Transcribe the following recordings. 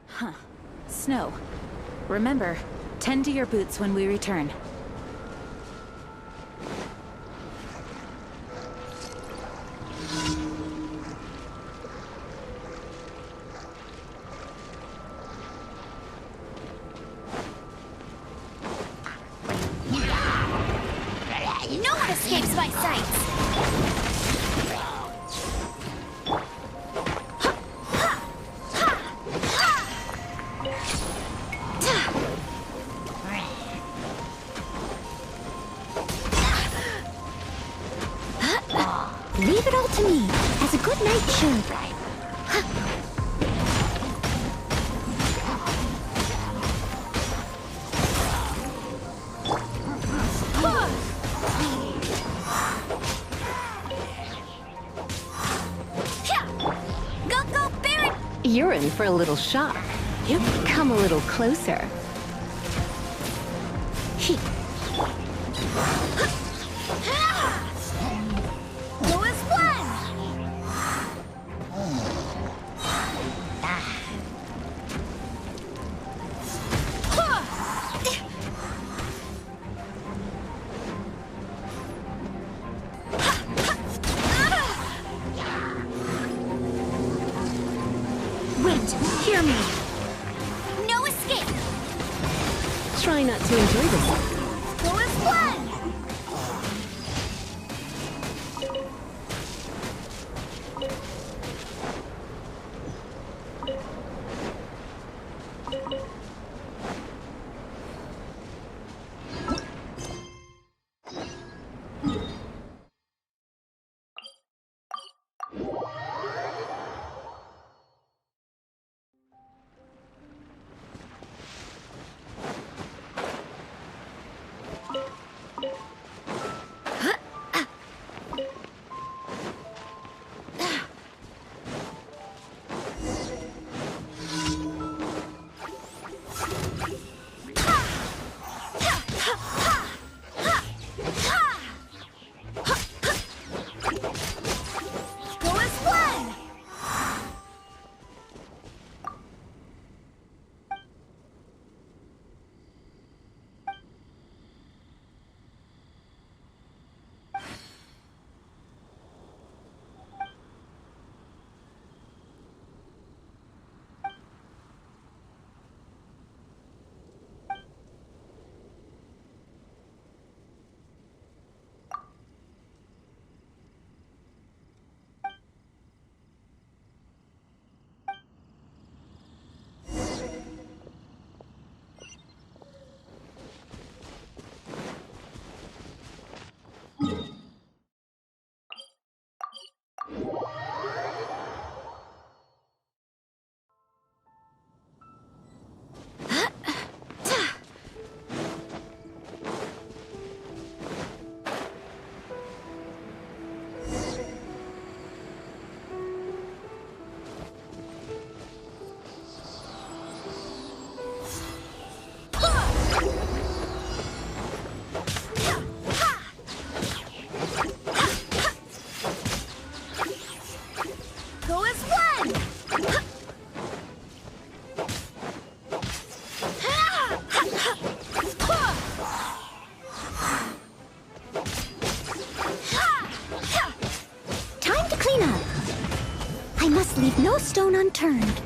Huh. Snow. Remember, tend to your boots when we return. No one escapes my sights! Leave it all to me, as a good knight should. You're in for a little shock. You can come a little closer. Hear me! No escape! Try not to enjoy this. Go as one! Leave no stone unturned.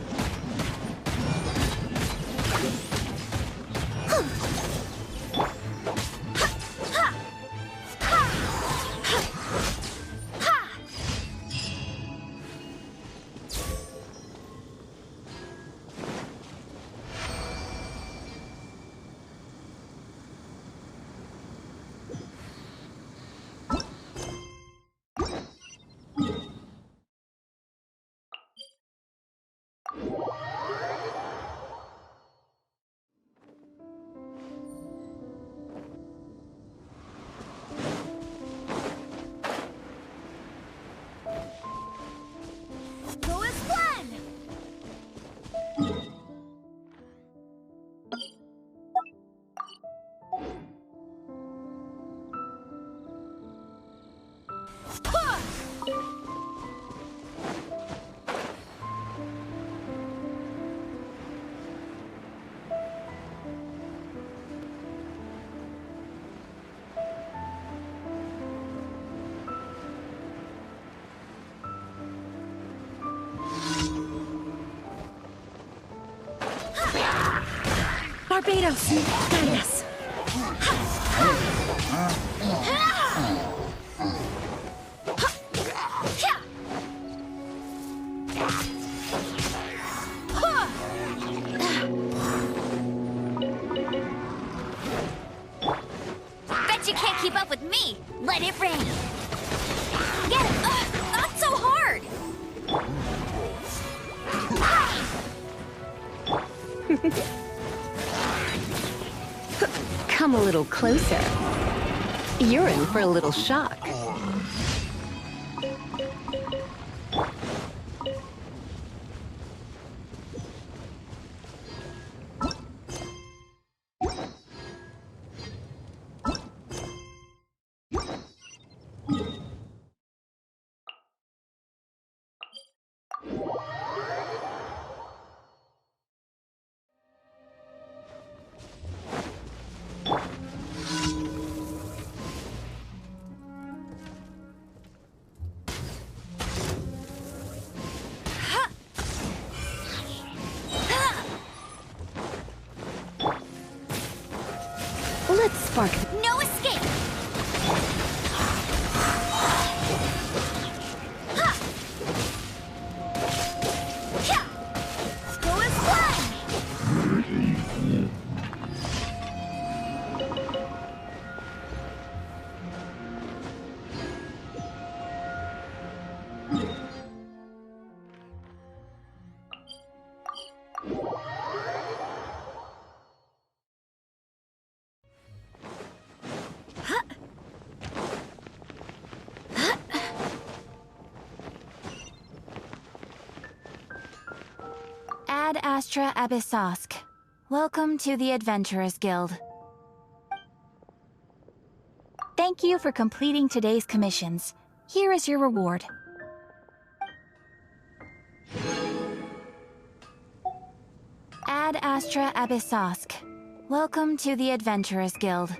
Barbados, guide us. Bet you can't keep up with me. Let it rain. Get it. Not so hard. Come a little closer. You're in for a little shock. Let's spark. No escape. Go and fly. Ad Astra Abyssosk. Welcome to the Adventurers Guild. Thank you for completing today's commissions. Here is your reward. Ad Astra Abyssosk. Welcome to the Adventurers Guild.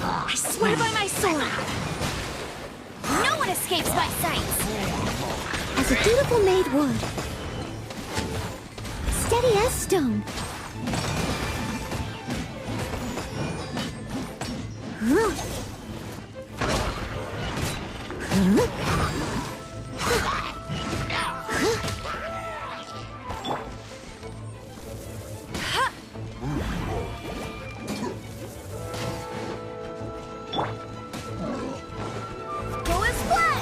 I swear by my sword. No one escapes my sights. As a dutiful maid would. Steady as stone. Go and fly.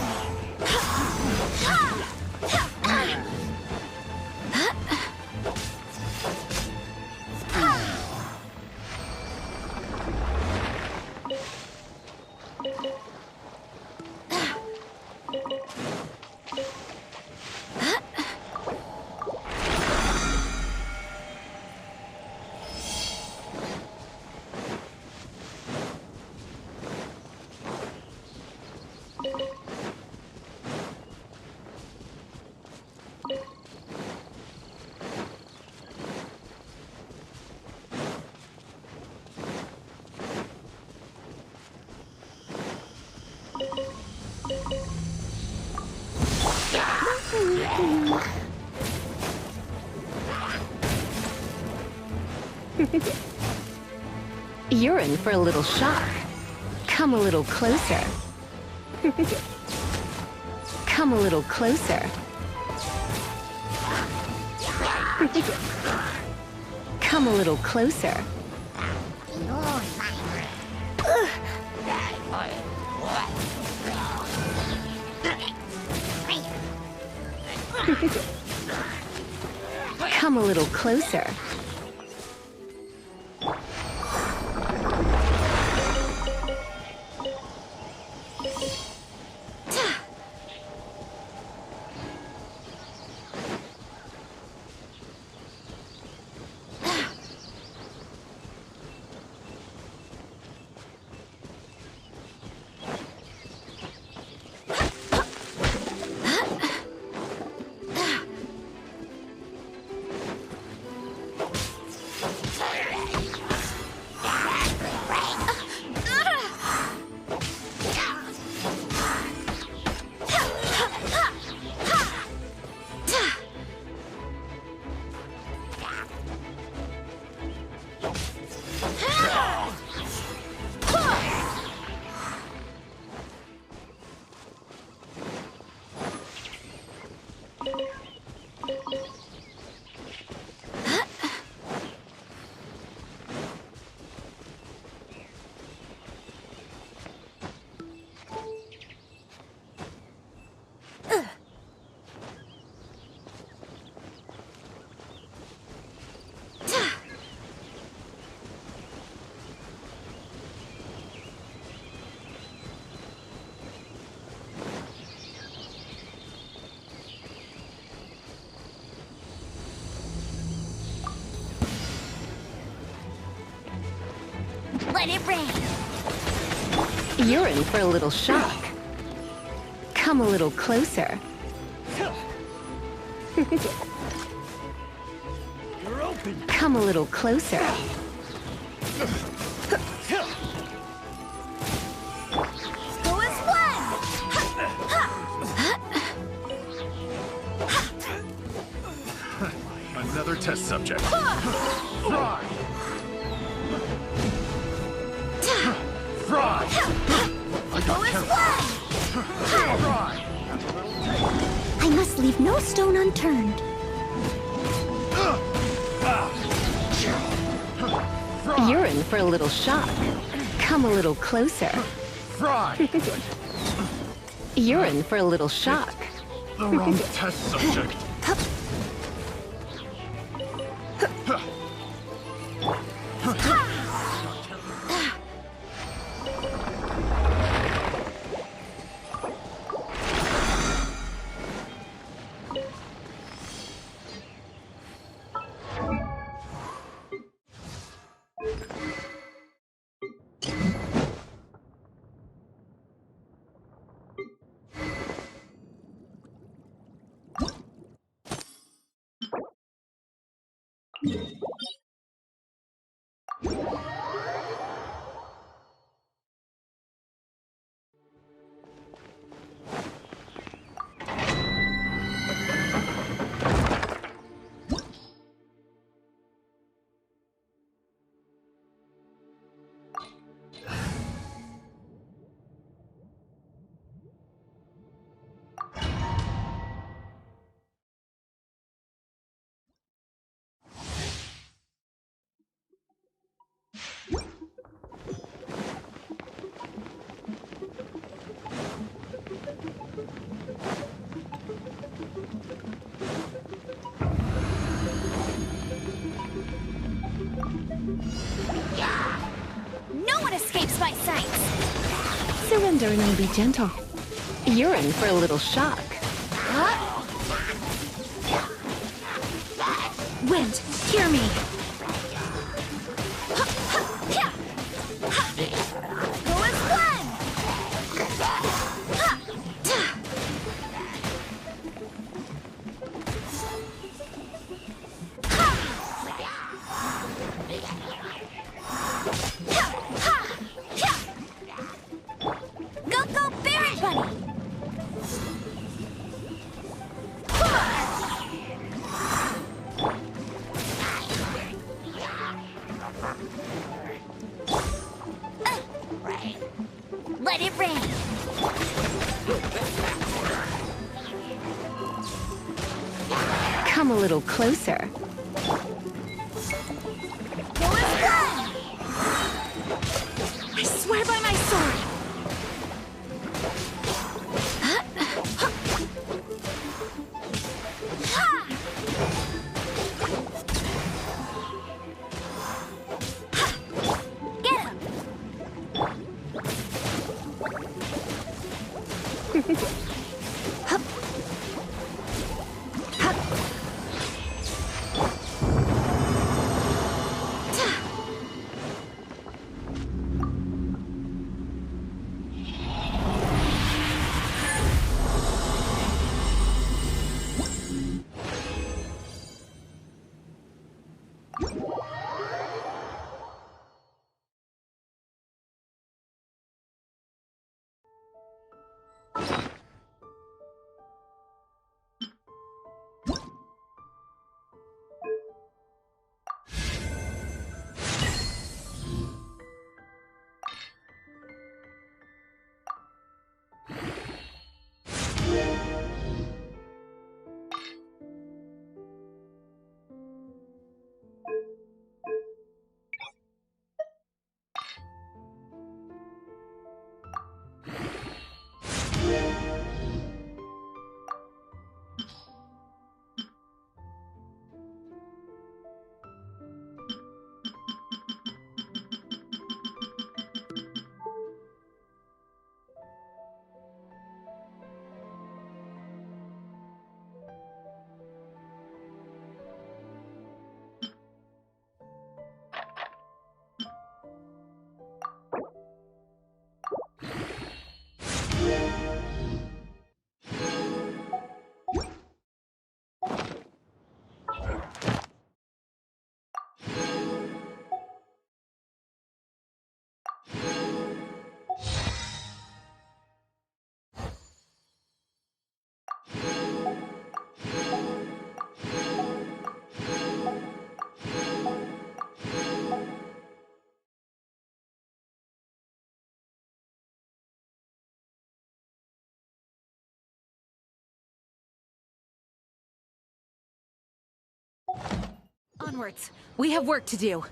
You're in for a little shock. Come a little closer. Come a little closer. Come a little closer. Come a little closer. Let it rain. You're in for a little shock. Come a little closer. You're open. Come a little closer. Go as one. Another test subject. Fry! Fry! I Go got as careful. one. Fry! I must leave no stone unturned. Fry! You're in for a little shock. Come a little closer. Fry! You're in for a little shock. The wrong test subject. No one escapes my sight. Surrender and be gentle. You're in for a little shock. Wind, hear me. Go as one. Let it rain. Come a little closer. I swear by my sword. Get him. Onwards. We have work to do.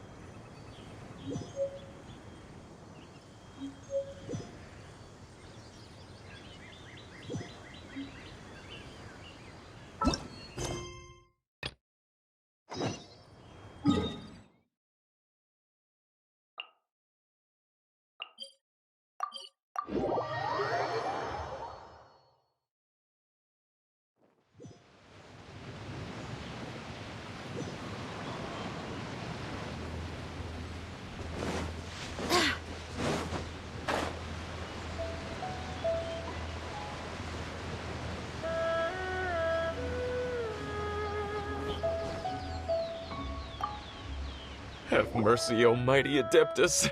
Have mercy, O mighty Adeptus.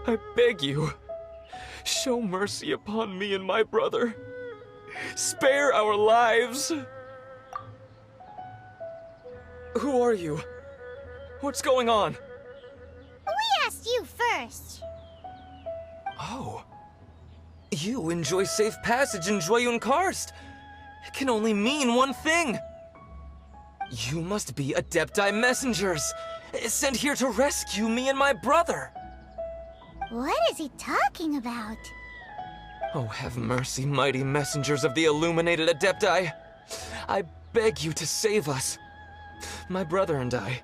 I beg you, show mercy upon me and my brother. Spare our lives. Who are you? What's going on? We asked you first. Oh. You enjoy safe passage in Joyun Karst. It can only mean one thing. You must be Adepti messengers, sent here to rescue me and my brother. What is he talking about? Oh, have mercy, mighty messengers of the illuminated Adepti. I beg you to save us. My brother and I,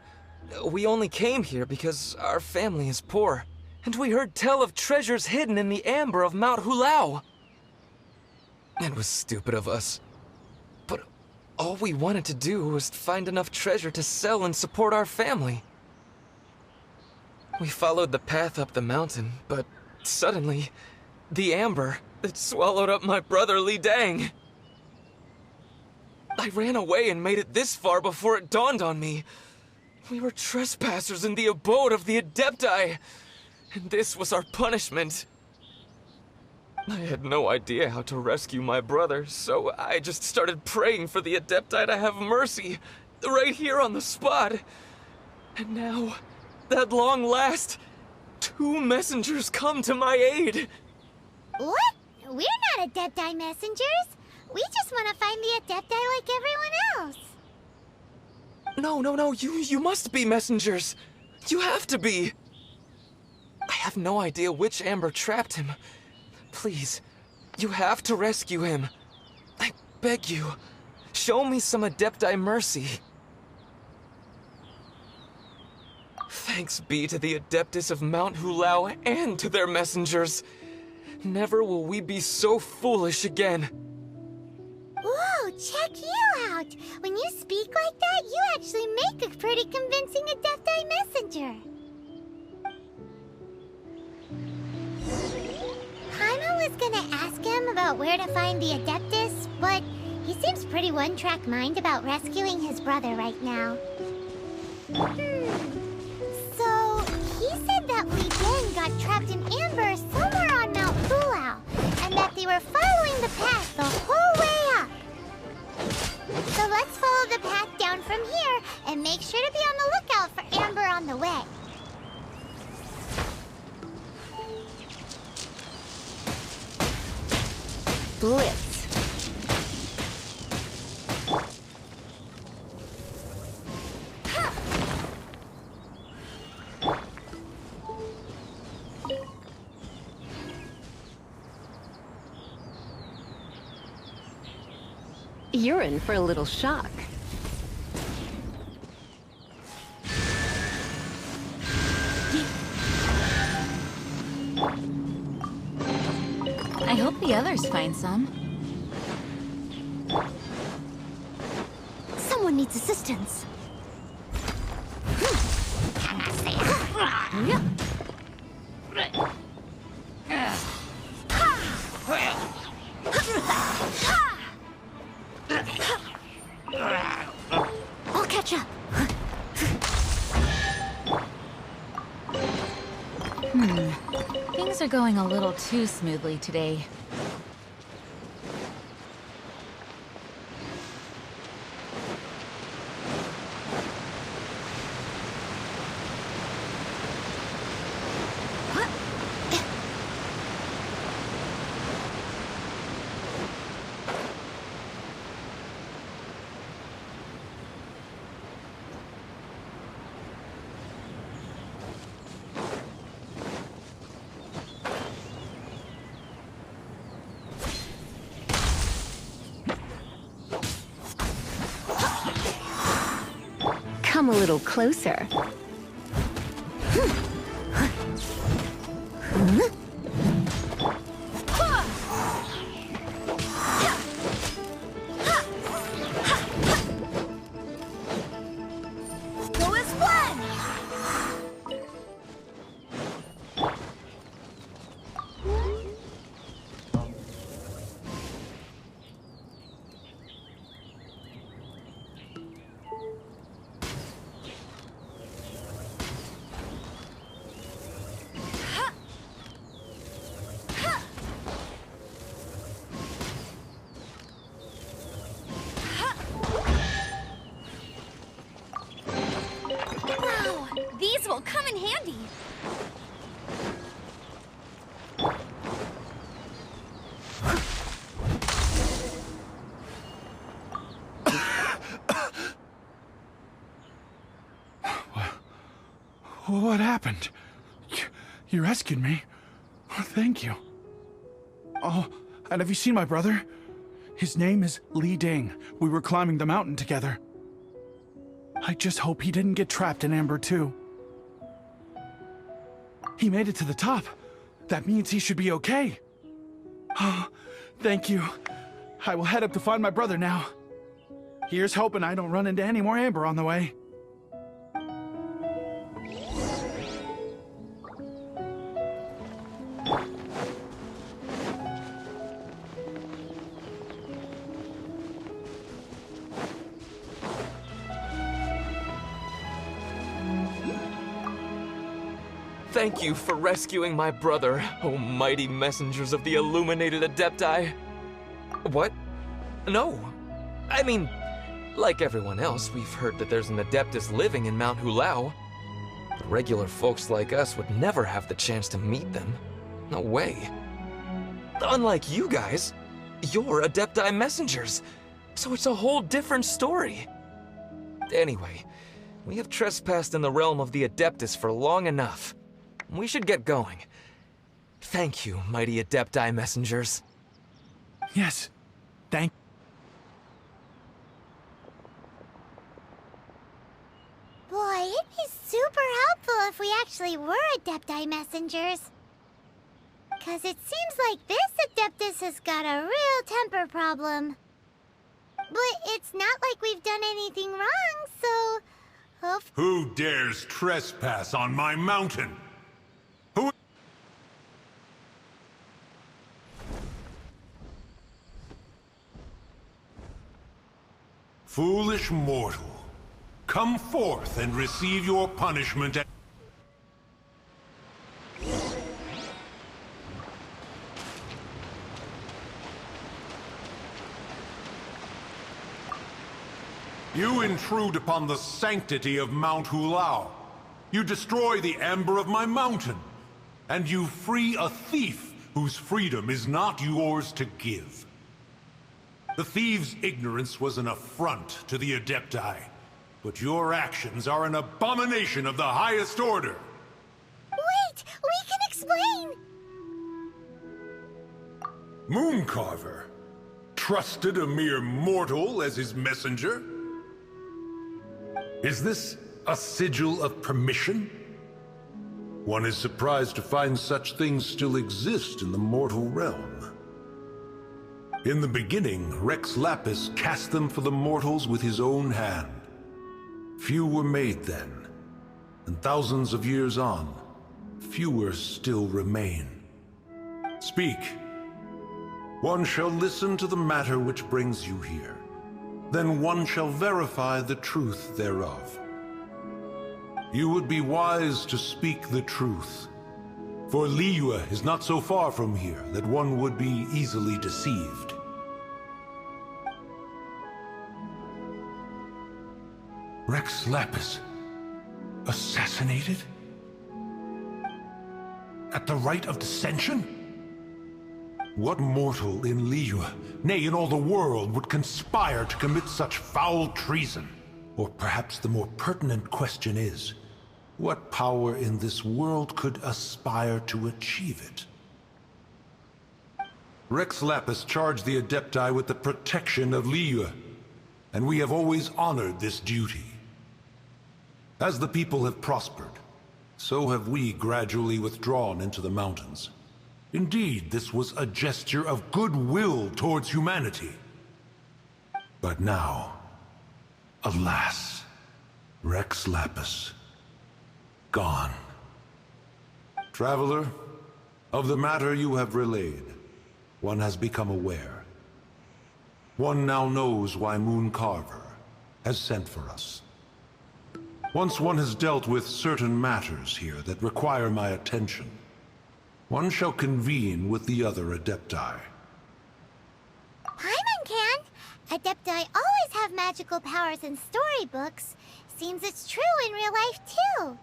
we only came here because our family is poor, and we heard tell of treasures hidden in the amber of Mount Hulao. It was stupid of us, but all we wanted to do was find enough treasure to sell and support our family. We followed the path up the mountain, but suddenly, the amber, it swallowed up my brother Li Dang. I ran away and made it this far before it dawned on me. We were trespassers in the abode of the Adepti, and this was our punishment. I had no idea how to rescue my brother, so I just started praying for the Adepti to have mercy, right here on the spot. And now, at long last, 2 messengers come to my aid. Adepti messengers. We just want to find the Adepti like everyone else. No, you must be messengers. You have to be. I have no idea which Amber trapped him. Please, you have to rescue him. I beg you, show me some Adepti mercy. Thanks be to the Adeptus of Mount Hulao and to their messengers. Never will we be so foolish again. Whoa, check you out! When you speak like that, you actually make a pretty convincing Adepti messenger. Paimon was gonna ask him about where to find the Adeptus, but he seems pretty one-track mind about rescuing his brother right now. So, he said that Li Deng got trapped in Amber somewhere on Mount Hulao, and that they were following the path the whole way up. So let's follow the path down from here, and make sure to be on the lookout for Amber on the way. Blitz. You're in for a little shock. I hope the others find some. Someone needs assistance. I'll catch up. Things are going a little too smoothly today. Come a little closer. Go as planned! Wow, these will come in handy. What happened? You rescued me. Oh, thank you. Oh, and have you seen my brother? His name is Li Deng. We were climbing the mountain together. I just hope he didn't get trapped in Amber too. He made it to the top. That means he should be okay. Oh, thank you. I will head up to find my brother now. Here's hoping I don't run into any more Amber on the way. Thank you for rescuing my brother, O mighty messengers of the illuminated Adepti. What? No. I mean, like everyone else, we've heard that there's an Adeptus living in Mount Hulao. But regular folks like us would never have the chance to meet them. No way. Unlike you guys, you're Adepti messengers, so it's a whole different story. Anyway, we have trespassed in the realm of the Adeptus for long enough. We should get going. Thank you, mighty Adepti messengers. Yes, thank. Boy, it'd be super helpful if we actually were Adepti messengers. 'Cause it seems like this Adeptus has got a real temper problem. But it's not like we've done anything wrong, so... Who dares trespass on my mountain? Who... Foolish mortal, come forth and receive your punishment at... You intrude upon the sanctity of Mount Hulao. You destroy the amber of my mountain. And you free a thief whose freedom is not yours to give. The thief's ignorance was an affront to the Adepti, but your actions are an abomination of the highest order. Wait! We can explain! Mooncarver trusted a mere mortal as his messenger? Is this a sigil of permission? One is surprised to find such things still exist in the mortal realm. In the beginning, Rex Lapis cast them for the mortals with his own hand. Few were made then, and thousands of years on, fewer still remain. Speak. One shall listen to the matter which brings you here. Then one shall verify the truth thereof. You would be wise to speak the truth, for Liyue is not so far from here that one would be easily deceived. Rex Lapis assassinated? At the rite of dissension? What mortal in Liyue, nay, in all the world, would conspire to commit such foul treason? Or perhaps the more pertinent question is, what power in this world could aspire to achieve it? Rex Lapis charged the Adepti with the protection of Liyue, and we have always honored this duty. As the people have prospered, so have we gradually withdrawn into the mountains. Indeed, this was a gesture of goodwill towards humanity. But now, alas, Rex Lapis, gone. Traveler, of the matter you have relayed, one has become aware. One now knows why Mooncarver has sent for us. Once one has dealt with certain matters here that require my attention, one shall convene with the other Adepti. Paimon can! Adepti always have magical powers in storybooks. Seems it's true in real life, too.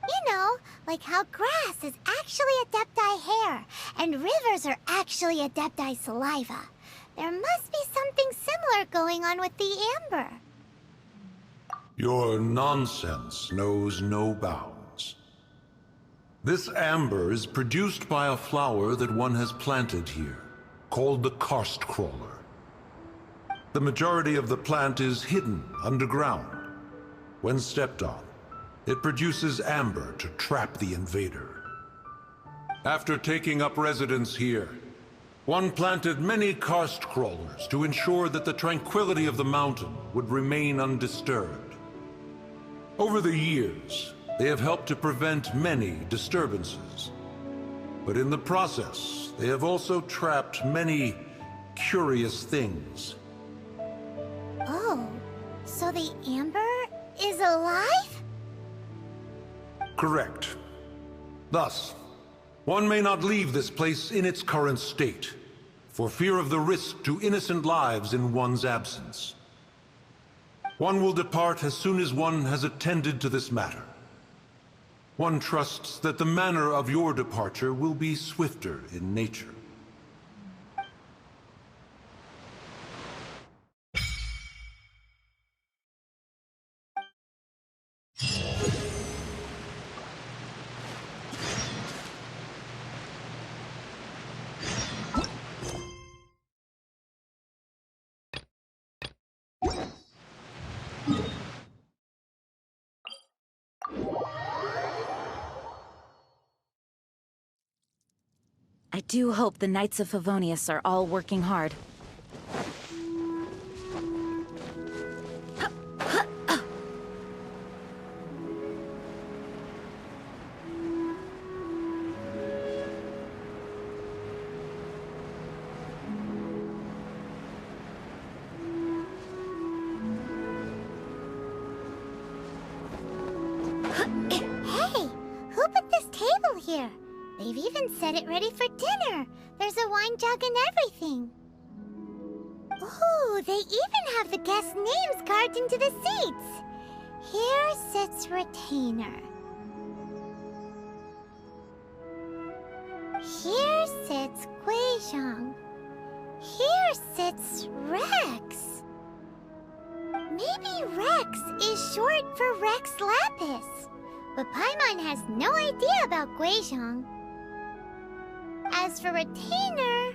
You know, like how grass is actually Adepti hair, and rivers are actually Adepti saliva. There must be something similar going on with the amber. Your nonsense knows no bounds. This amber is produced by a flower that one has planted here, called the karst crawler. The majority of the plant is hidden underground. When stepped on, it produces amber to trap the invader. After taking up residence here, one planted many karst crawlers to ensure that the tranquility of the mountain would remain undisturbed. Over the years, they have helped to prevent many disturbances. But in the process, they have also trapped many curious things. Oh, so the amber is alive? Correct. Thus, one may not leave this place in its current state, for fear of the risk to innocent lives in one's absence. One will depart as soon as one has attended to this matter. One trusts that the manner of your departure will be swifter in nature. I do hope the Knights of Favonius are all working hard. Hey, who put this table here? They've even set it ready for dinner. There's a wine jug and everything. Ooh, they even have the guests' names carved into the seats. Here sits Retainer. Here sits Guizhong. Here sits Rex. Maybe Rex is short for Rex Lapis. But Paimon has no idea about Guizhong. As for Retainer...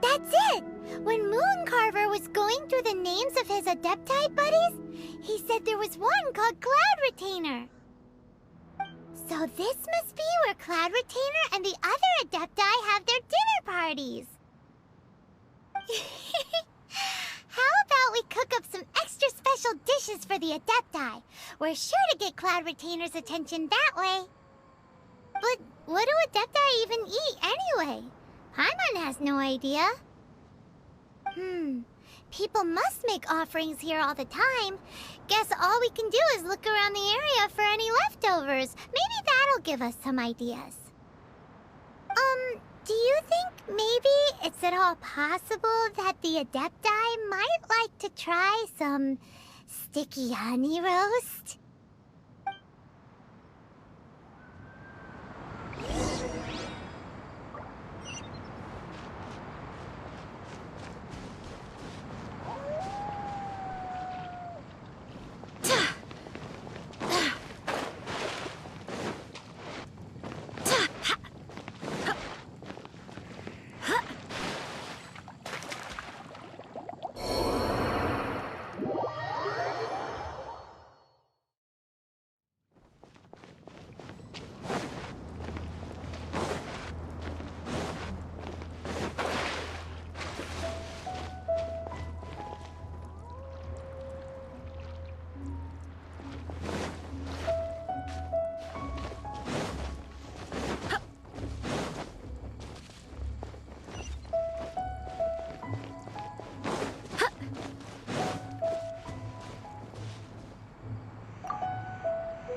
That's it! When Mooncarver was going through the names of his Adepti buddies, he said there was one called Cloud Retainer. So this must be where Cloud Retainer and the other Adepti have their dinner parties. How about we cook up some extra special dishes for the Adepti? We're sure to get Cloud Retainer's attention that way. But what do Adepti even eat anyway? Paimon has no idea. People must make offerings here all the time. Guess all we can do is look around the area for any leftovers. Maybe that'll give us some ideas. Do you think maybe it's at all possible that the Adepti might like to try some sticky honey roast?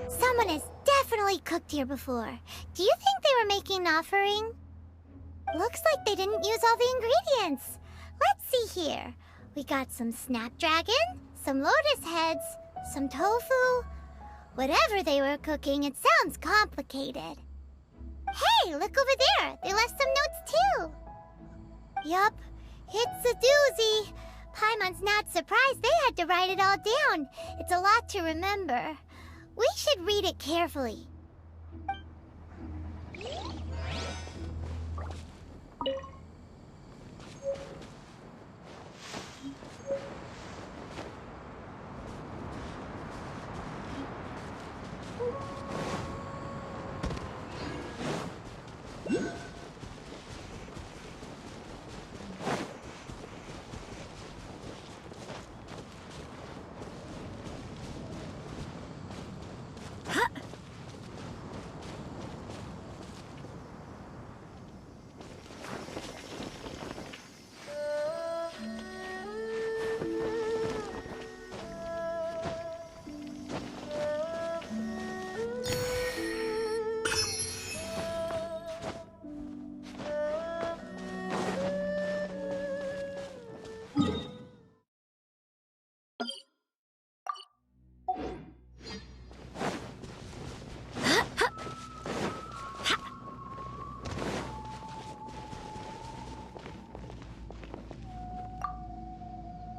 Someone has definitely cooked here before. Do you think they were making an offering? Looks like they didn't use all the ingredients. Let's see here. We got some snapdragon, some lotus heads, some tofu. Whatever they were cooking, it sounds complicated. Hey, look over there. They left some notes too. Yup, it's a doozy. Paimon's not surprised they had to write it all down. It's a lot to remember. We should read it carefully.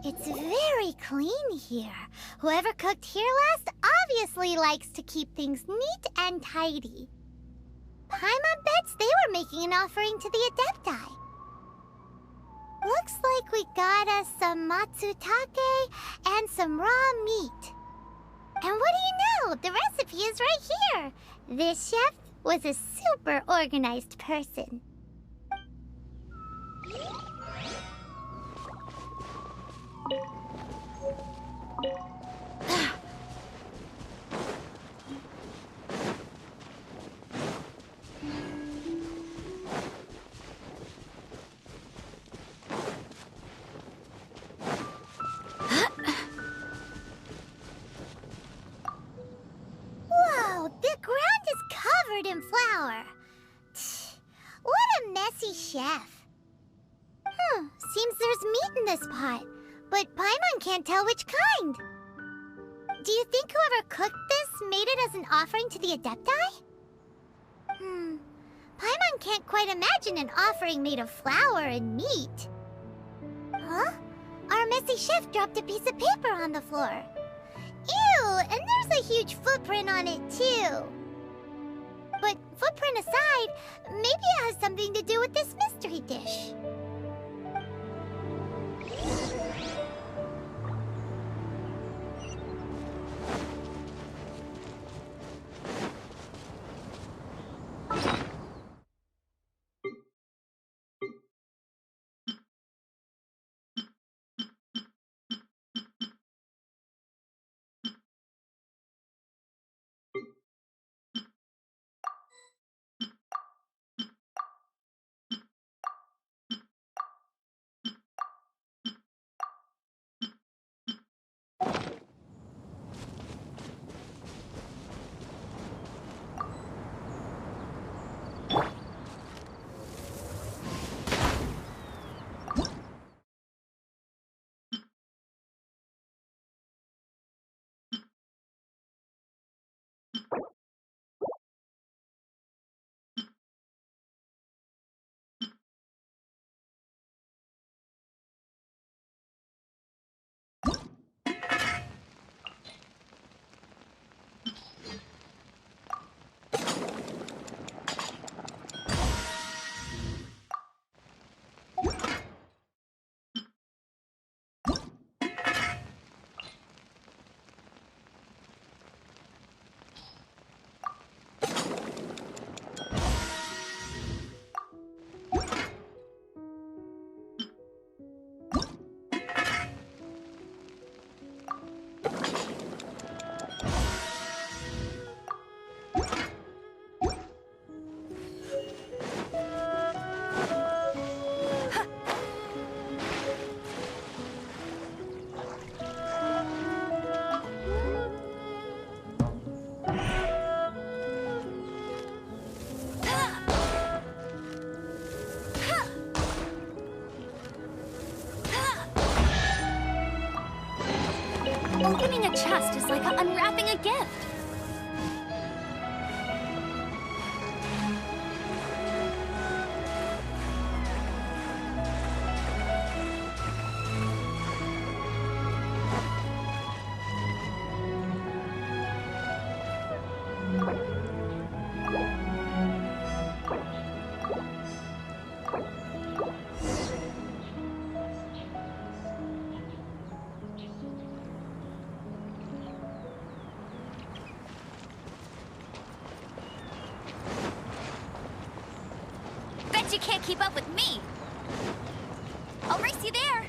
It's very clean here. Whoever cooked here last obviously likes to keep things neat and tidy. Paimon bets they were making an offering to the Adepti. Looks like we got us some matsutake and some raw meat. And what do you know? The recipe is right here. This chef, was a super organized person. Whoa, the ground is covered in flour. What a messy chef. Seems there's meat in this pot, but Paimon can't tell which kind. Do you think whoever cooked this made it as an offering to the Adepti? Paimon can't quite imagine an offering made of flour and meat. Huh? Our messy chef dropped a piece of paper on the floor. Ew, and there's a huge footprint on it too. But footprint aside, maybe it has something to do with this mystery dish. Opening a chest is like unwrapping a gift. You can't keep up with me. I'll race you there.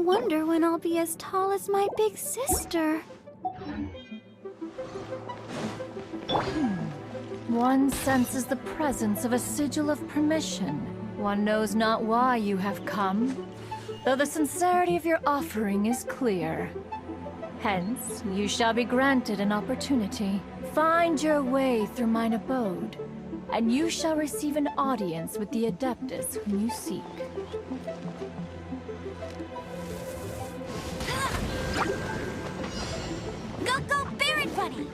wonder when I'll be as tall as my big sister. One senses the presence of a sigil of permission. One knows not why you have come, though the sincerity of your offering is clear. Hence, you shall be granted an opportunity. Find your way through mine abode, and you shall receive an audience with the Adeptus whom you seek. Go, Barret Bunny!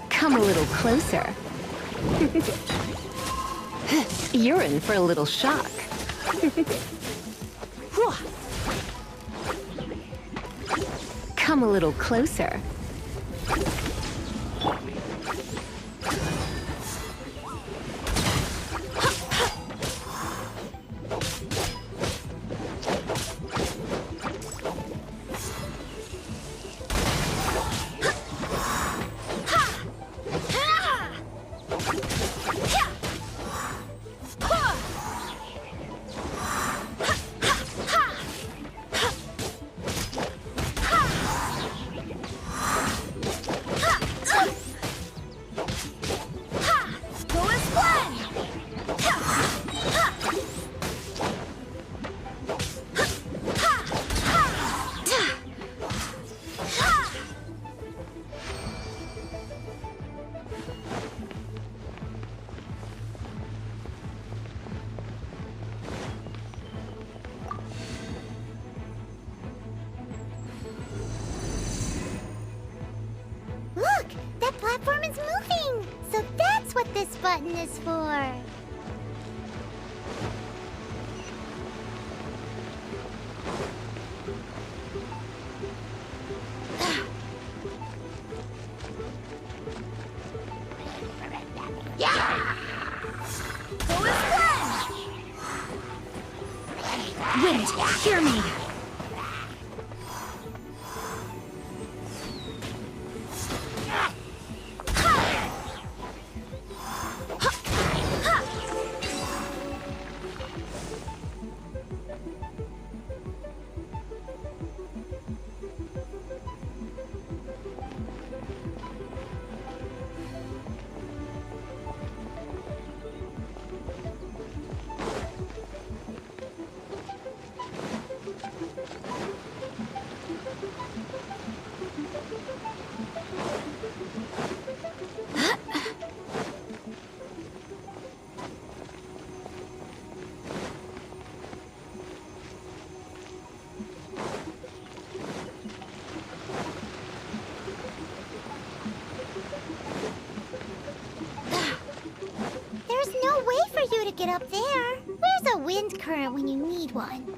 Come a little closer. You're in for a little shock. Come a little closer. Look! That platform is moving! So that's what this button is for! Wind, hear me! There's no way for you to get up there. Where's a wind current when you need one?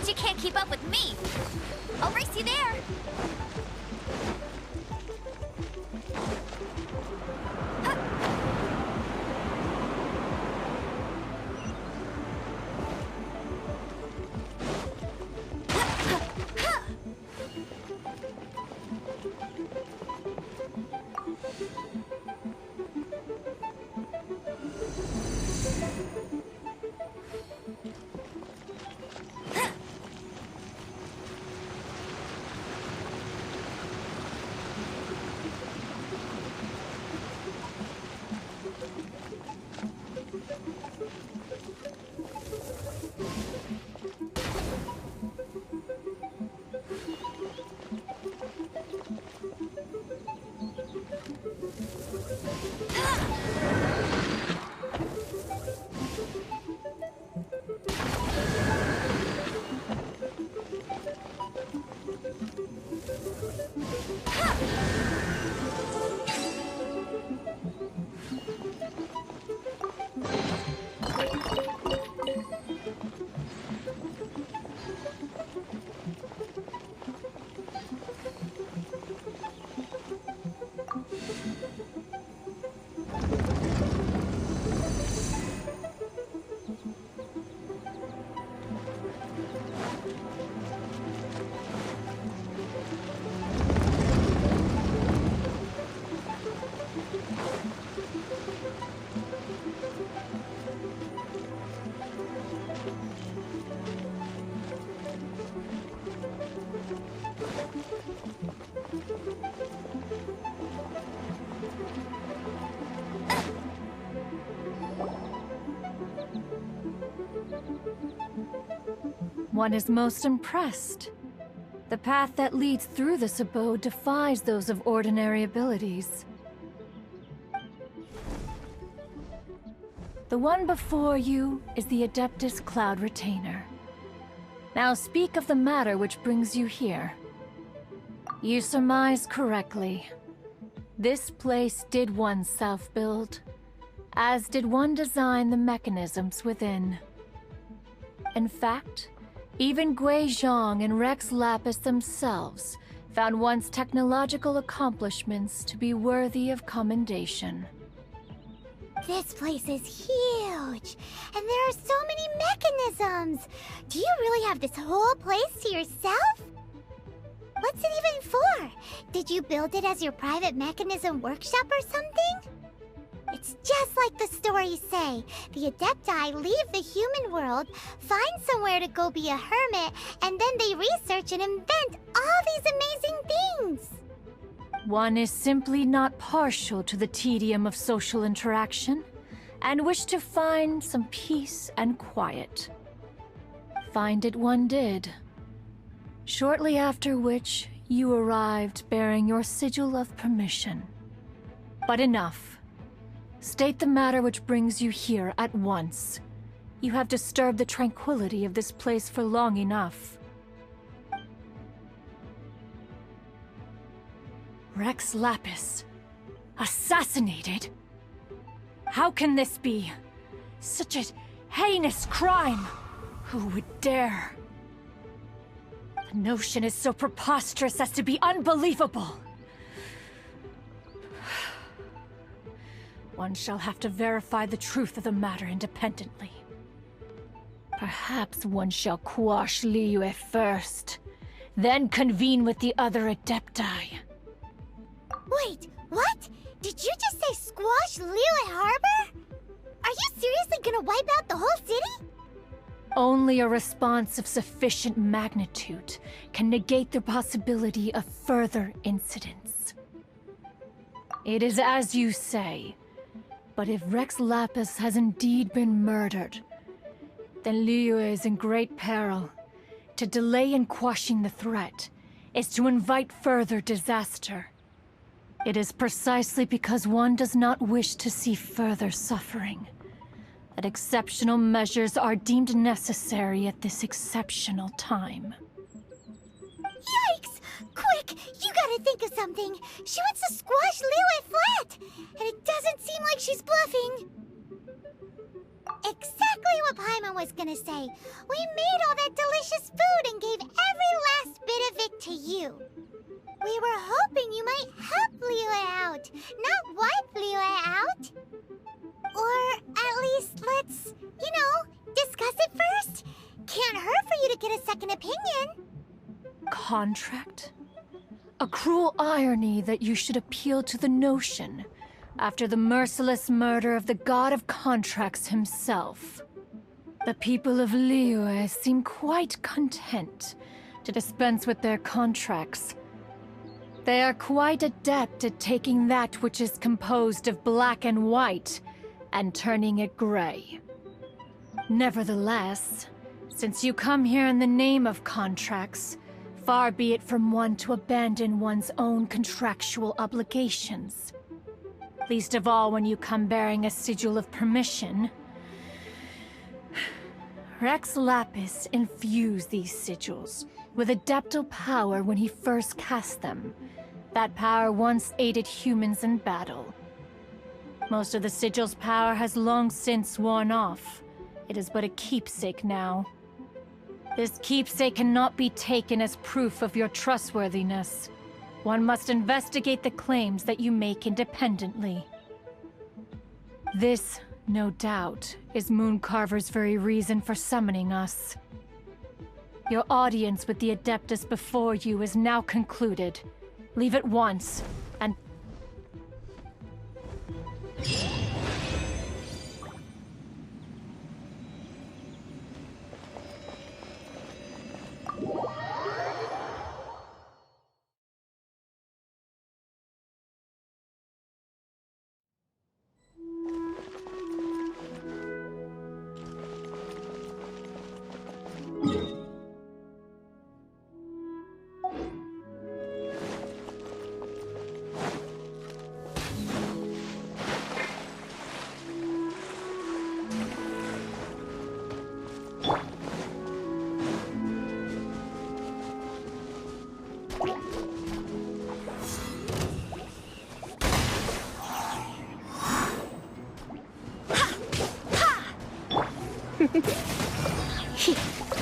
She can't keep up with me. I'll race you there. One is most impressed. The path that leads through this abode defies those of ordinary abilities. The one before you is the Adeptus Cloud Retainer. Now speak of the matter which brings you here. You surmise correctly. This place did one self-build, as did one design the mechanisms within. In fact, even Gui Zhang and Rex Lapis themselves found one's technological accomplishments to be worthy of commendation. This place is huge, and there are so many mechanisms. Do you really have this whole place to yourself? What's it even for? Did you build it as your private mechanism workshop or something? It's just like the stories say. The Adepti leave the human world, find somewhere to go be a hermit, and then they research and invent all these amazing things. One is simply not partial to the tedium of social interaction, and wished to find some peace and quiet. Find it one did. Shortly after which, you arrived bearing your sigil of permission. But enough. State the matter which brings you here at once. You have disturbed the tranquility of this place for long enough. Rex Lapis. Assassinated? How can this be? Such a heinous crime! Who would dare? The notion is so preposterous as to be unbelievable. One shall have to verify the truth of the matter independently. Perhaps one shall quash Liyue first, then convene with the other Adepti. Wait, what? Did you just say squash Liyue Harbor? Are you seriously gonna wipe out the whole city? Only a response of sufficient magnitude can negate the possibility of further incidents. It is as you say. But if Rex Lapis has indeed been murdered, then Liyue is in great peril. To delay in quashing the threat is to invite further disaster. It is precisely because one does not wish to see further suffering that exceptional measures are deemed necessary at this exceptional time. Yikes! Quick, you gotta think of something. She wants to squash Liyue flat, and it doesn't seem like she's bluffing. exactly what Paimon was gonna say. We made all that delicious food and gave every last bit of it to you. We were hoping you might help Liyue out, not wipe Liyue out. Or at least let's, discuss it first. Can't hurt for you to get a second opinion. Contract? A cruel irony that you should appeal to the notion after the merciless murder of the god of contracts himself. The people of Liyue seem quite content to dispense with their contracts. They are quite adept at taking that which is composed of black and white and turning it gray. Nevertheless, since you come here in the name of contracts, far be it from one to abandon one's own contractual obligations. Least of all when you come bearing a sigil of permission. Rex Lapis infused these sigils with adeptal power when he first cast them. That power once aided humans in battle. Most of the sigil's power has long since worn off. It is but a keepsake now. This keepsake cannot be taken as proof of your trustworthiness. One must investigate the claims that you make independently. This, no doubt, is Mooncarver's very reason for summoning us. Your audience with the Adeptus before you is now concluded. Leave at once, and...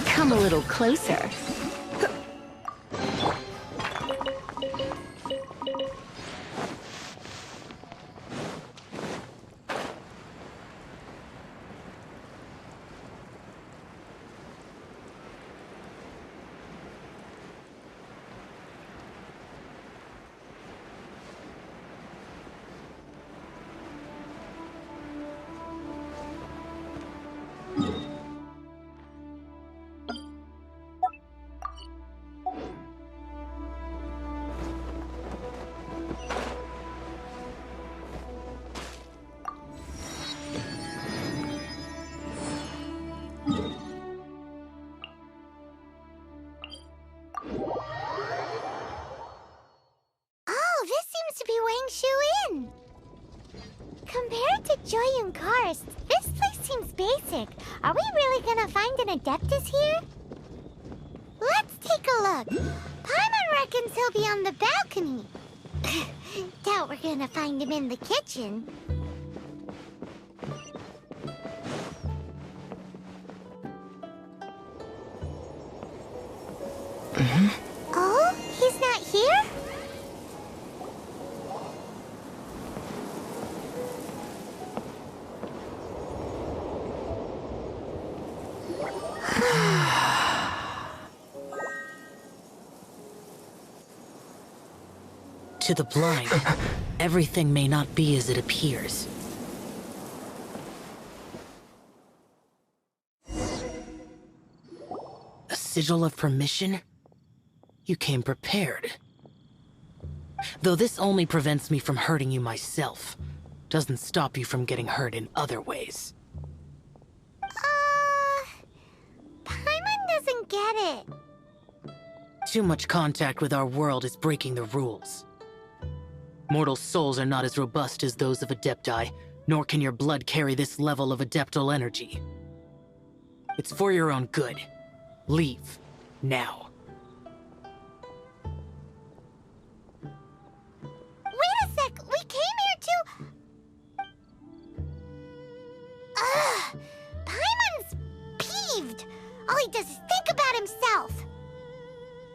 Come a little closer. Compared to Joyun Karst, this place seems basic. Are we really gonna find an Adeptus here? Let's take a look. Paimon reckons he'll be on the balcony. Doubt we're gonna find him in the kitchen. Oh, he's not here? To the blind, everything may not be as it appears. A sigil of permission? You came prepared. Though this only prevents me from hurting you myself, doesn't stop you from getting hurt in other ways. Paimon doesn't get it. Too much contact with our world is breaking the rules. Mortal souls are not as robust as those of Adepti, nor can your blood carry this level of adeptal energy. It's for your own good. Leave. Now. Wait a sec! We came here to... All he does is think about himself.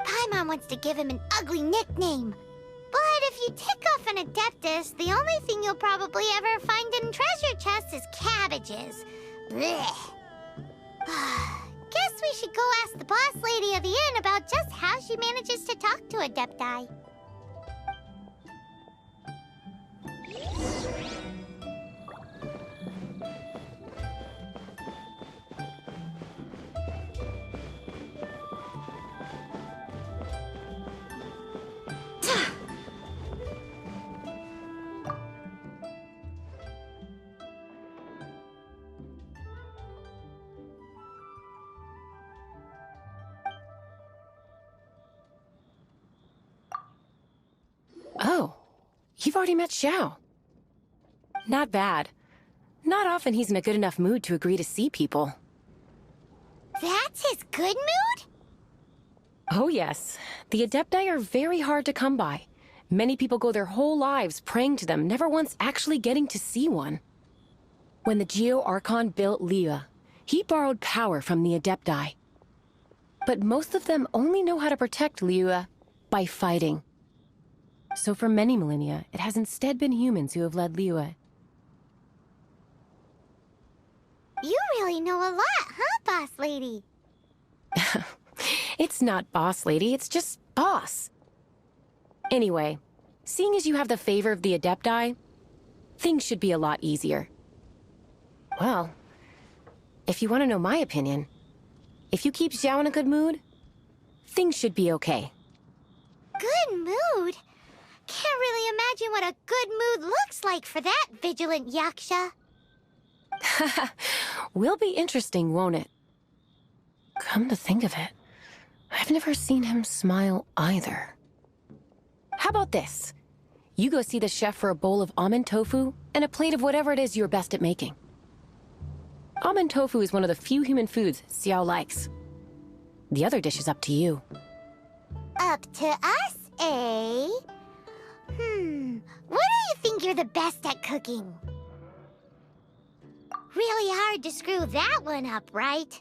Paimon wants to give him an ugly nickname. But if you tick off an Adeptus, the only thing you'll probably ever find in treasure chests is cabbages. Blech. Guess we should go ask the boss lady of the inn about just how she manages to talk to Adepti. Oh, you've already met Xiao. Not bad. Not often he's in a good enough mood to agree to see people. That's his good mood? Oh yes, the Adepti are very hard to come by. Many people go their whole lives praying to them, never once actually getting to see one. When the Geo Archon built Liyue, he borrowed power from the Adepti. But most of them only know how to protect Liyue by fighting. So for many millennia, it has instead been humans who have led Liyue. You really know a lot, huh, boss lady? It's not boss lady, it's just boss. Anyway, seeing as you have the favor of the Adepti, things should be a lot easier. Well, if you want to know my opinion, if you keep Xiao in a good mood, things should be okay. Good mood? Can't really imagine what a good mood looks like for that vigilant yaksha. Will be interesting, won't it? Come to think of it, I've never seen him smile either. How about this? You go see the chef for a bowl of almond tofu and a plate of whatever it is you're best at making. Almond tofu is one of the few human foods Xiao likes. The other dish is up to you. Up to us, eh? What do you think you're the best at cooking? Really hard to screw that one up, right?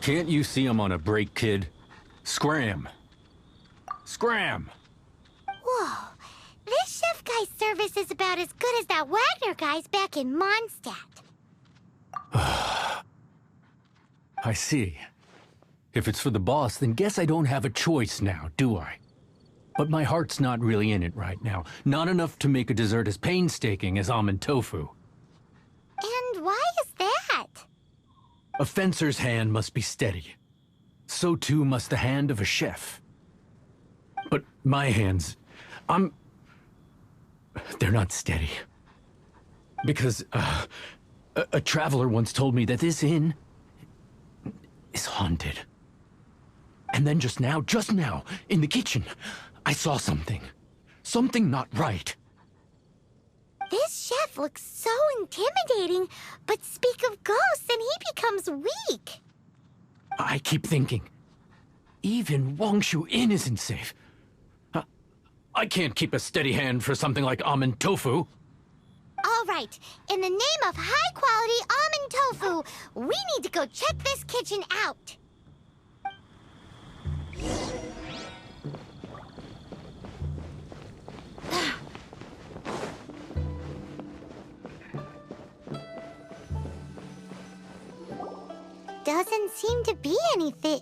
Can't you see I'm on a break, kid? Scram! Scram! Whoa, this chef guy's service is about as good as that Wagner guy's back in Mondstadt. I see. If it's for the boss, then guess I don't have a choice now, do I? But my heart's not really in it right now. Not enough to make a dessert as painstaking as almond tofu. And why is that? A fencer's hand must be steady. So too must the hand of a chef. But my hands, they're not steady. Because, a traveler once told me that this inn is haunted. And then just now, in the kitchen, I saw something. Something not right. This chef looks so intimidating, but speak of ghosts and he becomes weak. I keep thinking, even Wangshu Inn isn't safe. I can't keep a steady hand for something like almond tofu. All right, in the name of high-quality almond tofu, we need to go check this kitchen out. doesn't seem to be anything.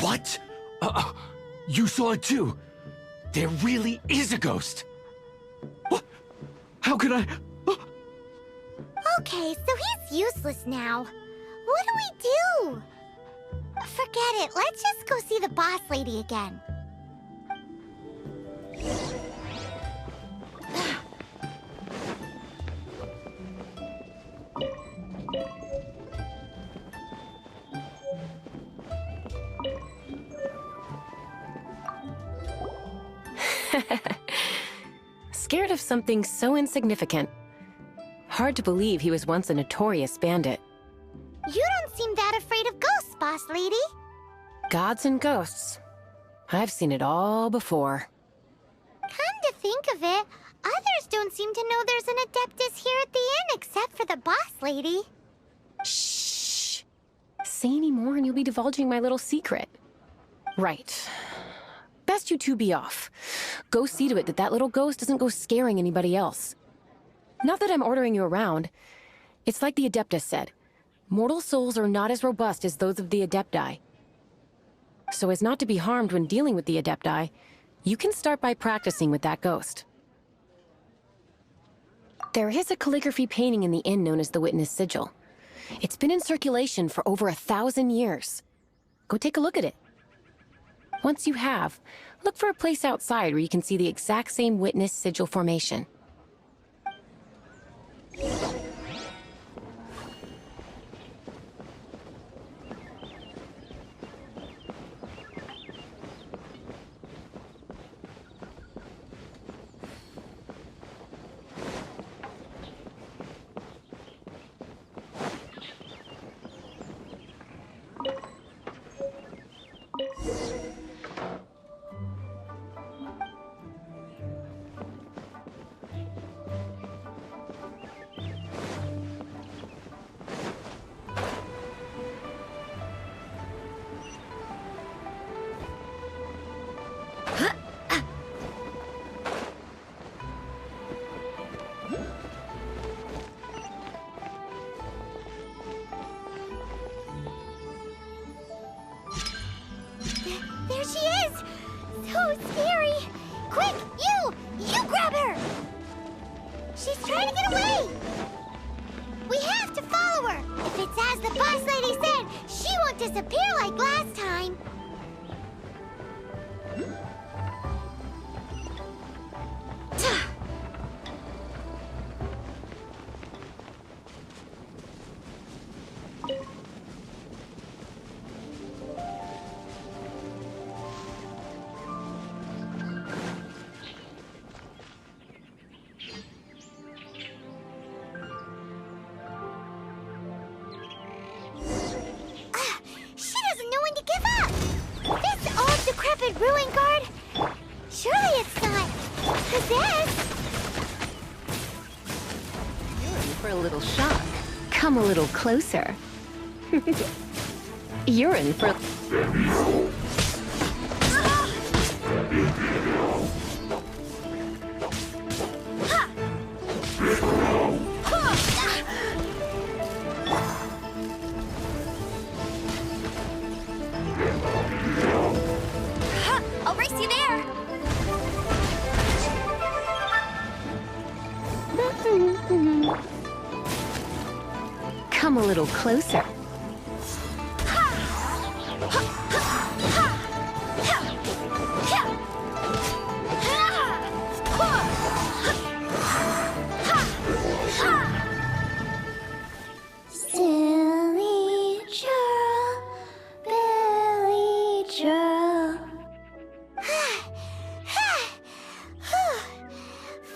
What? You saw it too? There really is a ghost! What? How could I... Okay, so he's useless now. What do we do? Forget it. Let's just go see the boss lady again. Scared of something so insignificant. Hard to believe he was once a notorious bandit. You don't seem that afraid of ghosts, boss lady. Gods and ghosts. I've seen it all before. Come to think of it, others don't seem to know there's an Adeptus here at the inn except for the boss lady. Shh. Say any more and you'll be divulging my little secret. Right. Best you two be off. Go see to it that that little ghost doesn't go scaring anybody else. Not that I'm ordering you around. It's like the Adeptus said. Mortal souls are not as robust as those of the Adepti. So as not to be harmed when dealing with the Adepti, you can start by practicing with that ghost. There is a calligraphy painting in the inn known as the Witness Sigil. It's been in circulation for over 1,000 years. Go take a look at it. Once you have, look for a place outside where you can see the exact same Witness Sigil formation. There she is! So scary! Quick, you grab her! She's trying to get away! We have to follow her! If it's as the boss lady said, she won't disappear like last time! Ruin guard? Surely it's not possessed. You're in for a little shock. Come a little closer. You're in for... I'll race you there! Come a little closer. Silly churl, Billy churl.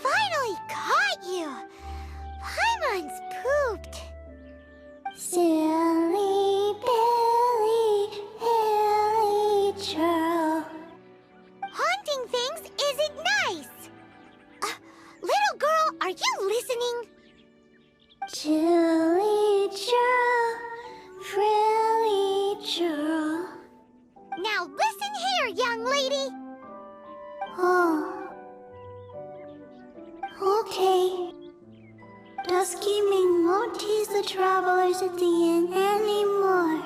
Finally caught you! Paimon's pooped. Silly Billy, young lady! Oh. Okay. Dusky Ming won't tease the travelers at the inn anymore.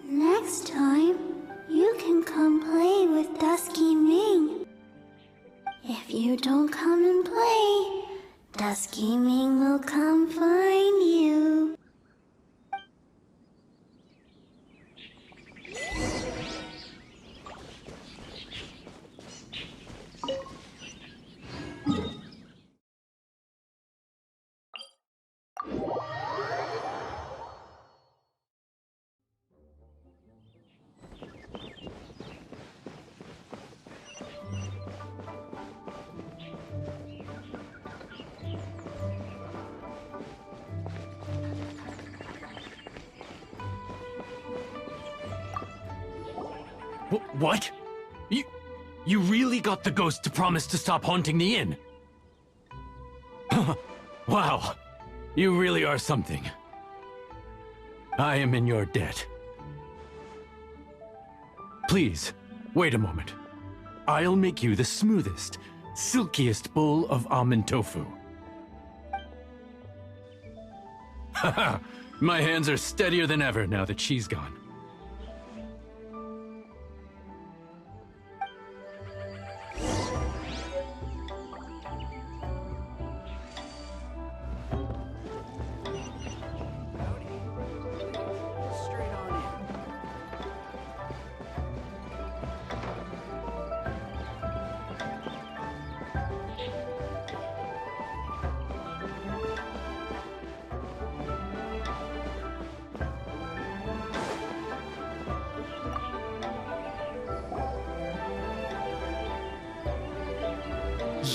Next time, you can come play with Dusky Ming. If you don't come and play, Dusky Ming will come find you. What? You really got the ghost to promise to stop haunting the inn? Wow. You really are something. I am in your debt. Please, wait a moment. I'll make you the smoothest, silkiest bowl of almond tofu. Haha, my hands are steadier than ever now that she's gone.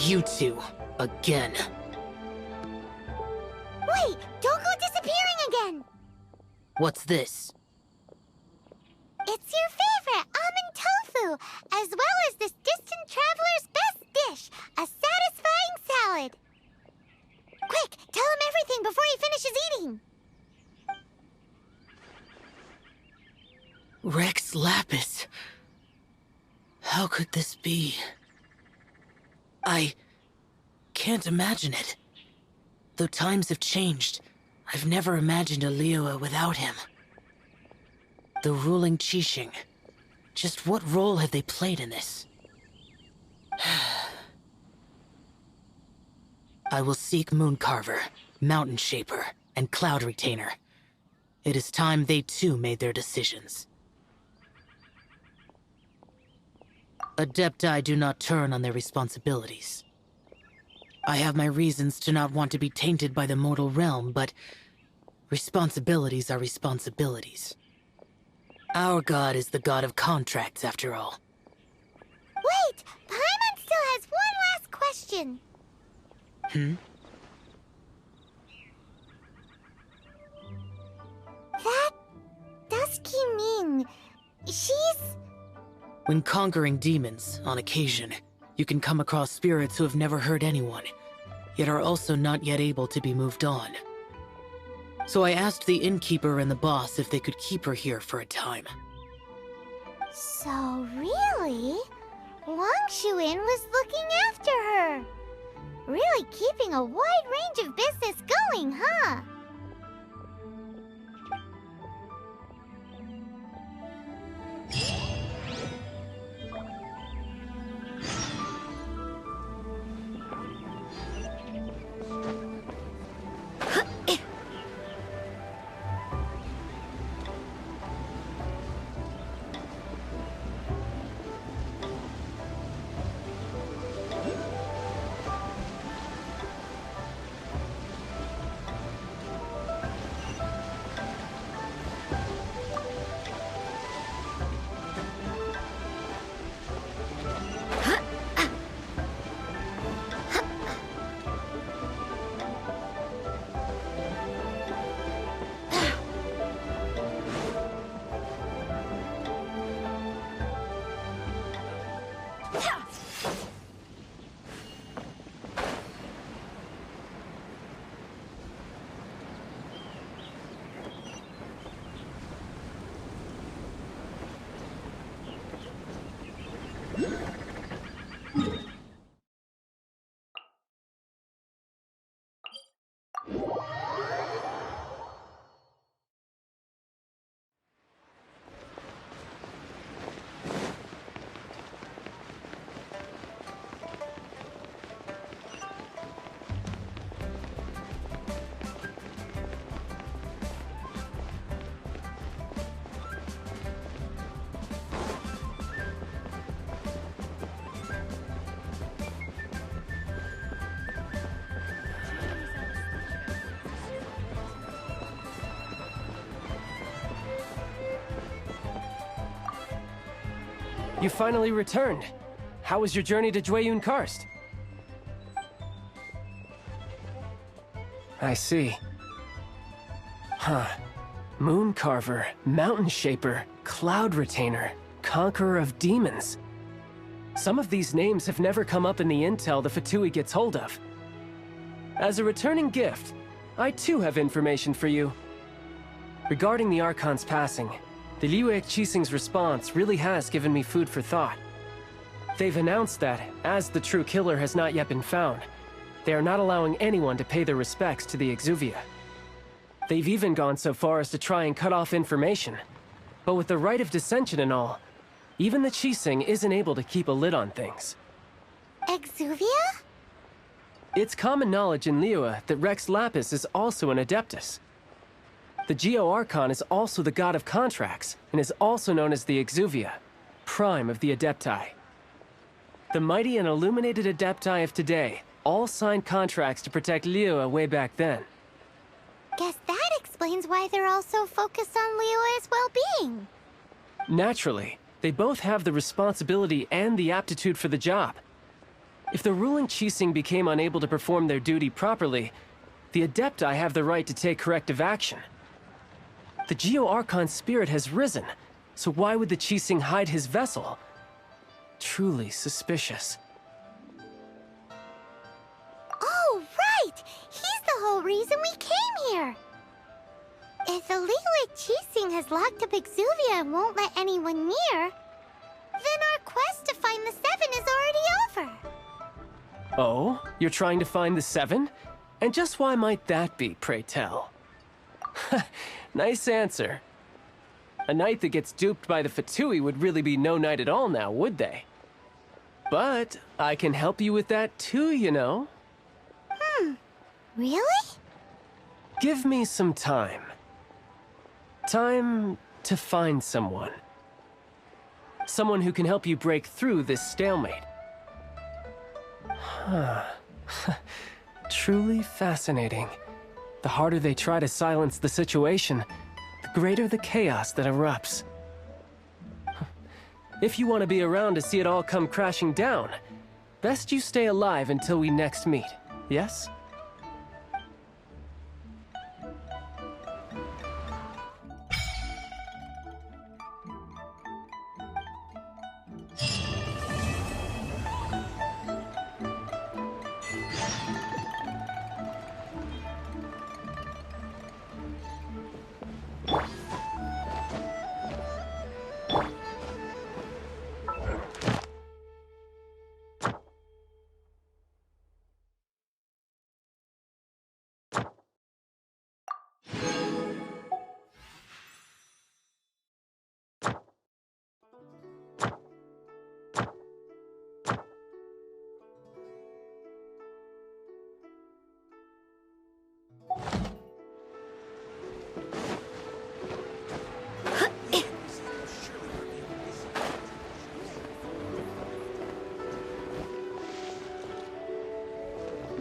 You two, again. Wait! Don't go disappearing again! What's this? It's your favorite, almond tofu, as well as this distant traveler's best dish, a satisfying salad. Quick, tell him everything before he finishes eating. Rex Lapis. How could this be? I can't imagine it. Though times have changed, I've never imagined a Liyue without him. The ruling Qixing. Just what role have they played in this? I will seek Mooncarver, Mountain Shaper, and Cloud Retainer. It is time they too made their decisions. Adepti do not turn on their responsibilities. I have my reasons to not want to be tainted by the mortal realm, but responsibilities are responsibilities. Our god is the god of contracts, after all. Wait! Paimon still has one last question. That Dusky Ming, she's... When conquering demons, on occasion, you can come across spirits who have never hurt anyone, yet are also not yet able to be moved on. So I asked the innkeeper and the boss if they could keep her here for a time. So really, Wangshu Inn was looking after her. Really keeping a wide range of business going, huh? You finally returned. How was your journey to Jueyun Karst? I see. Huh. Moon Carver, Mountain Shaper, Cloud Retainer, Conqueror of Demons. Some of these names have never come up in the intel the Fatui gets hold of. As a returning gift, I too have information for you. Regarding the Archon's passing, the Liu Qixing's response really has given me food for thought. They've announced that, as the true killer has not yet been found, they are not allowing anyone to pay their respects to the Exuvia. They've even gone so far as to try and cut off information. But with the right of dissension and all, even the Qixing isn't able to keep a lid on things. Exuvia? It's common knowledge in Liyue that Rex Lapis is also an Adeptus. The Geo-Archon is also the god of contracts, and is also known as the Exuvia, prime of the Adepti. The mighty and illuminated Adepti of today all signed contracts to protect Liyue way back then. Guess that explains why they're all so focused on Liyue's well-being. Naturally, they both have the responsibility and the aptitude for the job. If the ruling Qixing became unable to perform their duty properly, the Adepti have the right to take corrective action. The Geo-Archon's spirit has risen, so why would the Qixing hide his vessel? Truly suspicious. Oh, right! He's the whole reason we came here! If the Liyue Qixing has locked up Exuvia and won't let anyone near, then our quest to find the Seven is already over. Oh? You're trying to find the Seven? And just why might that be, pray tell? Nice answer. A knight that gets duped by the Fatui would really be no knight at all now, would they? But I can help you with that too, you know. Really? Give me some time. Time to find someone. Someone who can help you break through this stalemate. Huh. Truly fascinating. The harder they try to silence the situation, the greater the chaos that erupts. If you want to be around to see it all come crashing down, best you stay alive until we next meet, yes?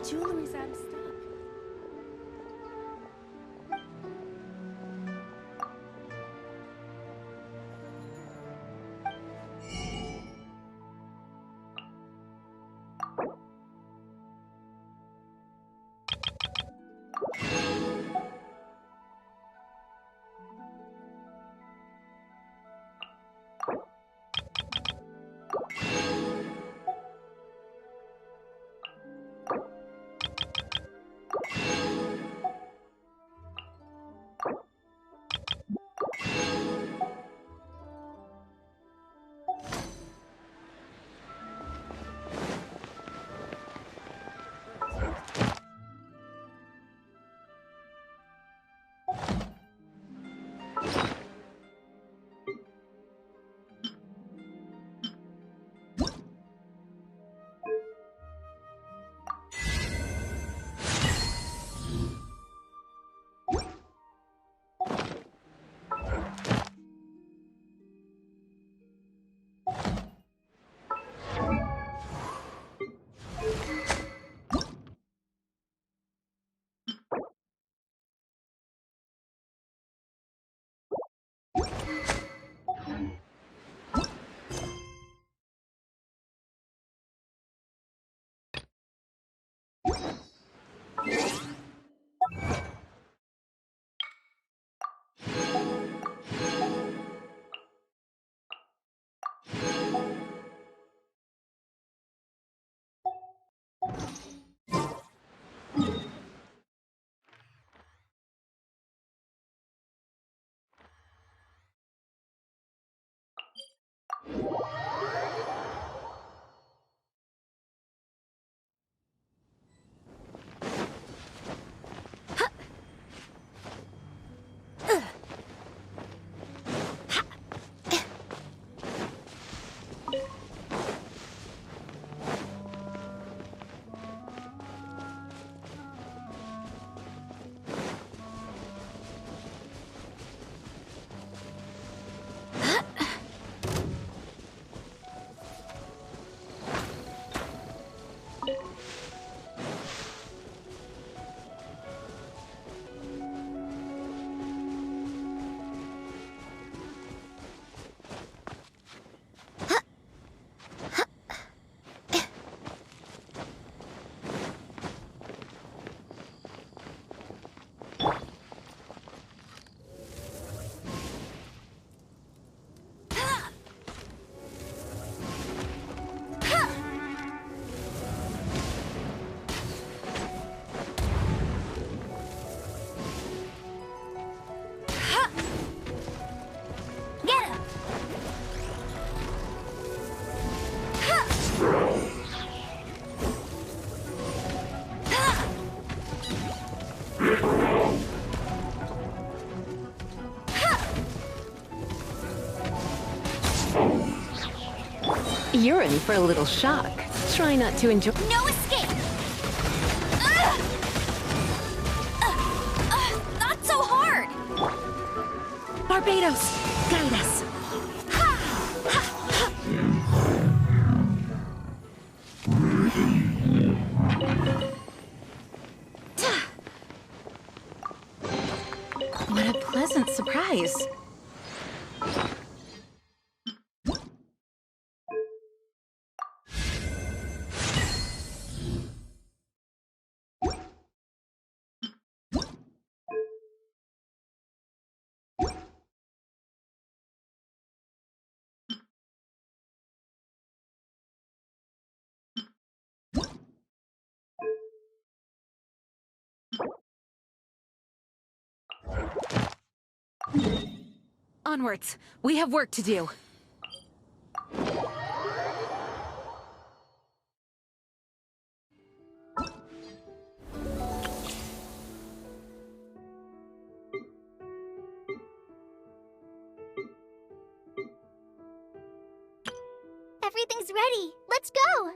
Jewelry's out of stock. You're in for a little shock. Try not to enjoy— No escape! Not so hard! Barbados, guide us. What a pleasant surprise. Onwards. We have work to do. Everything's ready. Let's go!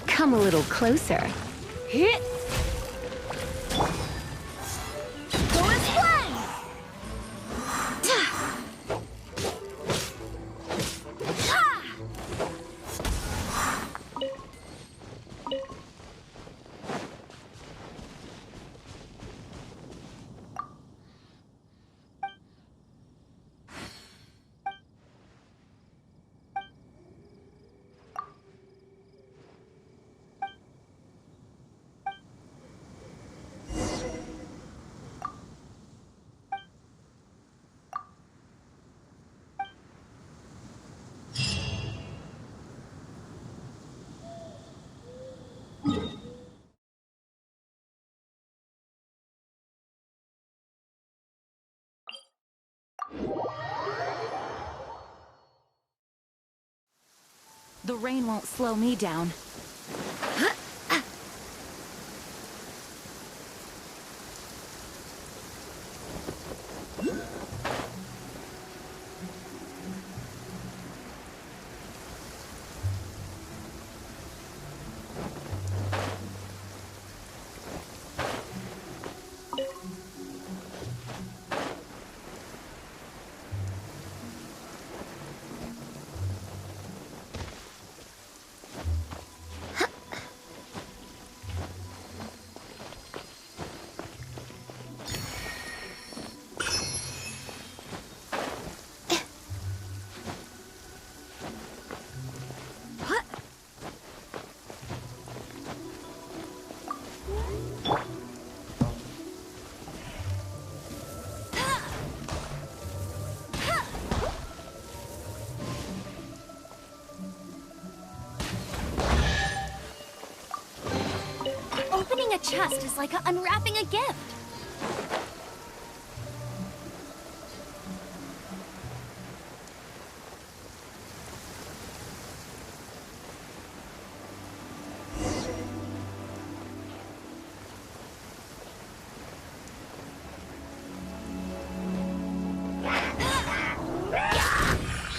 Come a little closer. Hit! Go and play! The rain won't slow me down. Opening a chest is like unwrapping a gift.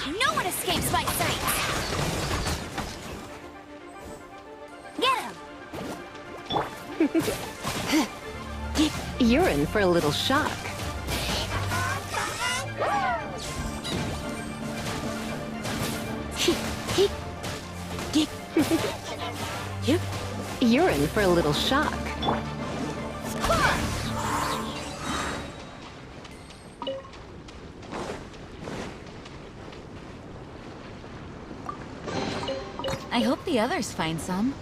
No one escapes my sight. Get him! You're in for a little shock. You're in for a little shock. I hope the others find some.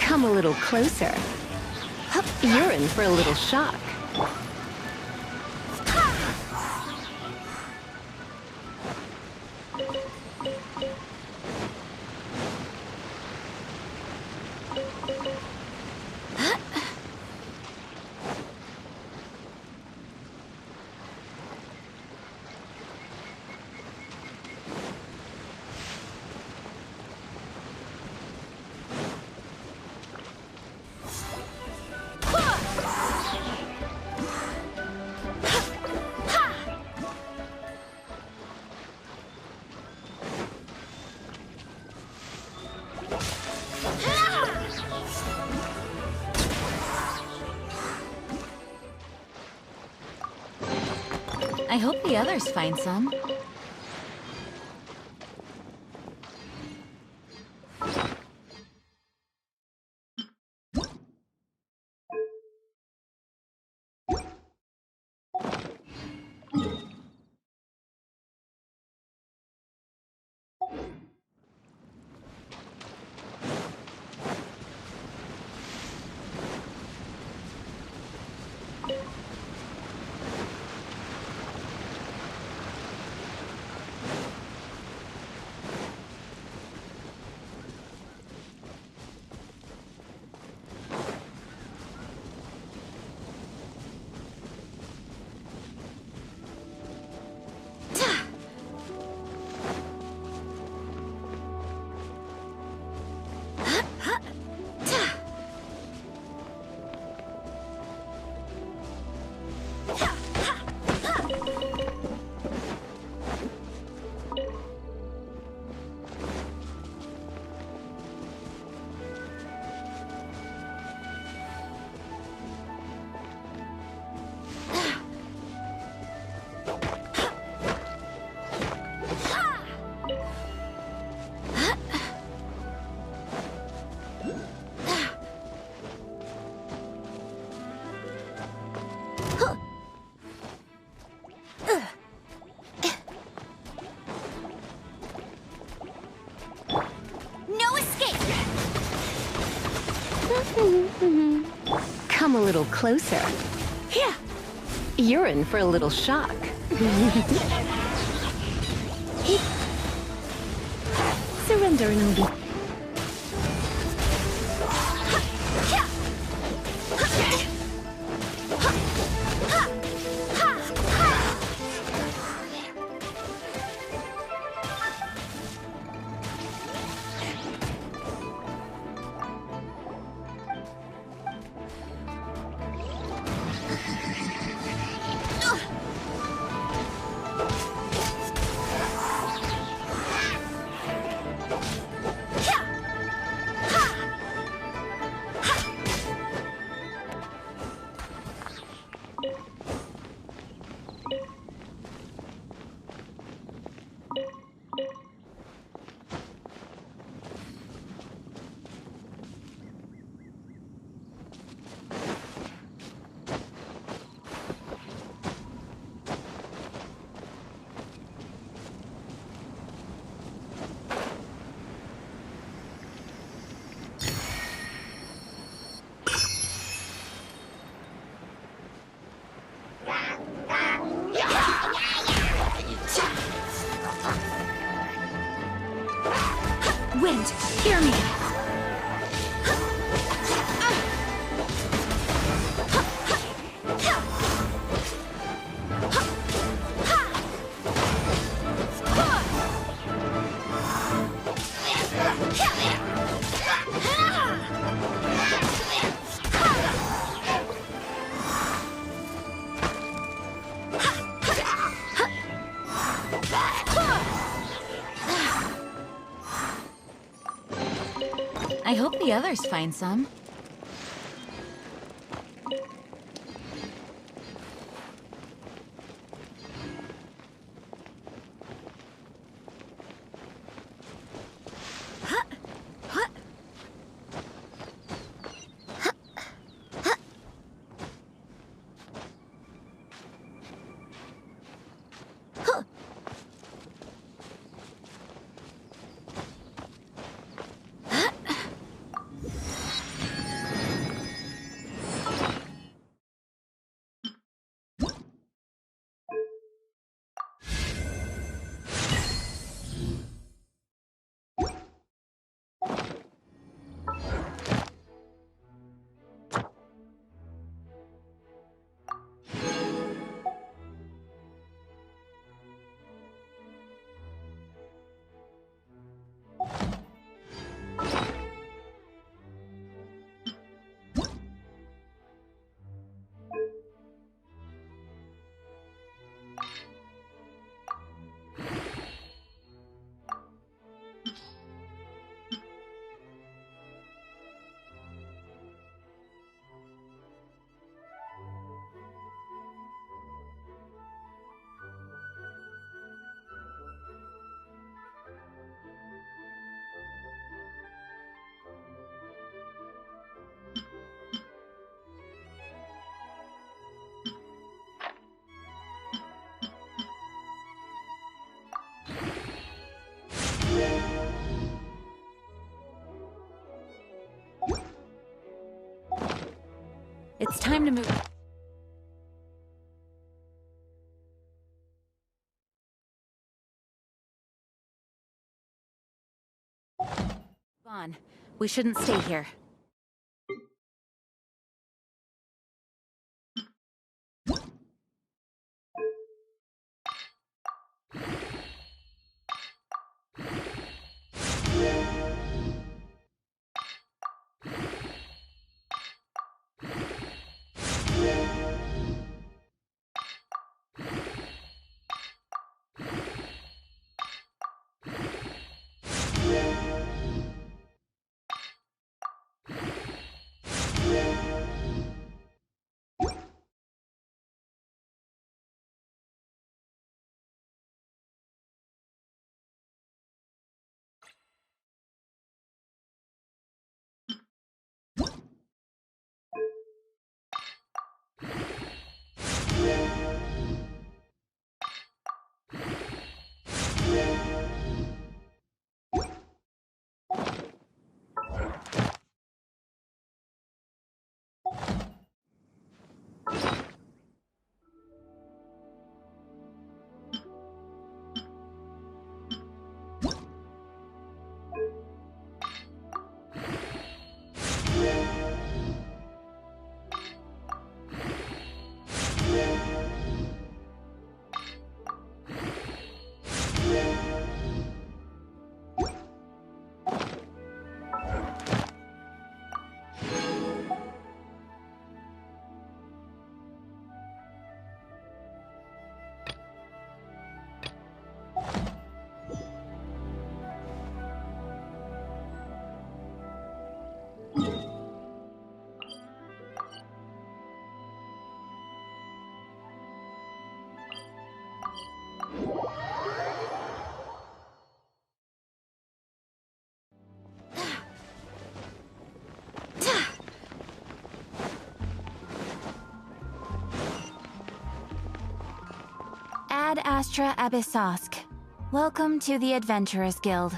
Come a little closer. You're in for a little shock. I hope the others find some. come a little closer. Yeah. You're in for a little shock. Surrender and I'll be... Wind, hear me. I hope the others find some. It's time to move. On. We shouldn't stay here. Ad Astra Abyssosk. Welcome to the Adventurers Guild.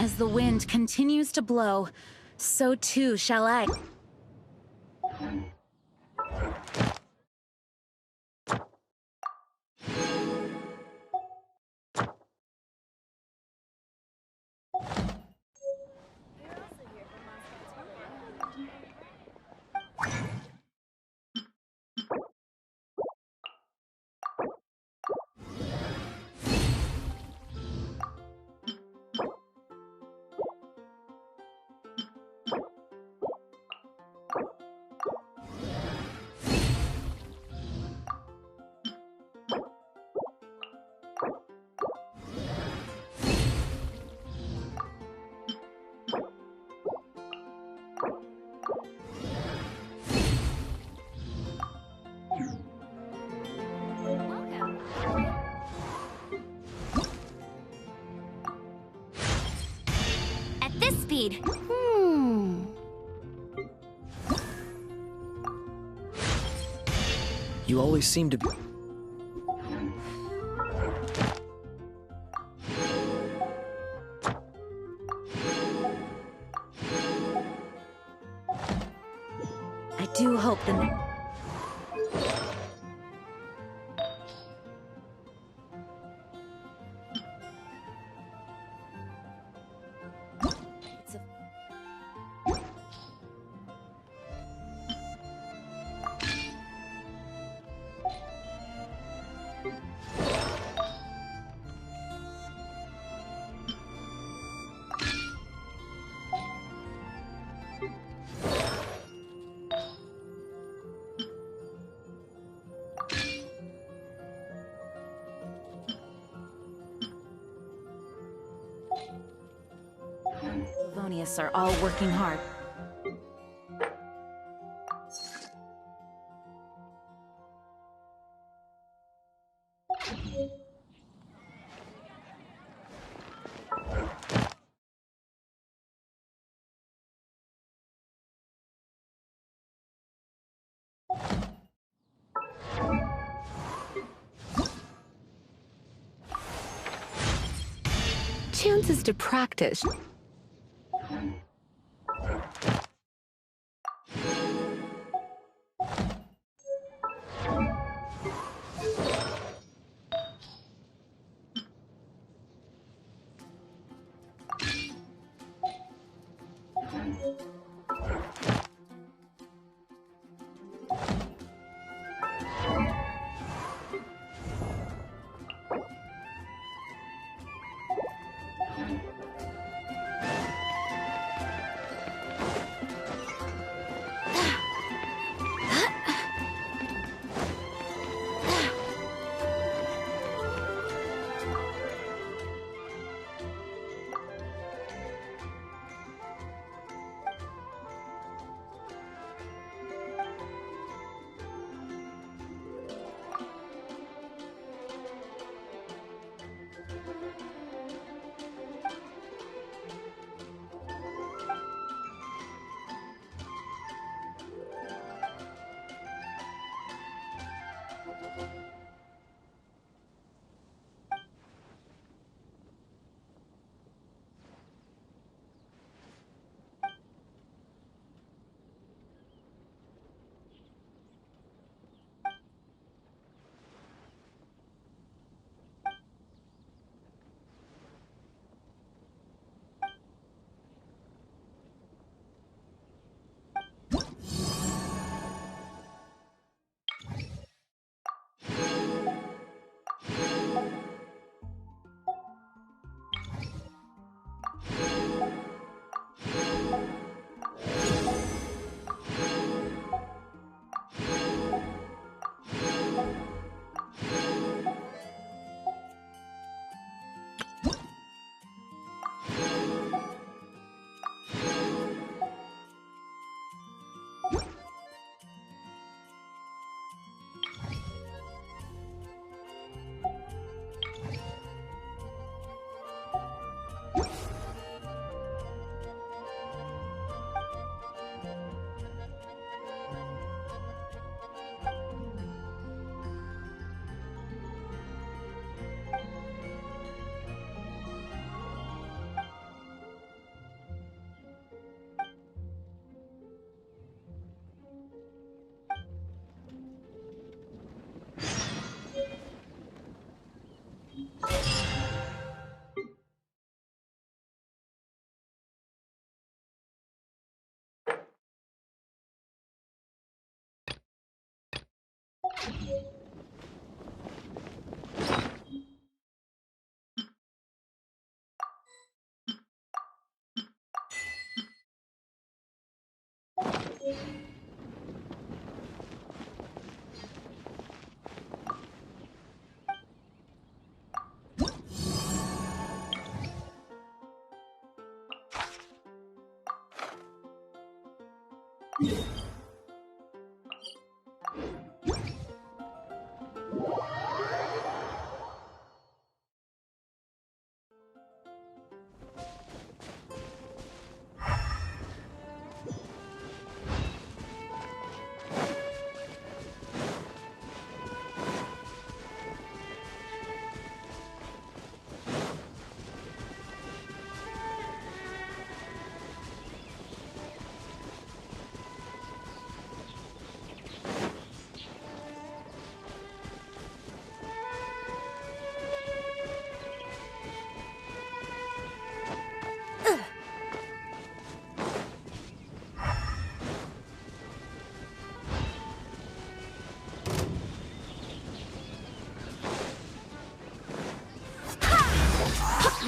As the wind continues to blow, so too shall I. At this speed. You always seem to be... I do hope the Livonius are all working hard. Chances to practice.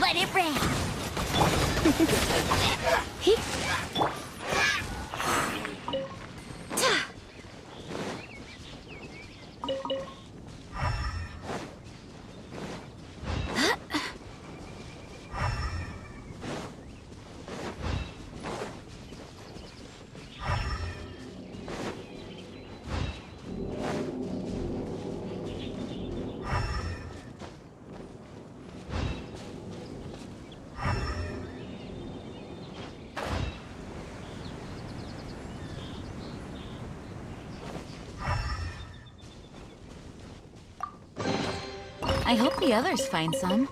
Let it rain! I hope the others find some.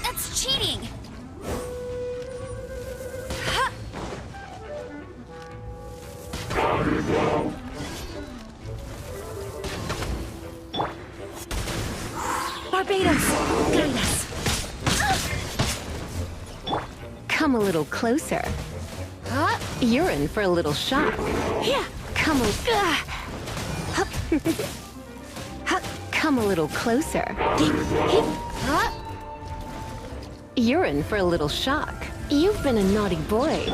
That's cheating! Barbados, guide us. Come a little closer. You're in for a little shock. Yeah. Come Come a little closer. You're in for a little shock. You've been a naughty boy.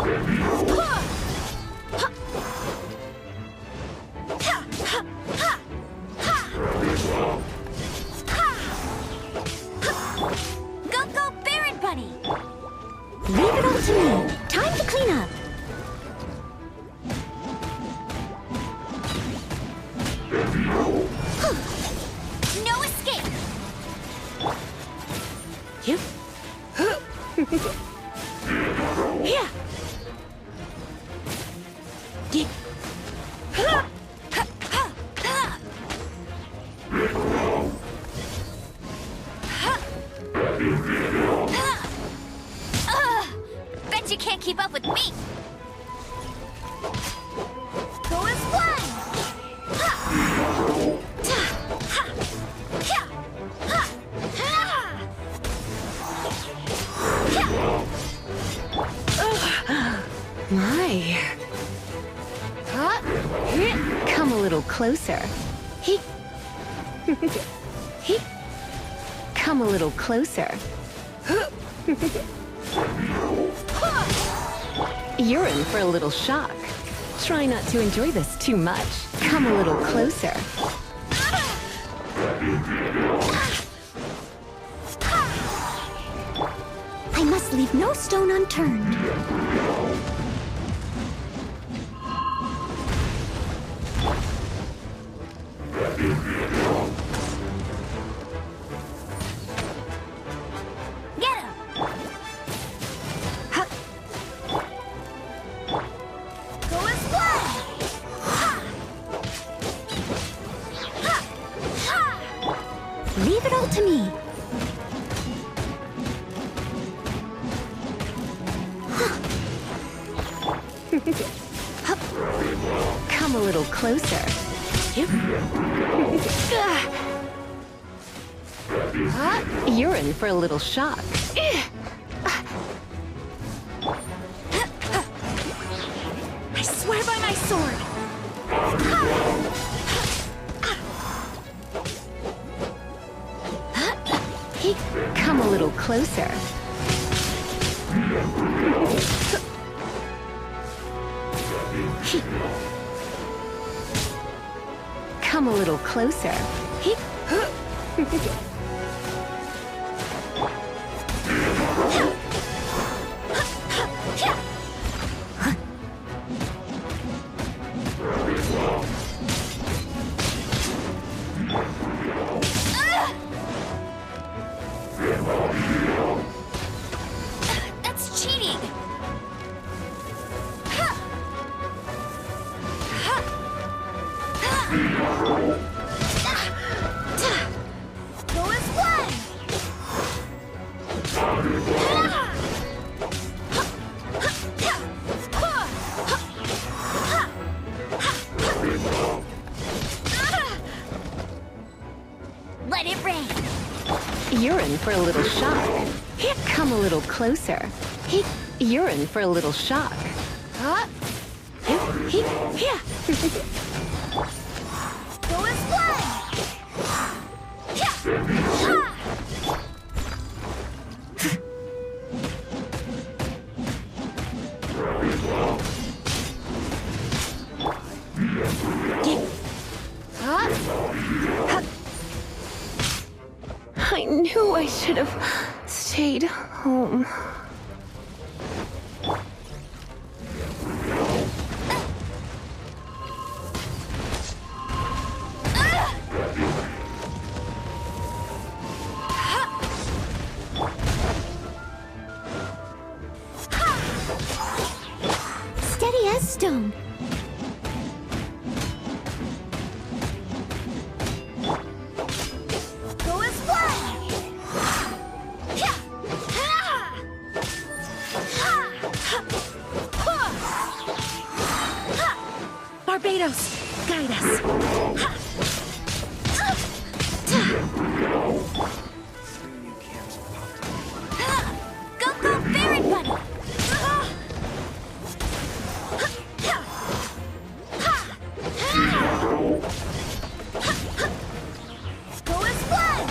Go, Baron Bunny! Leave it all to me. Time to clean up. No escape! You? Yeah! My. Come a little closer. Come a little closer. You're in for a little shock. Try not to enjoy this too much. Come a little closer. I must leave no stone unturned. Get him! Go as one! Leave it all to me. Come a little closer. You're in for a little shock. I swear by my sword! Come a little closer. Come a little closer. That's cheating! Go as one! Let it rain! You're in for a little shock. Come a little closer. You're in for a little shock. Go as one! I knew I should have stayed home. Steady as stone. Go as one! Barbados, guide us. Go, go, Baron Bunny! Go as one!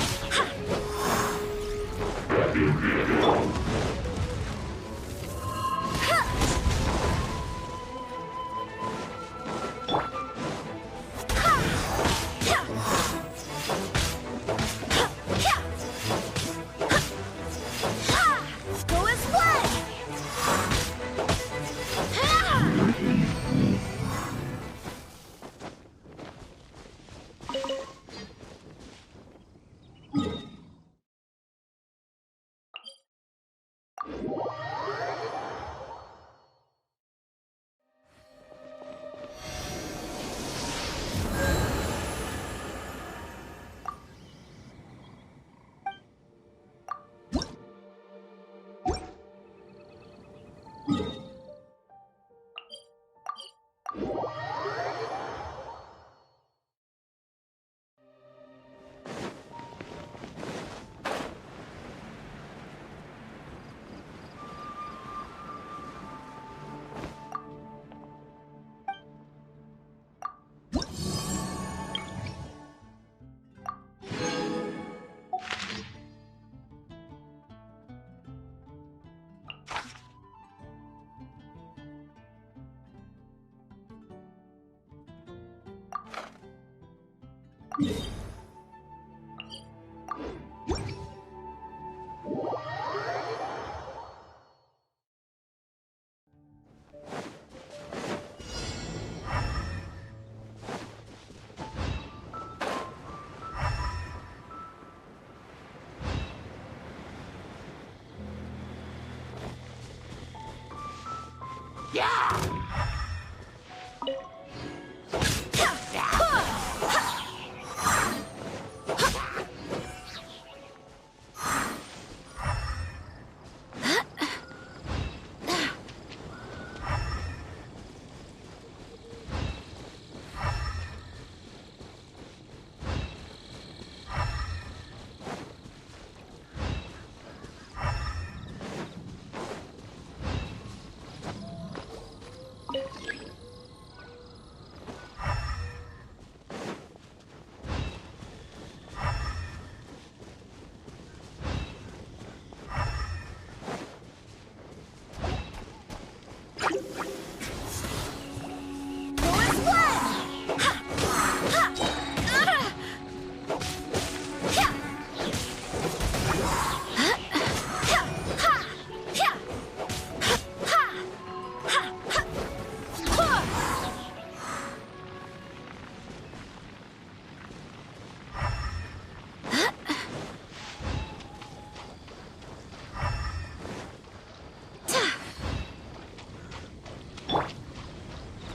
Go as one!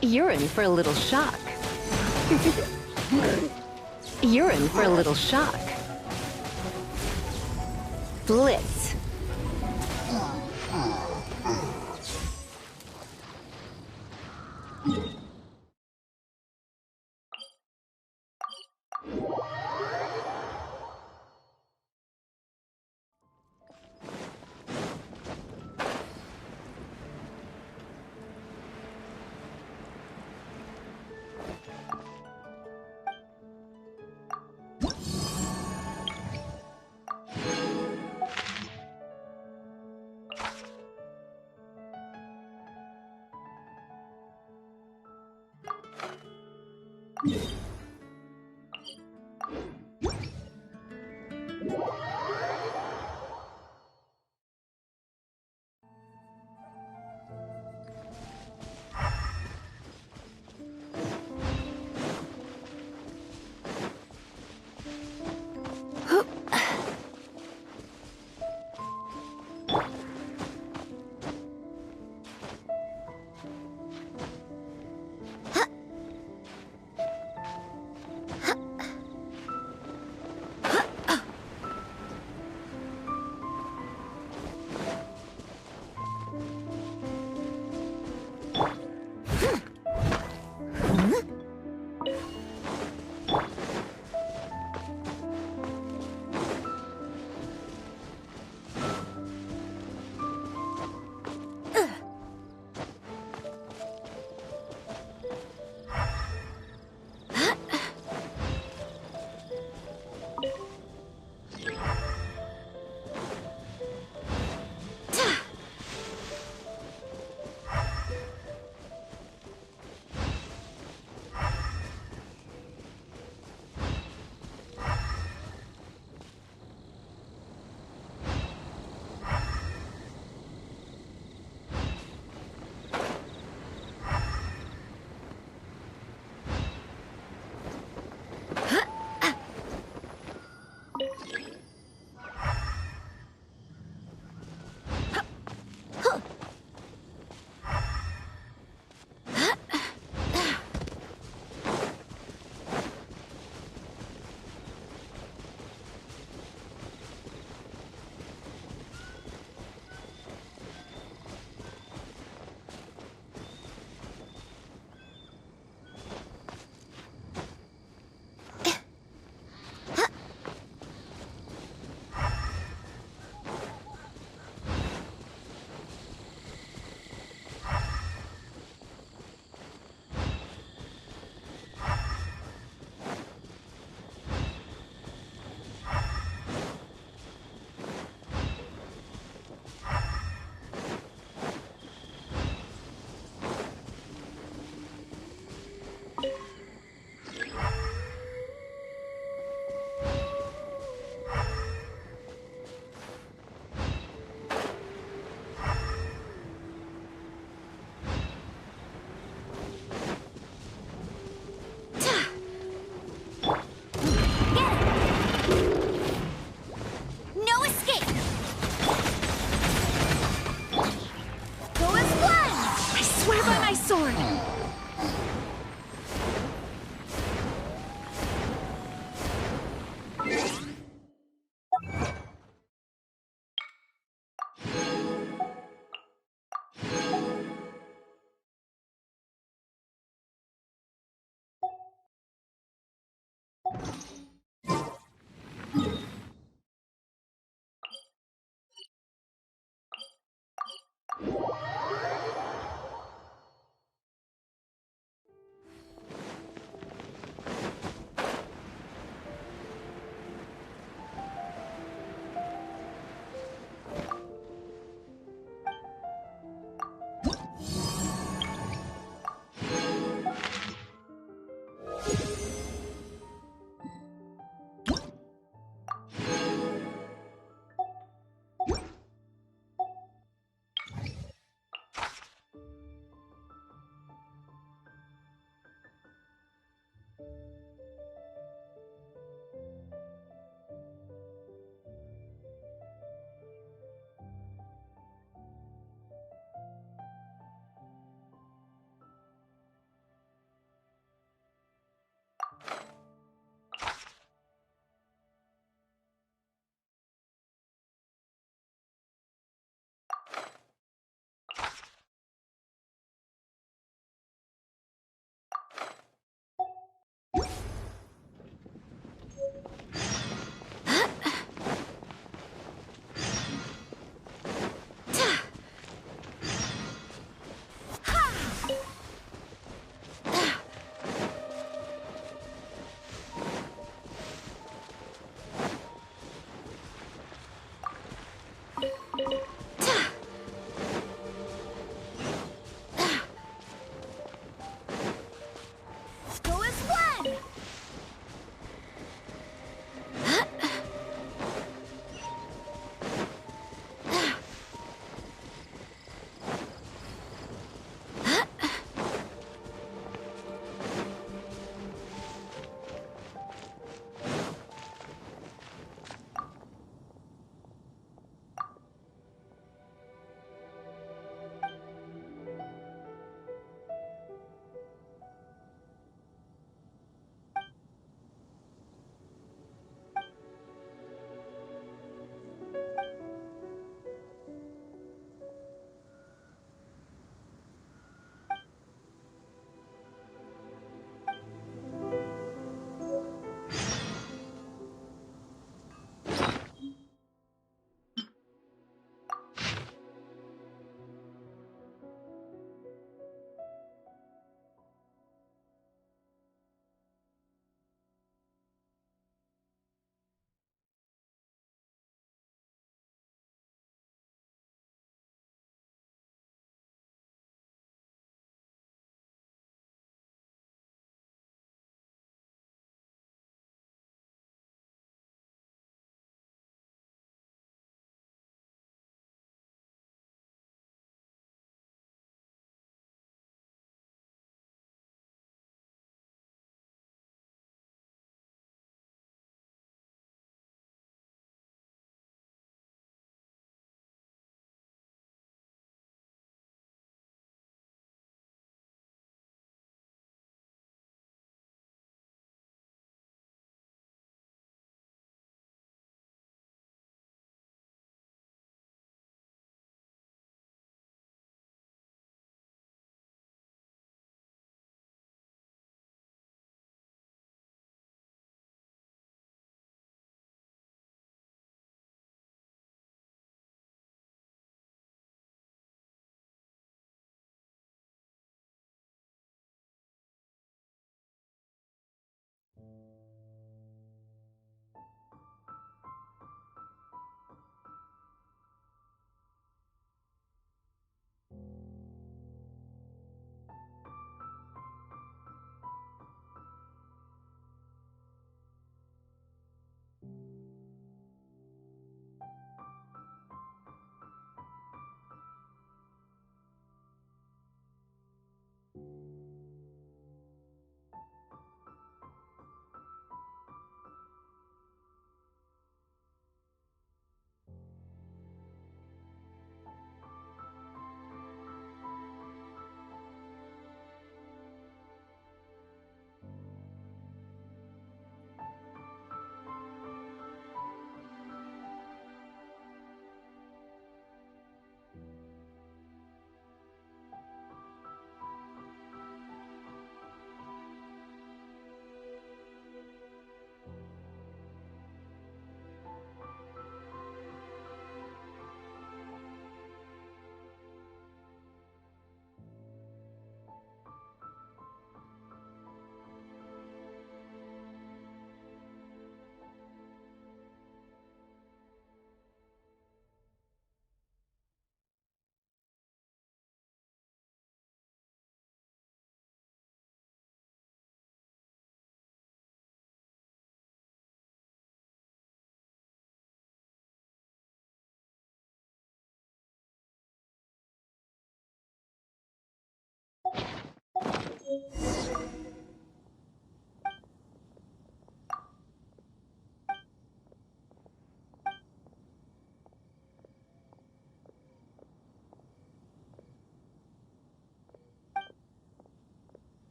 You're in for a little shock. You're in for a little shock. Blitz.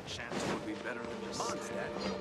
chance would be better than just Mondstadt.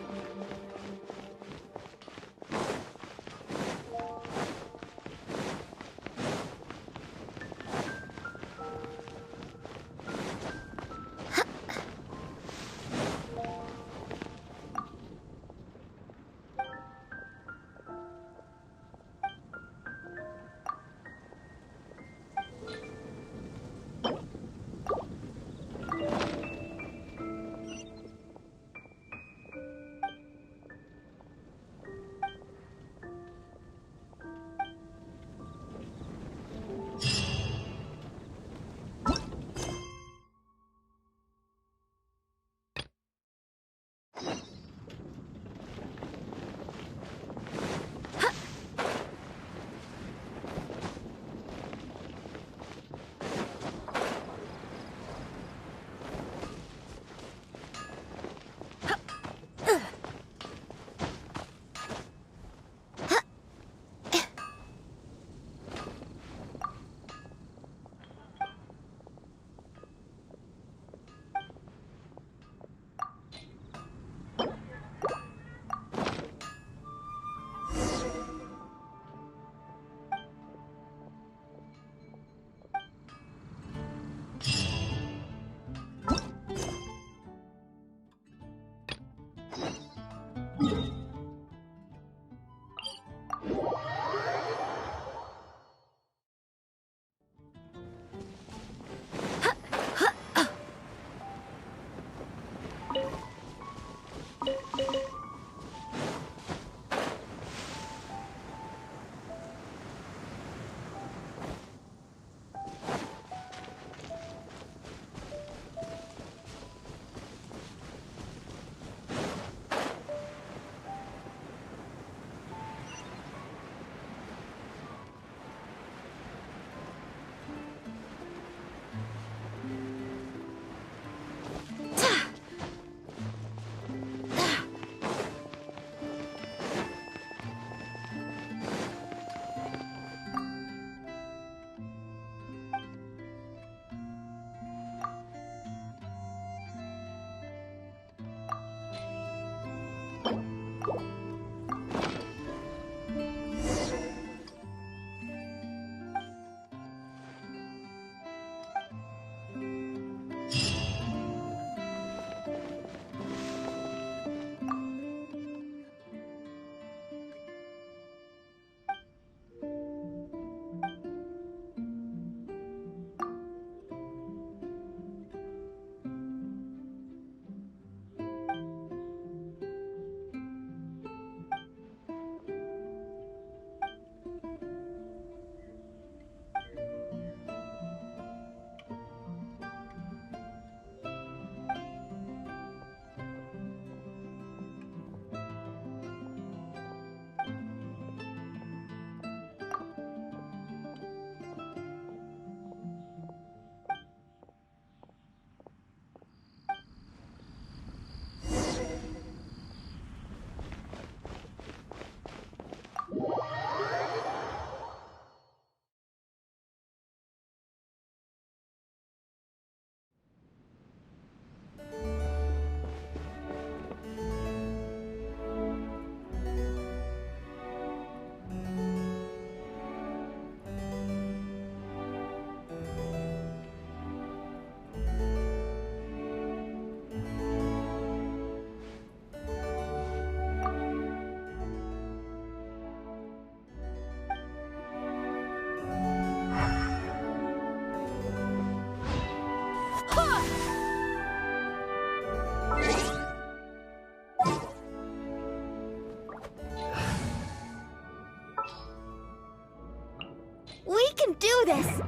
We can do this!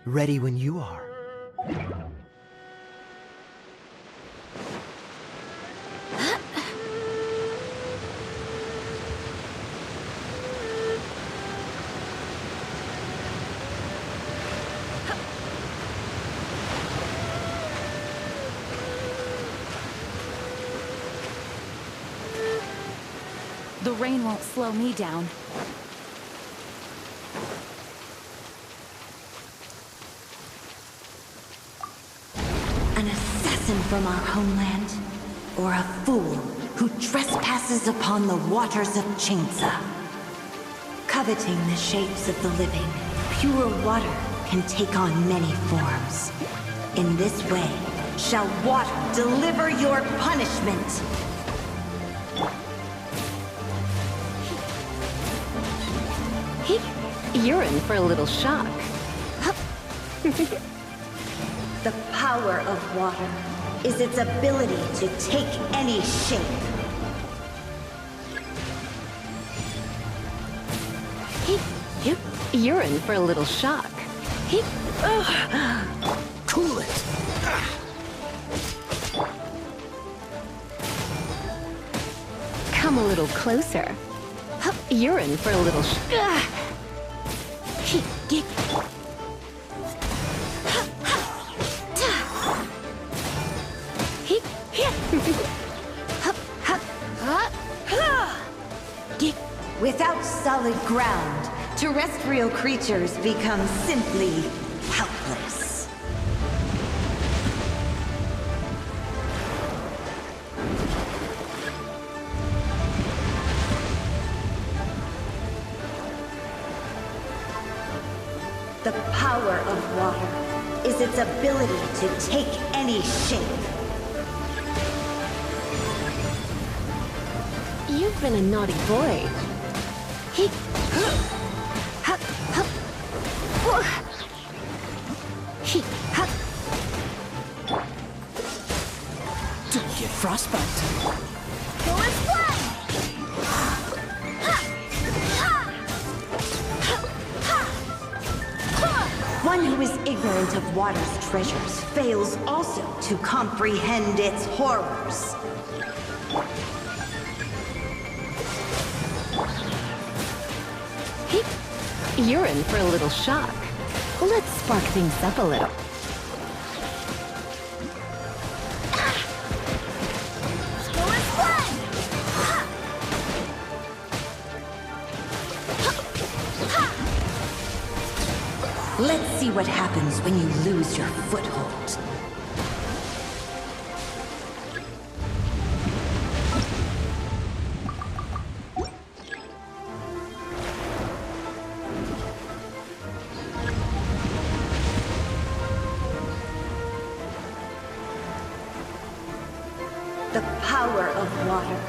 Ready when you are. The rain won't slow me down. An assassin from our homeland, or a fool who trespasses upon the waters of Chainsa. Coveting the shapes of the living, pure water can take on many forms. In this way, shall water deliver your punishment. You're in for a little shock. The power of water is its ability to take any shape. You're in for a little shock. Cool it. Come a little closer. You're in for a little Without solid ground, terrestrial creatures become simply helpless. The power of water is its ability to take any shape. You've been a naughty boy. Don't get frostbite. Go and fly! One who is ignorant of water's treasures fails also to comprehend its horrors. You're in for a little shock. Let's spark things up a little. Go and fly! Let's see what happens when you lose your foothold. The power of water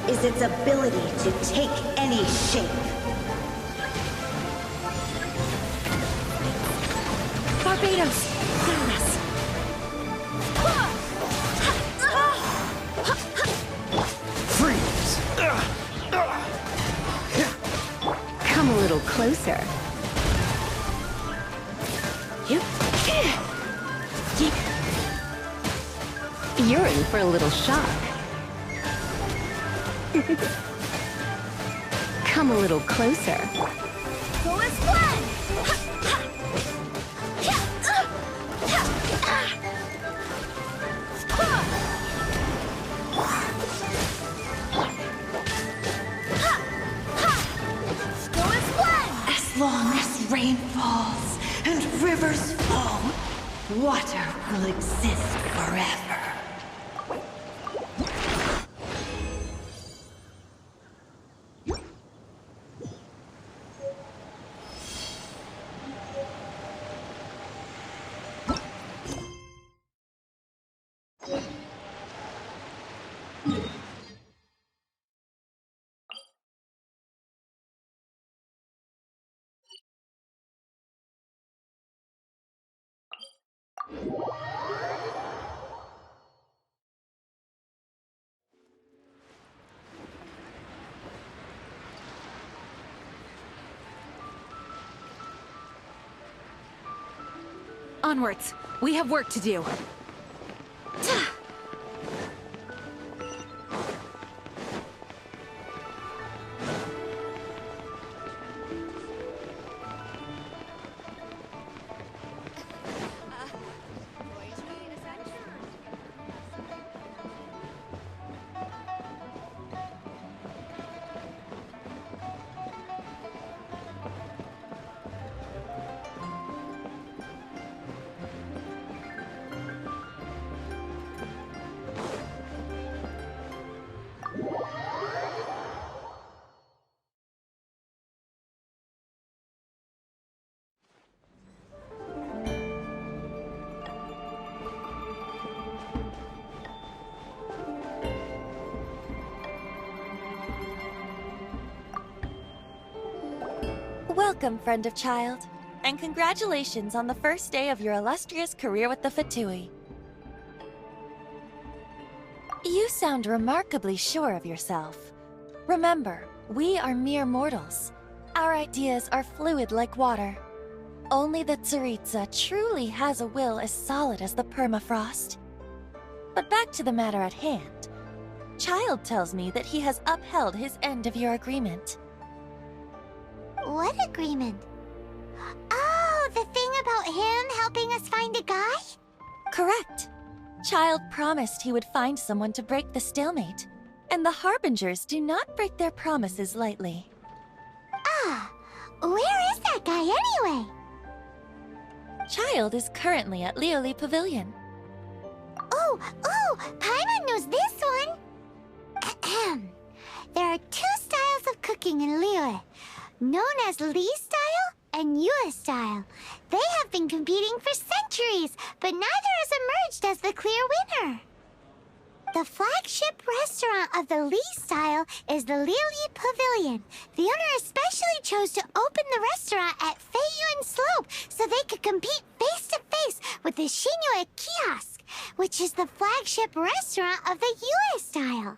is its ability to take any shape. Barbados! Clear us! Freeze! Come a little closer. You're in for a little shock. Come a little closer. Go and fly! Go and fly! As long as rain falls and rivers flow, water will exist forever. Onwards. We have work to do. Welcome, friend of child, and congratulations on the first day of your illustrious career with the Fatui. You sound remarkably sure of yourself. Remember, we are mere mortals. Our ideas are fluid like water. Only the Tsaritsa truly has a will as solid as the permafrost. But back to the matter at hand. Child tells me that he has upheld his end of your agreement. What agreement? Oh, the thing about him helping us find a guy? Correct. Child promised he would find someone to break the stalemate. And the Harbingers do not break their promises lightly. Ah, where is that guy anyway? Child is currently at Lioli Pavilion. Oh, Paimon knows this one! Ahem. There are two styles of cooking in Lioli, known as Li style and Yue style. They have been competing for centuries, but neither has emerged as the clear winner. The flagship restaurant of the Li style is the Lioli Pavilion. The owner especially chose to open the restaurant at Feiyuan Slope so they could compete face-to-face with the Shinue Kiosk, which is the flagship restaurant of the Yue style.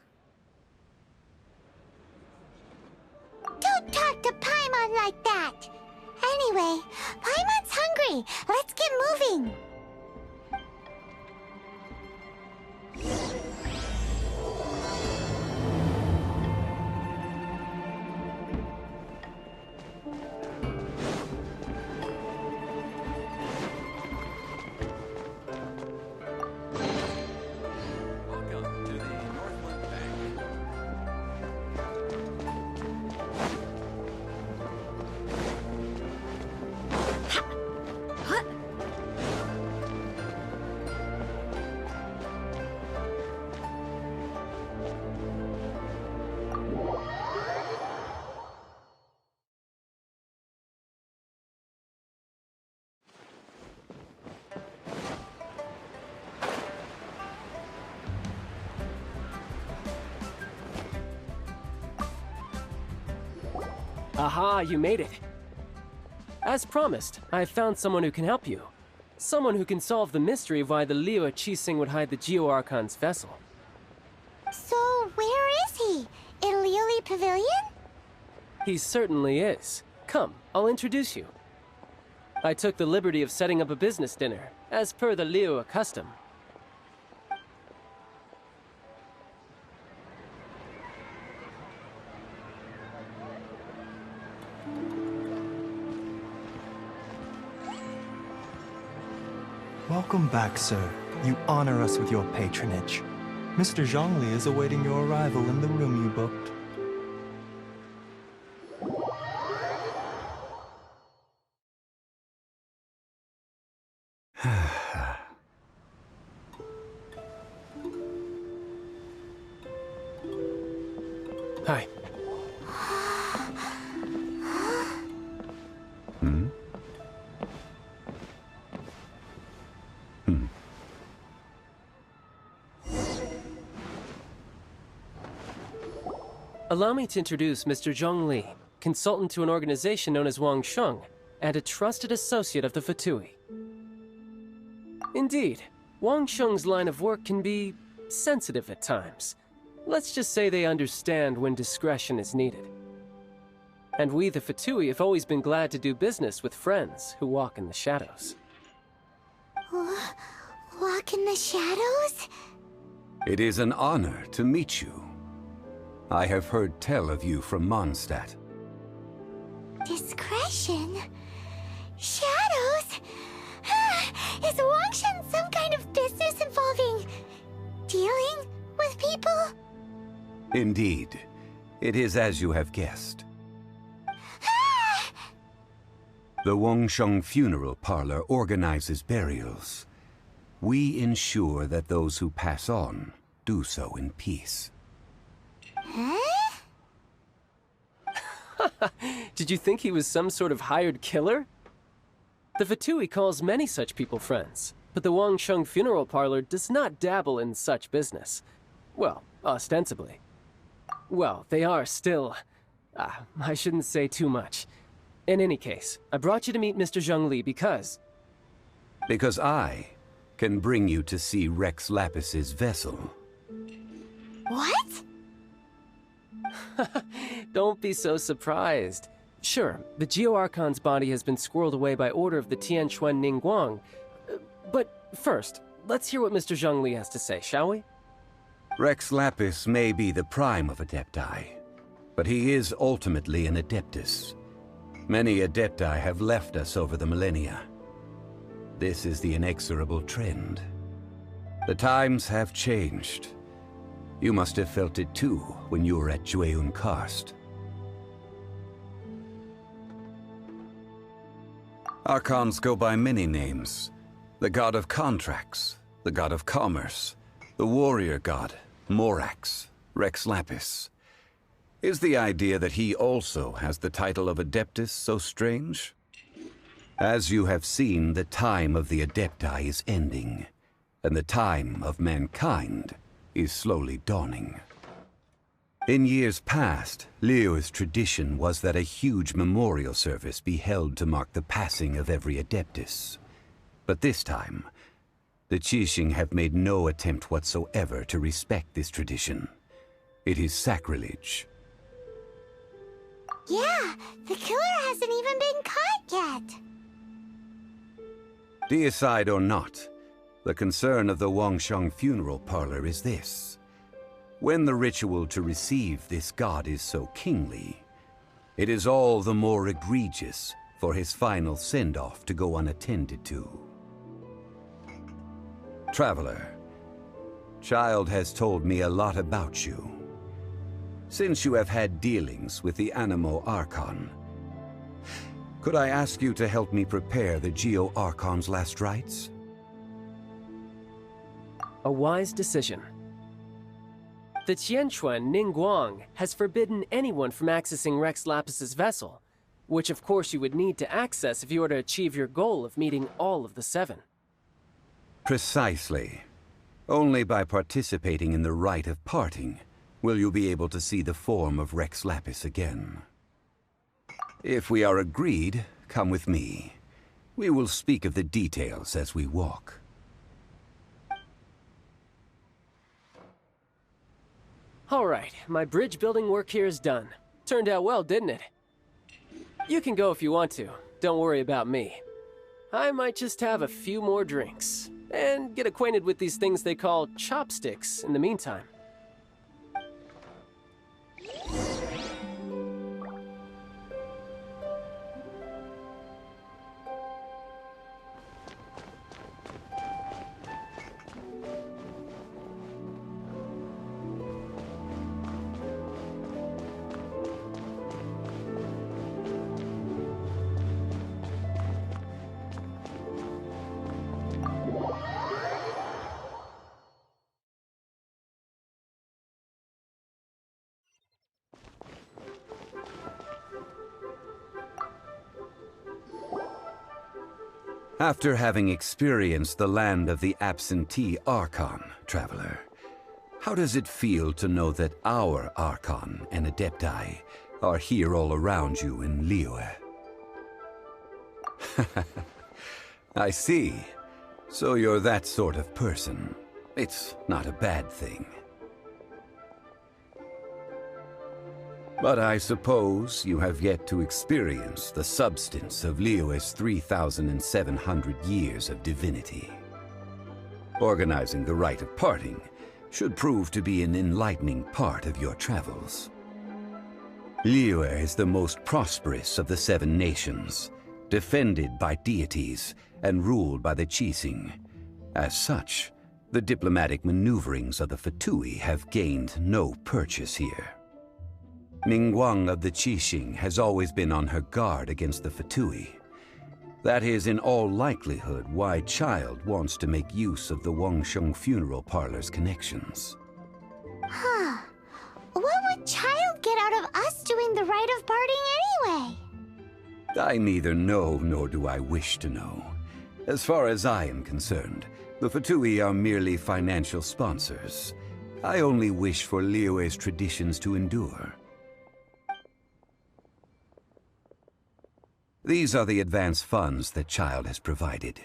Don't talk to Paimon like that! Anyway, Paimon's hungry. Let's get moving. Welcome to the Northland Bank. Aha, you made it. As promised, I found someone who can help you. Someone who can solve the mystery of why the Liu Qixing would hide the Geo Archon's vessel. So, where is he? In Lioli Pavilion? He certainly is. Come, I'll introduce you. I took the liberty of setting up a business dinner, as per the Liu custom. Welcome back, sir. You honor us with your patronage. Mr. Zhongli is awaiting your arrival in the room you booked. Hi. Allow me to introduce Mr. Zhong Li, consultant to an organization known as Wang Sheng, and a trusted associate of the Fatui. Indeed, Wang Sheng's line of work can be sensitive at times. Let's just say they understand when discretion is needed. And we, the Fatui, have always been glad to do business with friends who walk in the shadows. Walk in the shadows? It is an honor to meet you. I have heard tell of you from Mondstadt. Discretion? Shadows? Is Wangshan some kind of business involving dealing with people? Indeed. It is as you have guessed. The Wangsheng Funeral Parlor organizes burials. We ensure that those who pass on do so in peace. Huh? Did you think he was some sort of hired killer? The Fatui calls many such people friends, but the Wangsheng Funeral Parlor does not dabble in such business. Well, ostensibly. Well, they are still... I shouldn't say too much. In any case, I brought you to meet Mr. Zhongli because... Because I can bring you to see Rex Lapis's vessel. What? Don't be so surprised. Sure, the Geo-Archon's body has been squirreled away by order of the Tianquan Ningguang. But first, let's hear what Mr. Zhongli has to say, shall we? Rex Lapis may be the prime of Adepti, but he is ultimately an Adeptus. Many Adepti have left us over the millennia. This is the inexorable trend. The times have changed. You must have felt it too when you were at Jueyun Karst. Archons go by many names. The god of contracts, the god of commerce, the warrior god, Morax, Rex Lapis. Is the idea that he also has the title of Adeptus so strange? As you have seen, the time of the Adepti is ending, and the time of mankind is slowly dawning. In years past, Liyue's tradition was that a huge memorial service be held to mark the passing of every Adeptus. But this time, the Qixing have made no attempt whatsoever to respect this tradition. It is sacrilege. Yeah, the killer hasn't even been caught yet. Deicide or not, the concern of the Wangsheng Funeral Parlor is this. When the ritual to receive this god is so kingly, it is all the more egregious for his final send-off to go unattended to. Traveler, Child has told me a lot about you. Since you have had dealings with the Animo Archon, could I ask you to help me prepare the Geo-Archon's last rites? A wise decision. The Tianquan Ningguang has forbidden anyone from accessing Rex Lapis's vessel, which of course you would need to access if you were to achieve your goal of meeting all of the 7. Precisely. Only by participating in the rite of parting will you be able to see the form of Rex Lapis again. If we are agreed, come with me. We will speak of the details as we walk. All right, my bridge building work here is done. Turned out well, didn't it? You can go if you want to. Don't worry about me. I might just have a few more drinks and get acquainted with these things they call chopsticks in the meantime. After having experienced the land of the absentee Archon, Traveler, how does it feel to know that our Archon and Adepti are here all around you in Liyue? I see. So you're that sort of person. It's not a bad thing. But I suppose you have yet to experience the substance of Liyue's 3,700 years of divinity. Organizing the rite of parting should prove to be an enlightening part of your travels. Liyue is the most prosperous of the 7 nations, defended by deities and ruled by the Qixing. As such, the diplomatic maneuverings of the Fatui have gained no purchase here. Ningguang of the Qixing has always been on her guard against the Fatui. That is in all likelihood why Child wants to make use of the Wangsheng funeral parlor's connections. Huh. What would Child get out of us doing the rite of parting anyway? I neither know nor do I wish to know. As far as I am concerned, the Fatui are merely financial sponsors. I only wish for Liyue's traditions to endure. These are the advance funds that Child has provided.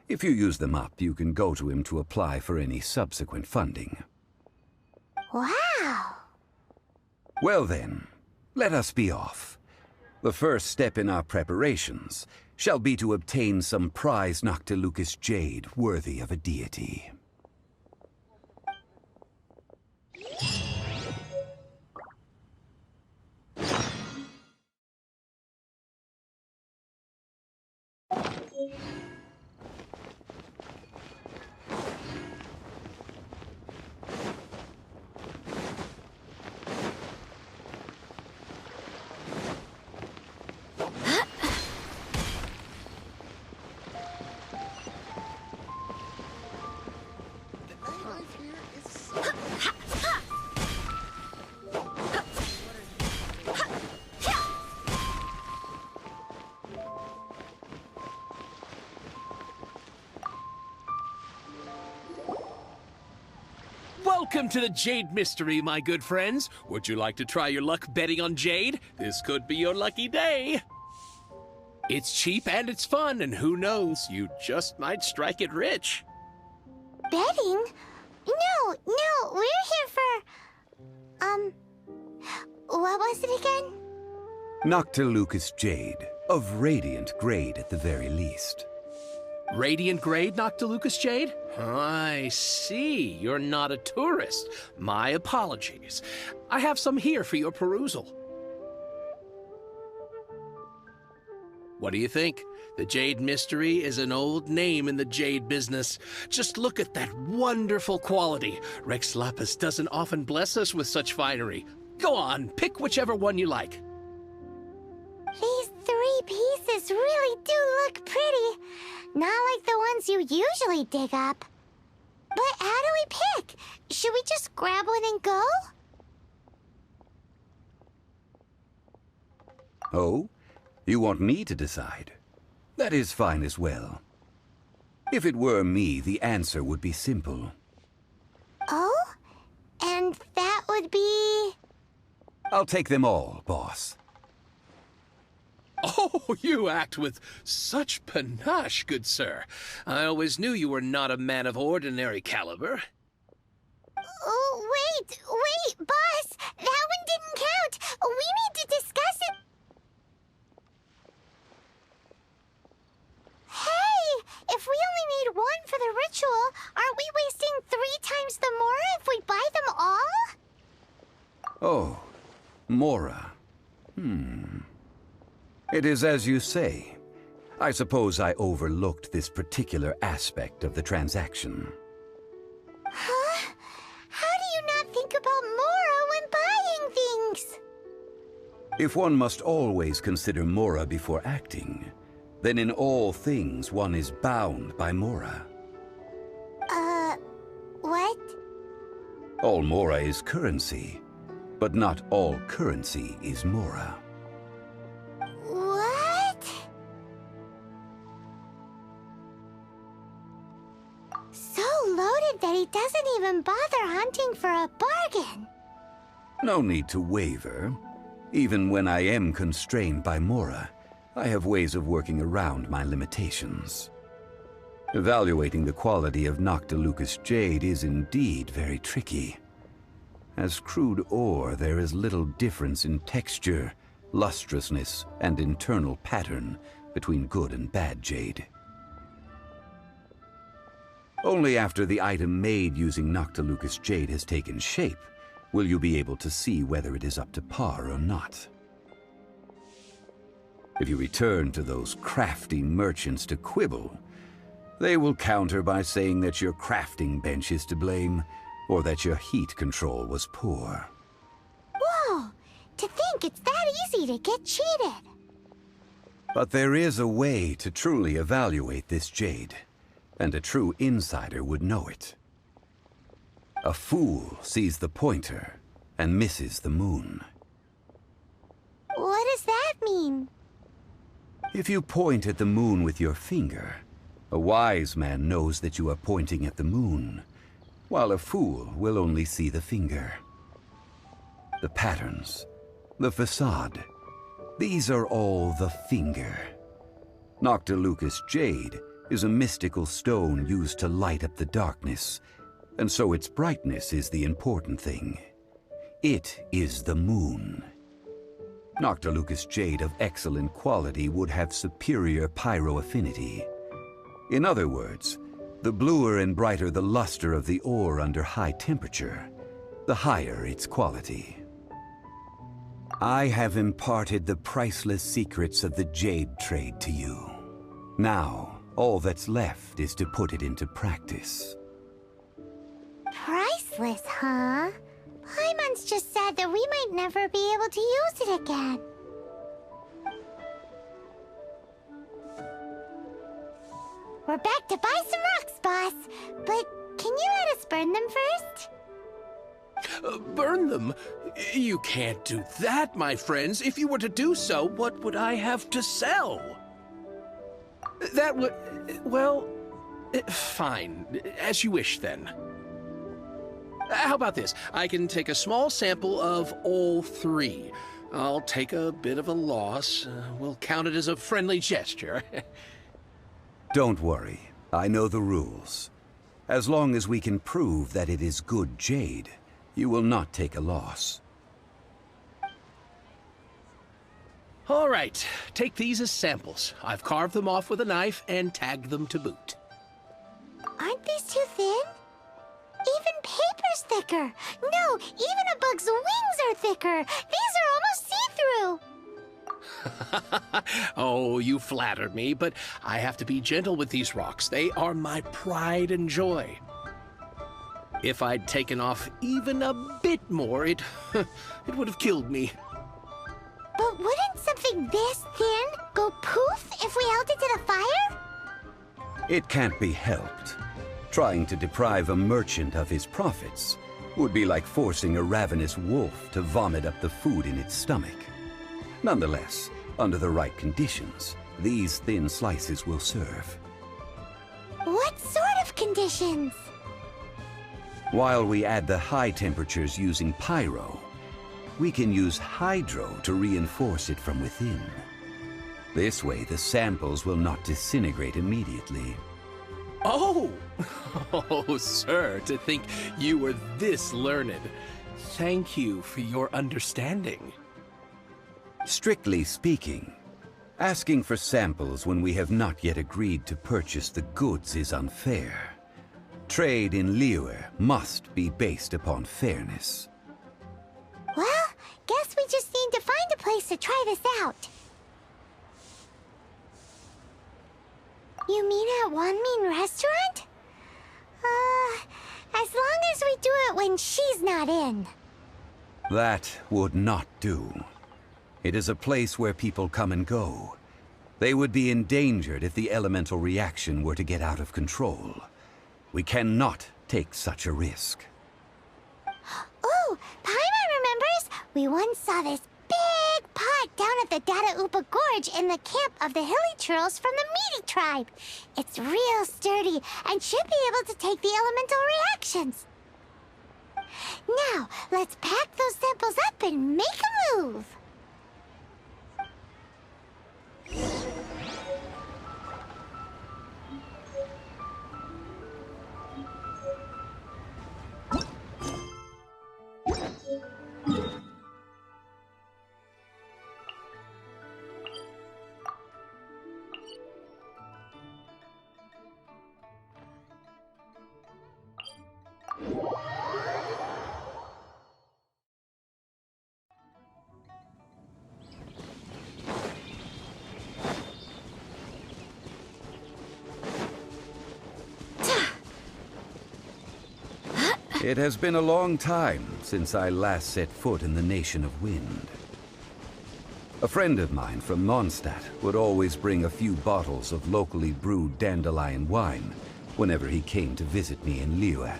If you use them up, you can go to him to apply for any subsequent funding. Wow! Well then, let us be off. The first step in our preparations shall be to obtain some prize Noctilucous jade worthy of a deity. Welcome to the Jade Mystery, my good friends. Would you like to try your luck betting on Jade? This could be your lucky day. It's cheap and it's fun, and who knows, you just might strike it rich. Betting? No, we're here for... what was it again? Noctilucous jade, of radiant grade at the very least. Radiant grade Noctilucous jade? I see. You're not a tourist. My apologies. I have some here for your perusal. What do you think? The Jade Mystery is an old name in the jade business. Just look at that wonderful quality. Rex Lapis doesn't often bless us with such finery. Go on, pick whichever one you like. These 3 pieces really do look pretty. Not like the ones you usually dig up. But how do we pick? Should we just grab one and go? Oh? You want me to decide? That is fine as well. If it were me, the answer would be simple. Oh? And that would be... I'll take them all, boss. Oh, you act with such panache, good sir. I always knew you were not a man of ordinary caliber. Oh, wait, boss! That one didn't count! We need to discuss it! Hey! If we only need 1 for the ritual, aren't we wasting 3 times the Mora if we buy them all? Oh, Mora. It is as you say. I suppose I overlooked this particular aspect of the transaction. Huh? How do you not think about Mora when buying things? If one must always consider Mora before acting, then in all things one is bound by Mora. What? All Mora is currency, but not all currency is Mora. What? So loaded that he doesn't even bother hunting for a bargain. No need to waver. Even when I am constrained by Mora, I have ways of working around my limitations. Evaluating the quality of Noctilucous jade is indeed very tricky. As crude ore, there is little difference in texture, lustrousness, and internal pattern between good and bad jade. Only after the item made using Noctilucous Jade has taken shape will you be able to see whether it is up to par or not. If you return to those crafty merchants to quibble, they will counter by saying that your crafting bench is to blame, or that your heat control was poor. Whoa! To think it's that easy to get cheated! But there is a way to truly evaluate this jade, and a true insider would know it. A fool sees the pointer and misses the moon. What does that mean? If you point at the moon with your finger, a wise man knows that you are pointing at the moon, while a fool will only see the finger. The patterns, the facade, these are all the finger. Noctilucous Jade is a mystical stone used to light up the darkness, and so its brightness is the important thing. It is the moon. Noctilucous Jade of excellent quality would have superior pyro affinity. In other words, the bluer and brighter the luster of the ore under high temperature, the higher its quality. I have imparted the priceless secrets of the jade trade to you. Now, all that's left is to put it into practice. Priceless, huh? Paimon's just said that we might never be able to use it again. We're back to buy some rocks, boss. But can you let us burn them first? Burn them? You can't do that, my friends. If you were to do so, what would I have to sell? That would... well... fine. As you wish, then. How about this? I can take a small sample of all three. I'll take a bit of a loss. We'll count it as a friendly gesture. Don't worry. I know the rules. As long as we can prove that it is good jade, you will not take a loss. All right. Take these as samples. I've carved them off with a knife and tagged them to boot. Aren't these too thin? Even paper's thicker. No, even a bug's wings are thicker. These are almost see-through. Oh, you flatter me, but I have to be gentle with these rocks. They are my pride and joy. If I'd taken off even a bit more, it would have killed me. But wouldn't something this thin go poof if we held it to the fire? It can't be helped. Trying to deprive a merchant of his profits would be like forcing a ravenous wolf to vomit up the food in its stomach. Nonetheless, under the right conditions, these thin slices will serve. What sort of conditions? While we add the high temperatures using pyro, we can use hydro to reinforce it from within. This way, the samples will not disintegrate immediately. Oh! Oh, sir, to think you were this learned. Thank you for your understanding. Strictly speaking, asking for samples when we have not yet agreed to purchase the goods is unfair. Trade in Liyue must be based upon fairness. Well, guess we just need to find a place to try this out. You mean at One Mean Restaurant? As long as we do it when she's not in. That would not do. It is a place where people come and go. They would be endangered if the elemental reaction were to get out of control. We cannot take such a risk. Ooh, Paimon remembers! We once saw this big pot down at the Data Upa Gorge in the camp of the Hilly Churls from the Meaty tribe. It's real sturdy and should be able to take the elemental reactions. Now, let's pack those samples up and make a move. It has been a long time since I last set foot in the Nation of Wind. A friend of mine from Mondstadt would always bring a few bottles of locally brewed dandelion wine whenever he came to visit me in Liyue.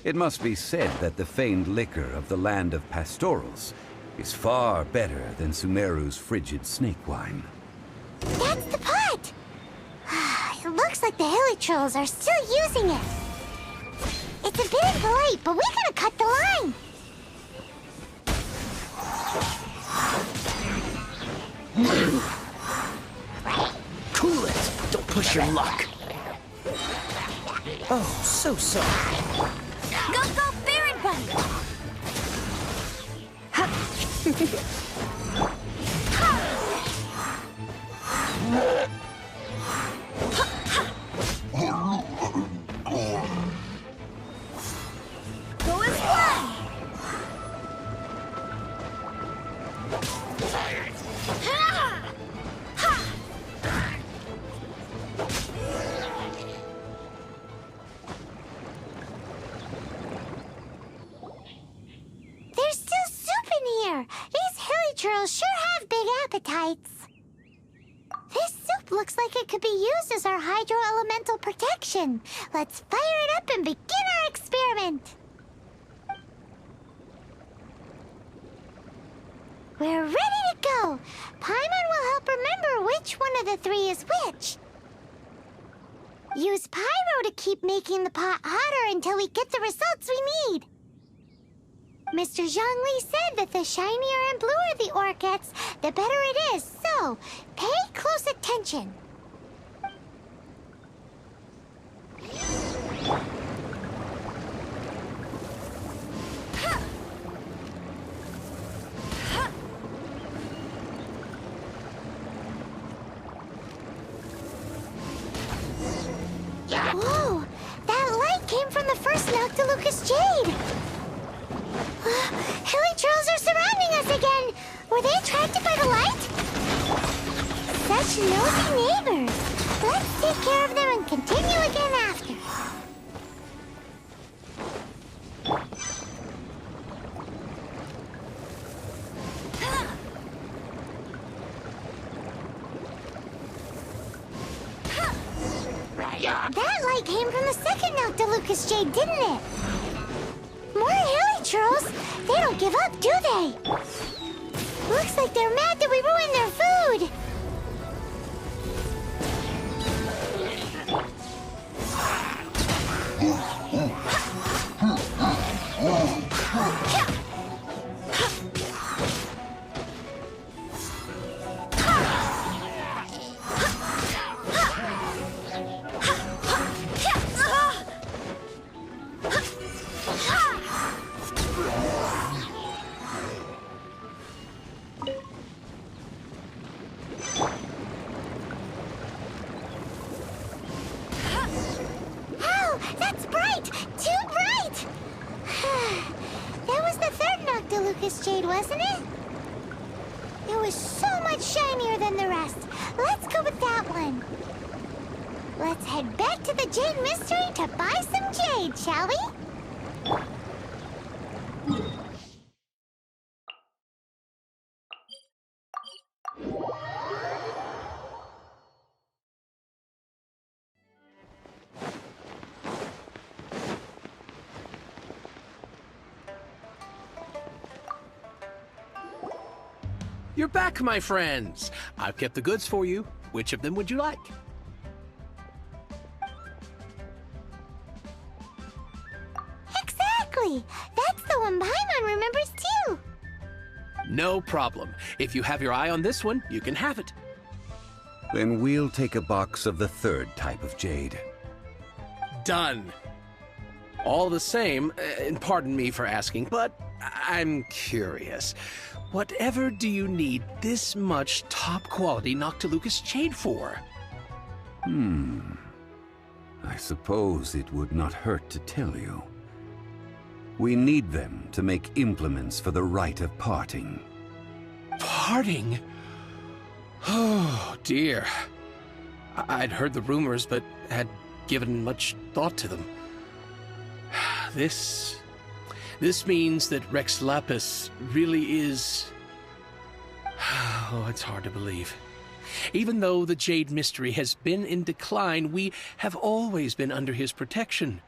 It must be said that the famed liquor of the land of pastorals is far better than Sumeru's frigid snake wine. That's the pot! It looks like the hilly trolls are still using it. It's a bit impolite, but we gotta cut the line. Cool it! Don't push your luck. Oh, so sorry. Go, go, Baron Bunny! Go as one! There's still soup in here. These hilly trolls sure have big appetites. This soup looks like it could be used as our hydro-elemental protection. Let's fire it up and begin our experiment. We're ready to go. Paimon will help remember which one of the three is which. Use pyro to keep making the pot hotter until we get the results we need. Mr. Zhongli said that the shinier and bluer the ore gets, the better it is, so pay close attention. Whoa! That light came from the first Noctilucous Jade! Hilly trolls are surrounding us again! Were they attracted by the light? Such nosy neighbors! Let's take care of them and continue again after. That light came from the second Noctilucous Jade, didn't it? More hilly trolls? They don't give up, do they? Looks like they're mad that we ruined their food. That's bright! Too bright! That was the third Noctilucous Jade, wasn't it? It was so much shinier than the rest. Let's go with that one. Let's head back to the Jade Mystery to buy some jade, shall we? You're back, my friends. I've kept the goods for you. Which of them would you like? Exactly! That's the one Paimon remembers too! No problem. If you have your eye on this one, you can have it. Then we'll take a box of the third type of jade. Done. All the same, and pardon me for asking, but I'm curious. Whatever do you need this much top-quality Noctilucous Jade for? I suppose it would not hurt to tell you. We need them to make implements for the rite of parting. Parting? Oh, dear. I'd heard the rumors, but had given much thought to them. This means that Rex Lapis really is... Oh, it's hard to believe. Even though the Jade Mystery has been in decline, we have always been under his protection.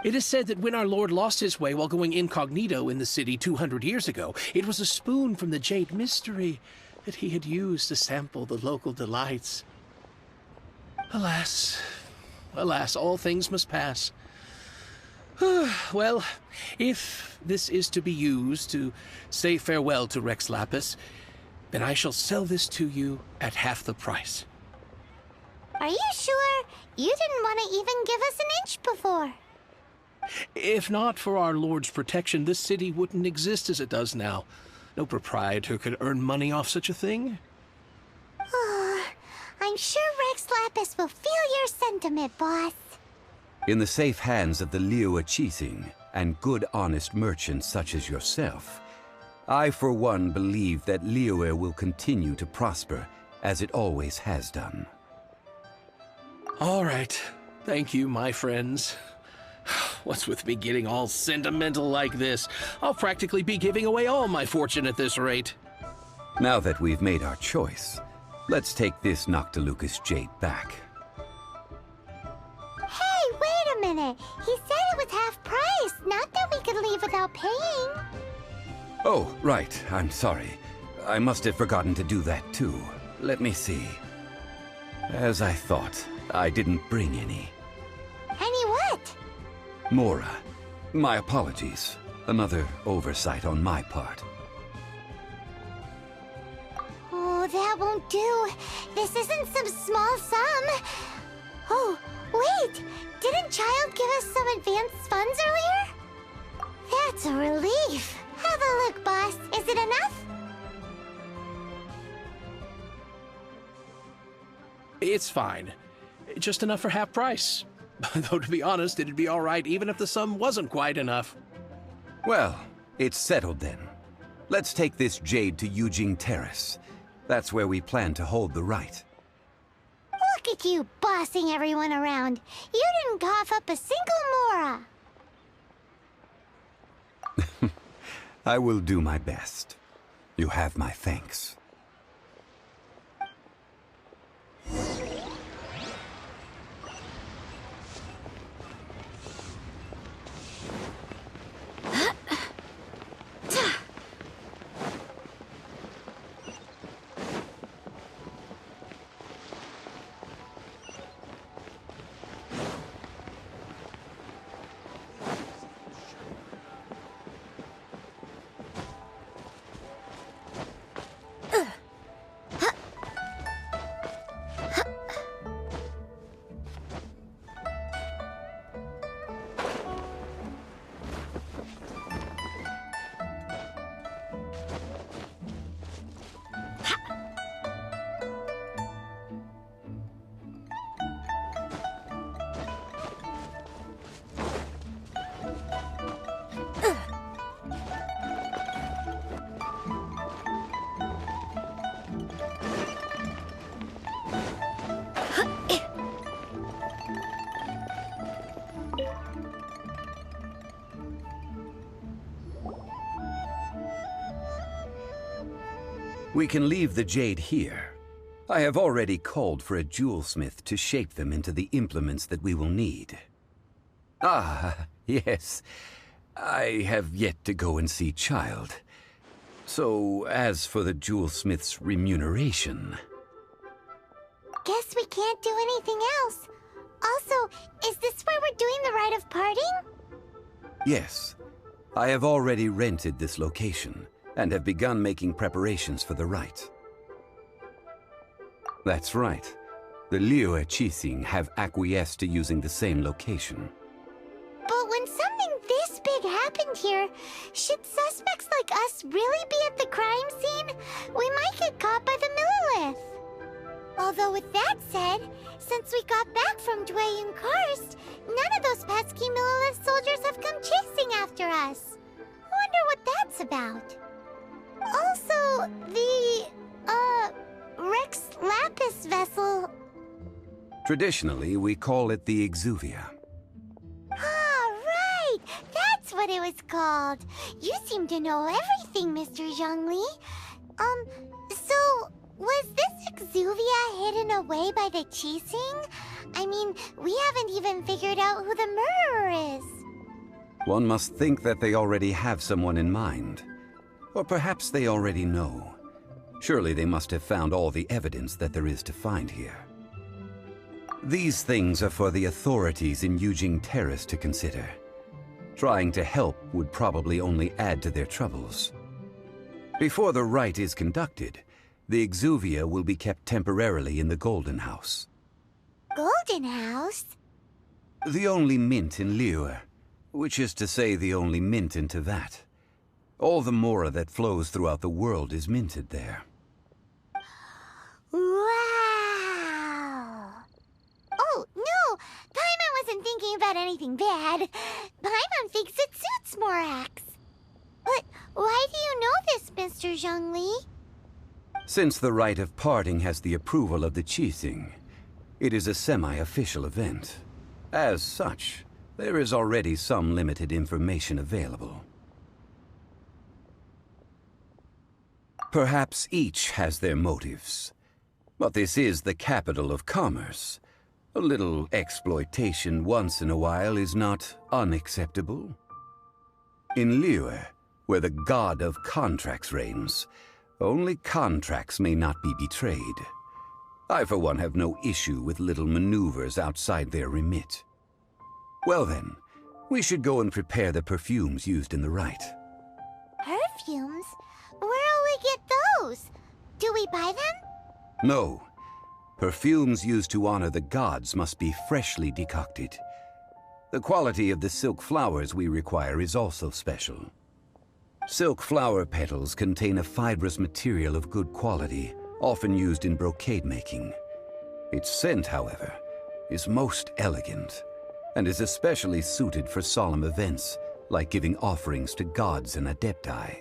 It is said that when our Lord lost his way while going incognito in the city 200 years ago, it was a spoon from the Jade Mystery that he had used to sample the local delights. Alas, alas, all things must pass. Well, if this is to be used to say farewell to Rex Lapis, then I shall sell this to you at half the price. Are you sure? You didn't want to even give us an inch before. If not for our Lord's protection, this city wouldn't exist as it does now. No proprietor could earn money off such a thing. Oh, I'm sure Rex Lapis will feel your sentiment, boss. In the safe hands of the Liyue Qixing and good honest merchants such as yourself, I for one believe that Liyue will continue to prosper as it always has done. All right. Thank you, my friends. What's with me getting all sentimental like this? I'll practically be giving away all my fortune at this rate. Now that we've made our choice, let's take this Noctilucous jade back. Hey, wait a minute. He said it was half price, not that we could leave without paying. Oh, right. I'm sorry. I must have forgotten to do that too. Let me see. As I thought, I didn't bring any. Any what? Mora. My apologies. Another oversight on my part. Oh, that won't do. This isn't some small sum. Oh, wait! Didn't Child give us some advanced funds earlier? That's a relief. Have a look, boss. Is it enough? It's fine. Just enough for half price. Though, to be honest, it'd be all right even if the sum wasn't quite enough. Well, it's settled then. Let's take this jade to Yujing Terrace. That's where we plan to hold the rite. Look at you bossing everyone around. You didn't cough up a single Mora. I will do my best. You have my thanks. We can leave the jade here. I have already called for a jewelsmith to shape them into the implements that we will need. Ah, yes. I have yet to go and see Child. So, as for the jewelsmith's remuneration... Guess we can't do anything else. Also, is this where we're doing the rite of parting? Yes. I have already rented this location, and have begun making preparations for the rite. That's right. The Liyue Qixing have acquiesced to using the same location. But when something this big happened here, should suspects like us really be at the crime scene? We might get caught by the Millilith. Although with that said, since we got back from Dwayne Karst, none of those pesky Millilith soldiers have come chasing after us. Wonder what that's about. Also, the, Rex Lapis vessel... Traditionally, we call it the Exuvia. Ah, what it was called. You seem to know everything, Mr. Zhongli. So, was this Exuvia hidden away by the Qixing? I mean, we haven't even figured out who the murderer is. One must think that they already have someone in mind. Or perhaps they already know. Surely they must have found all the evidence that there is to find here. These things are for the authorities in Yujing Terrace to consider. Trying to help would probably only add to their troubles. Before the rite is conducted, the Exuvia will be kept temporarily in the Golden House. Golden House? The only mint in Liyue, which is to say the only mint in Teyvat. All the mora that flows throughout the world is minted there. Wow! Oh, no! Paimon wasn't thinking about anything bad. Paimon thinks it suits Morax. But why do you know this, Mr. Zhongli? Since the rite of parting has the approval of the Qixing, it is a semi-official event. As such, there is already some limited information available. Perhaps each has their motives. But this is the capital of commerce. A little exploitation once in a while is not unacceptable. In Liyue, where the god of contracts reigns, only contracts may not be betrayed. I, for one, have no issue with little maneuvers outside their remit. Well then, we should go and prepare the perfumes used in the rite. Perfumes? Where'll we get those? Do we buy them? No. Perfumes used to honor the gods must be freshly decocted. The quality of the silk flowers we require is also special. Silk flower petals contain a fibrous material of good quality, often used in brocade making. Its scent, however, is most elegant, and is especially suited for solemn events, like giving offerings to gods and adepti.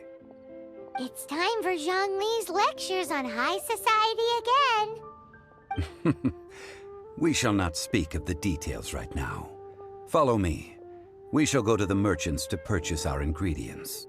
It's time for Zhongli's lectures on high society again. We shall not speak of the details right now. Follow me. We shall go to the merchants to purchase our ingredients.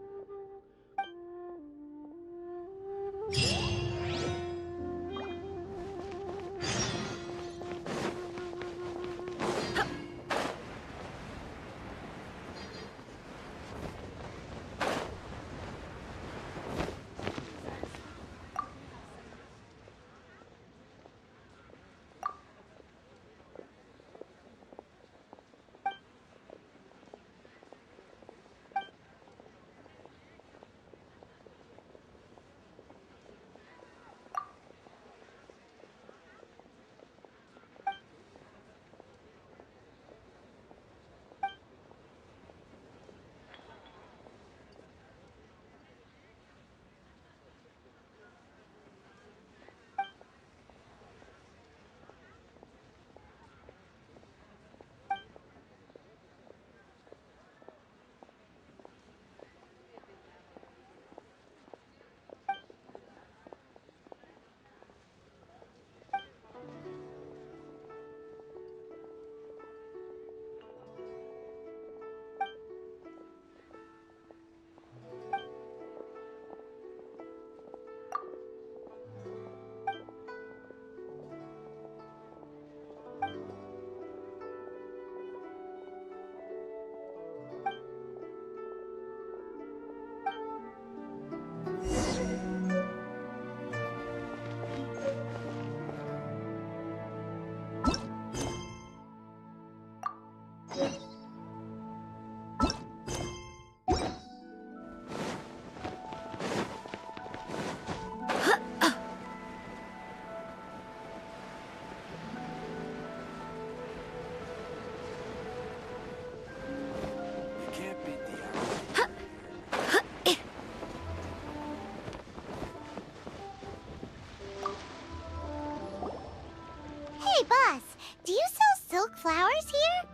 Hey, boss, do you sell silk flowers here?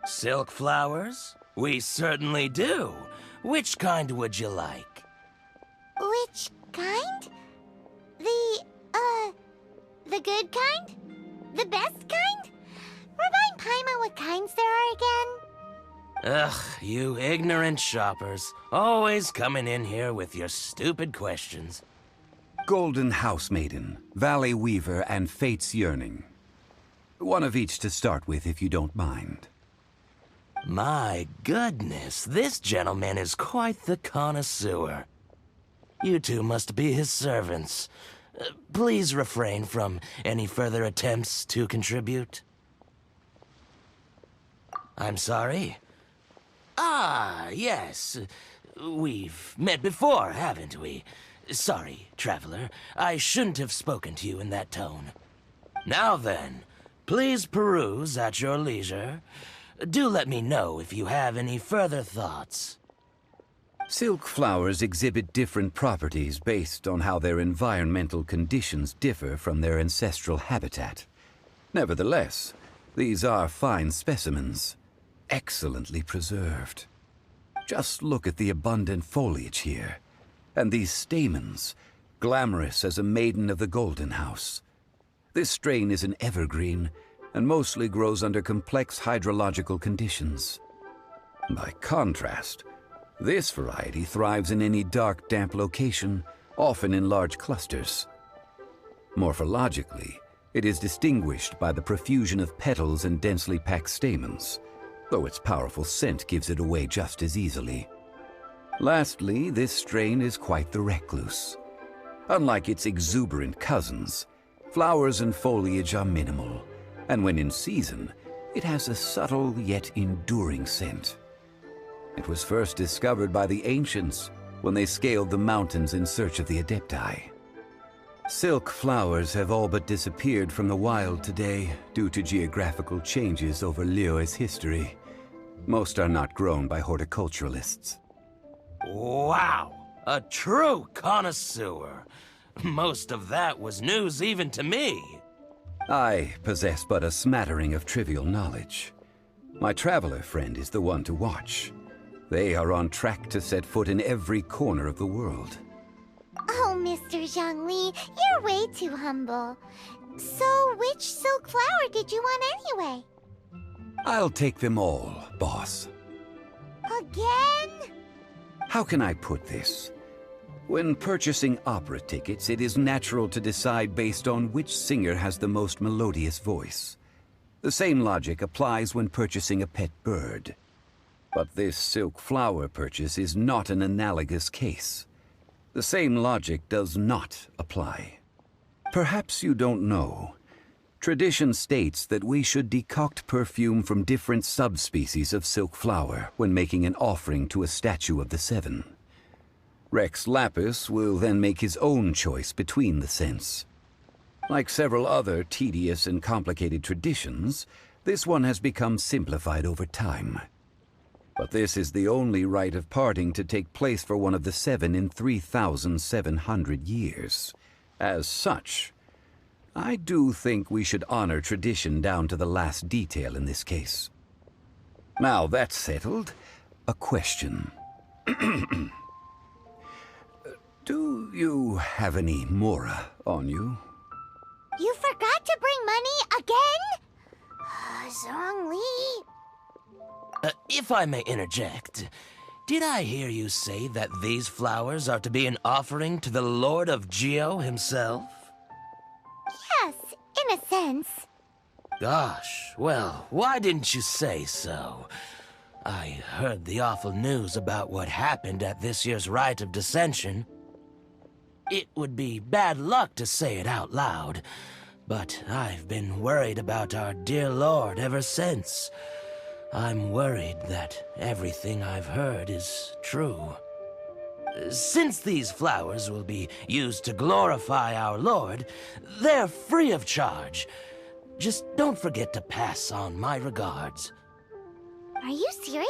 Silk flowers? We certainly do. Which kind would you like? Which kind? The good kind? The best kind? Remind Paimon what kinds there are again? Ugh, you ignorant shoppers. Always coming in here with your stupid questions. Golden House Maiden, Valley Weaver, and Fate's Yearning. One of each to start with, if you don't mind. My goodness, this gentleman is quite the connoisseur. You two must be his servants. Please refrain from any further attempts to contribute. I'm sorry? Ah, yes. We've met before, haven't we? Sorry, traveler. I shouldn't have spoken to you in that tone. Now then, please peruse at your leisure. Do let me know if you have any further thoughts. Silk flowers exhibit different properties based on how their environmental conditions differ from their ancestral habitat. Nevertheless, these are fine specimens, excellently preserved. Just look at the abundant foliage here, and these stamens, glamorous as a maiden of the Golden House. This strain is an evergreen, and mostly grows under complex hydrological conditions. By contrast, this variety thrives in any dark, damp location, often in large clusters. Morphologically, it is distinguished by the profusion of petals and densely packed stamens, though its powerful scent gives it away just as easily. Lastly, this strain is quite the recluse. Unlike its exuberant cousins, flowers and foliage are minimal, and when in season, it has a subtle yet enduring scent. It was first discovered by the ancients when they scaled the mountains in search of the Adepti. Silk flowers have all but disappeared from the wild today due to geographical changes over Liyue's history. Most are not grown by horticulturalists. Wow! A true connoisseur! Most of that was news even to me. I possess but a smattering of trivial knowledge. My traveler friend is the one to watch. They are on track to set foot in every corner of the world. Oh, Mr. Zhongli, you're way too humble. So, which silk flower did you want anyway? I'll take them all, boss. Again? How can I put this? When purchasing opera tickets, it is natural to decide based on which singer has the most melodious voice. The same logic applies when purchasing a pet bird. But this silk flower purchase is not an analogous case. The same logic does not apply. Perhaps you don't know. Tradition states that we should decoct perfume from different subspecies of silk flower when making an offering to a statue of the Seven. Rex Lapis will then make his own choice between the scents. Like several other tedious and complicated traditions, this one has become simplified over time. But this is the only rite of parting to take place for one of the Seven in 3,700 years. As such, I do think we should honor tradition down to the last detail in this case. Now that's settled, a question. Do you have any Mora on you? You forgot to bring money again? Zhongli. If I may interject, did I hear you say that these flowers are to be an offering to the Lord of Geo himself? Yes, in a sense. Gosh, well, why didn't you say so? I heard the awful news about what happened at this year's Rite of Dissension. It would be bad luck to say it out loud, but I've been worried about our dear Lord ever since. I'm worried that everything I've heard is true. Since these flowers will be used to glorify our Lord, they're free of charge. Just don't forget to pass on my regards. Are you serious?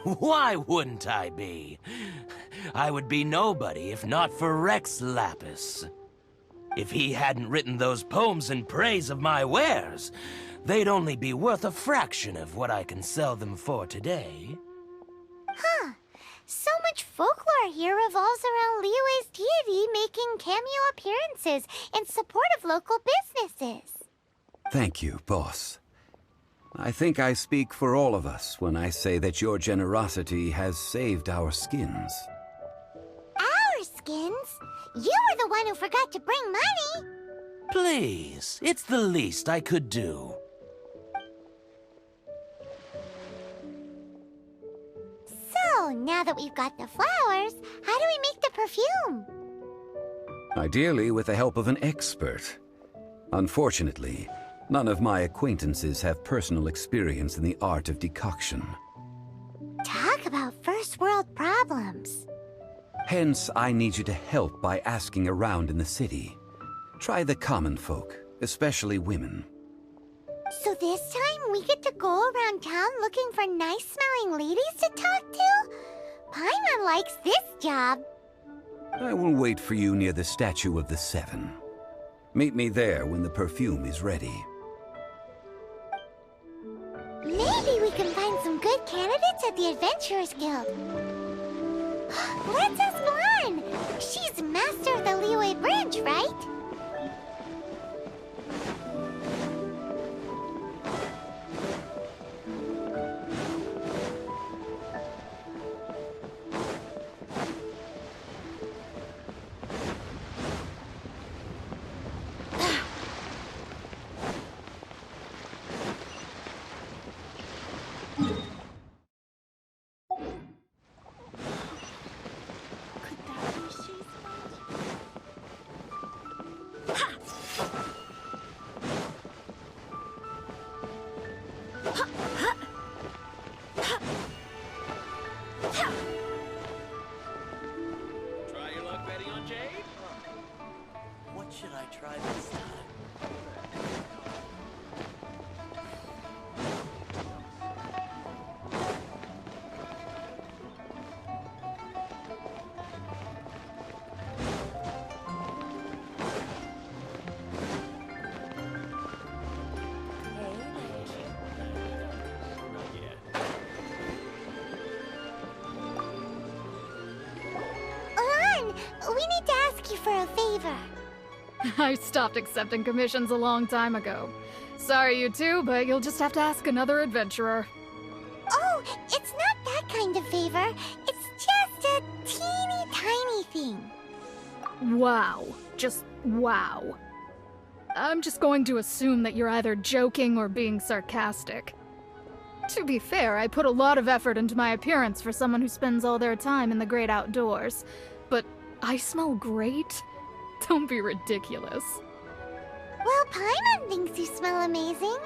Why wouldn't I be? I would be nobody if not for Rex Lapis. If he hadn't written those poems in praise of my wares, they'd only be worth a fraction of what I can sell them for today. Huh. So much folklore here revolves around Liyue's deity making cameo appearances in support of local businesses. Thank you, boss. I think I speak for all of us when I say that your generosity has saved our skins. Our skins? You were the one who forgot to bring money! Please, it's the least I could do. So, now that we've got the flowers, how do we make the perfume? Ideally with the help of an expert. Unfortunately, none of my acquaintances have personal experience in the art of decoction. Talk about first world problems. Hence, I need you to help by asking around in the city. Try the common folk, especially women. So this time we get to go around town looking for nice-smelling ladies to talk to? Paimon likes this job. I will wait for you near the Statue of the Seven. Meet me there when the perfume is ready. Maybe we can find some good candidates at the Adventurers Guild. Let's ask Lan! She's master of the Liyue Bridge, right? Try your luck betting on Jade? What should I try this time? Lan, we need to ask you for a favor. I stopped accepting commissions a long time ago. Sorry, you two, but you'll just have to ask another adventurer. Oh, it's not that kind of favor. It's just a teeny tiny thing. Wow. Just wow. I'm just going to assume that you're either joking or being sarcastic. To be fair, I put a lot of effort into my appearance for someone who spends all their time in the great outdoors. But I smell great? Don't be ridiculous. Well, Paimon thinks you smell amazing.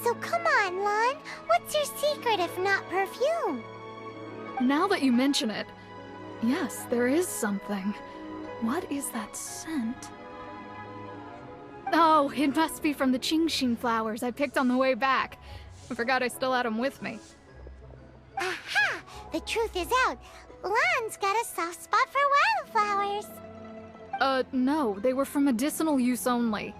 So come on, Lan. What's your secret if not perfume? Now that you mention it, yes, there is something. What is that scent? Oh, it must be from the Qingxin flowers I picked on the way back. I forgot I still had them with me. Aha! The truth is out. Lan's got a soft spot for wildflowers. No, they were for medicinal use only.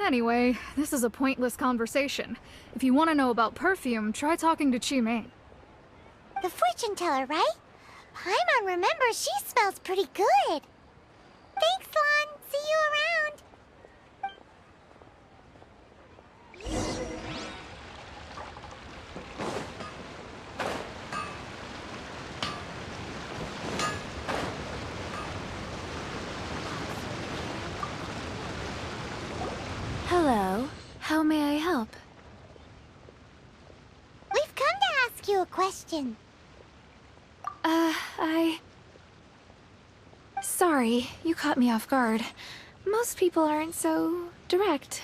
Anyway, this is a pointless conversation. If you want to know about perfume, try talking to Qimei. The fortune teller, right? Paimon remembers she smells pretty good. Thanks, Lan. See you around. Hello. How may I help? We've come to ask you a question. Sorry, you caught me off guard. Most people aren't so direct.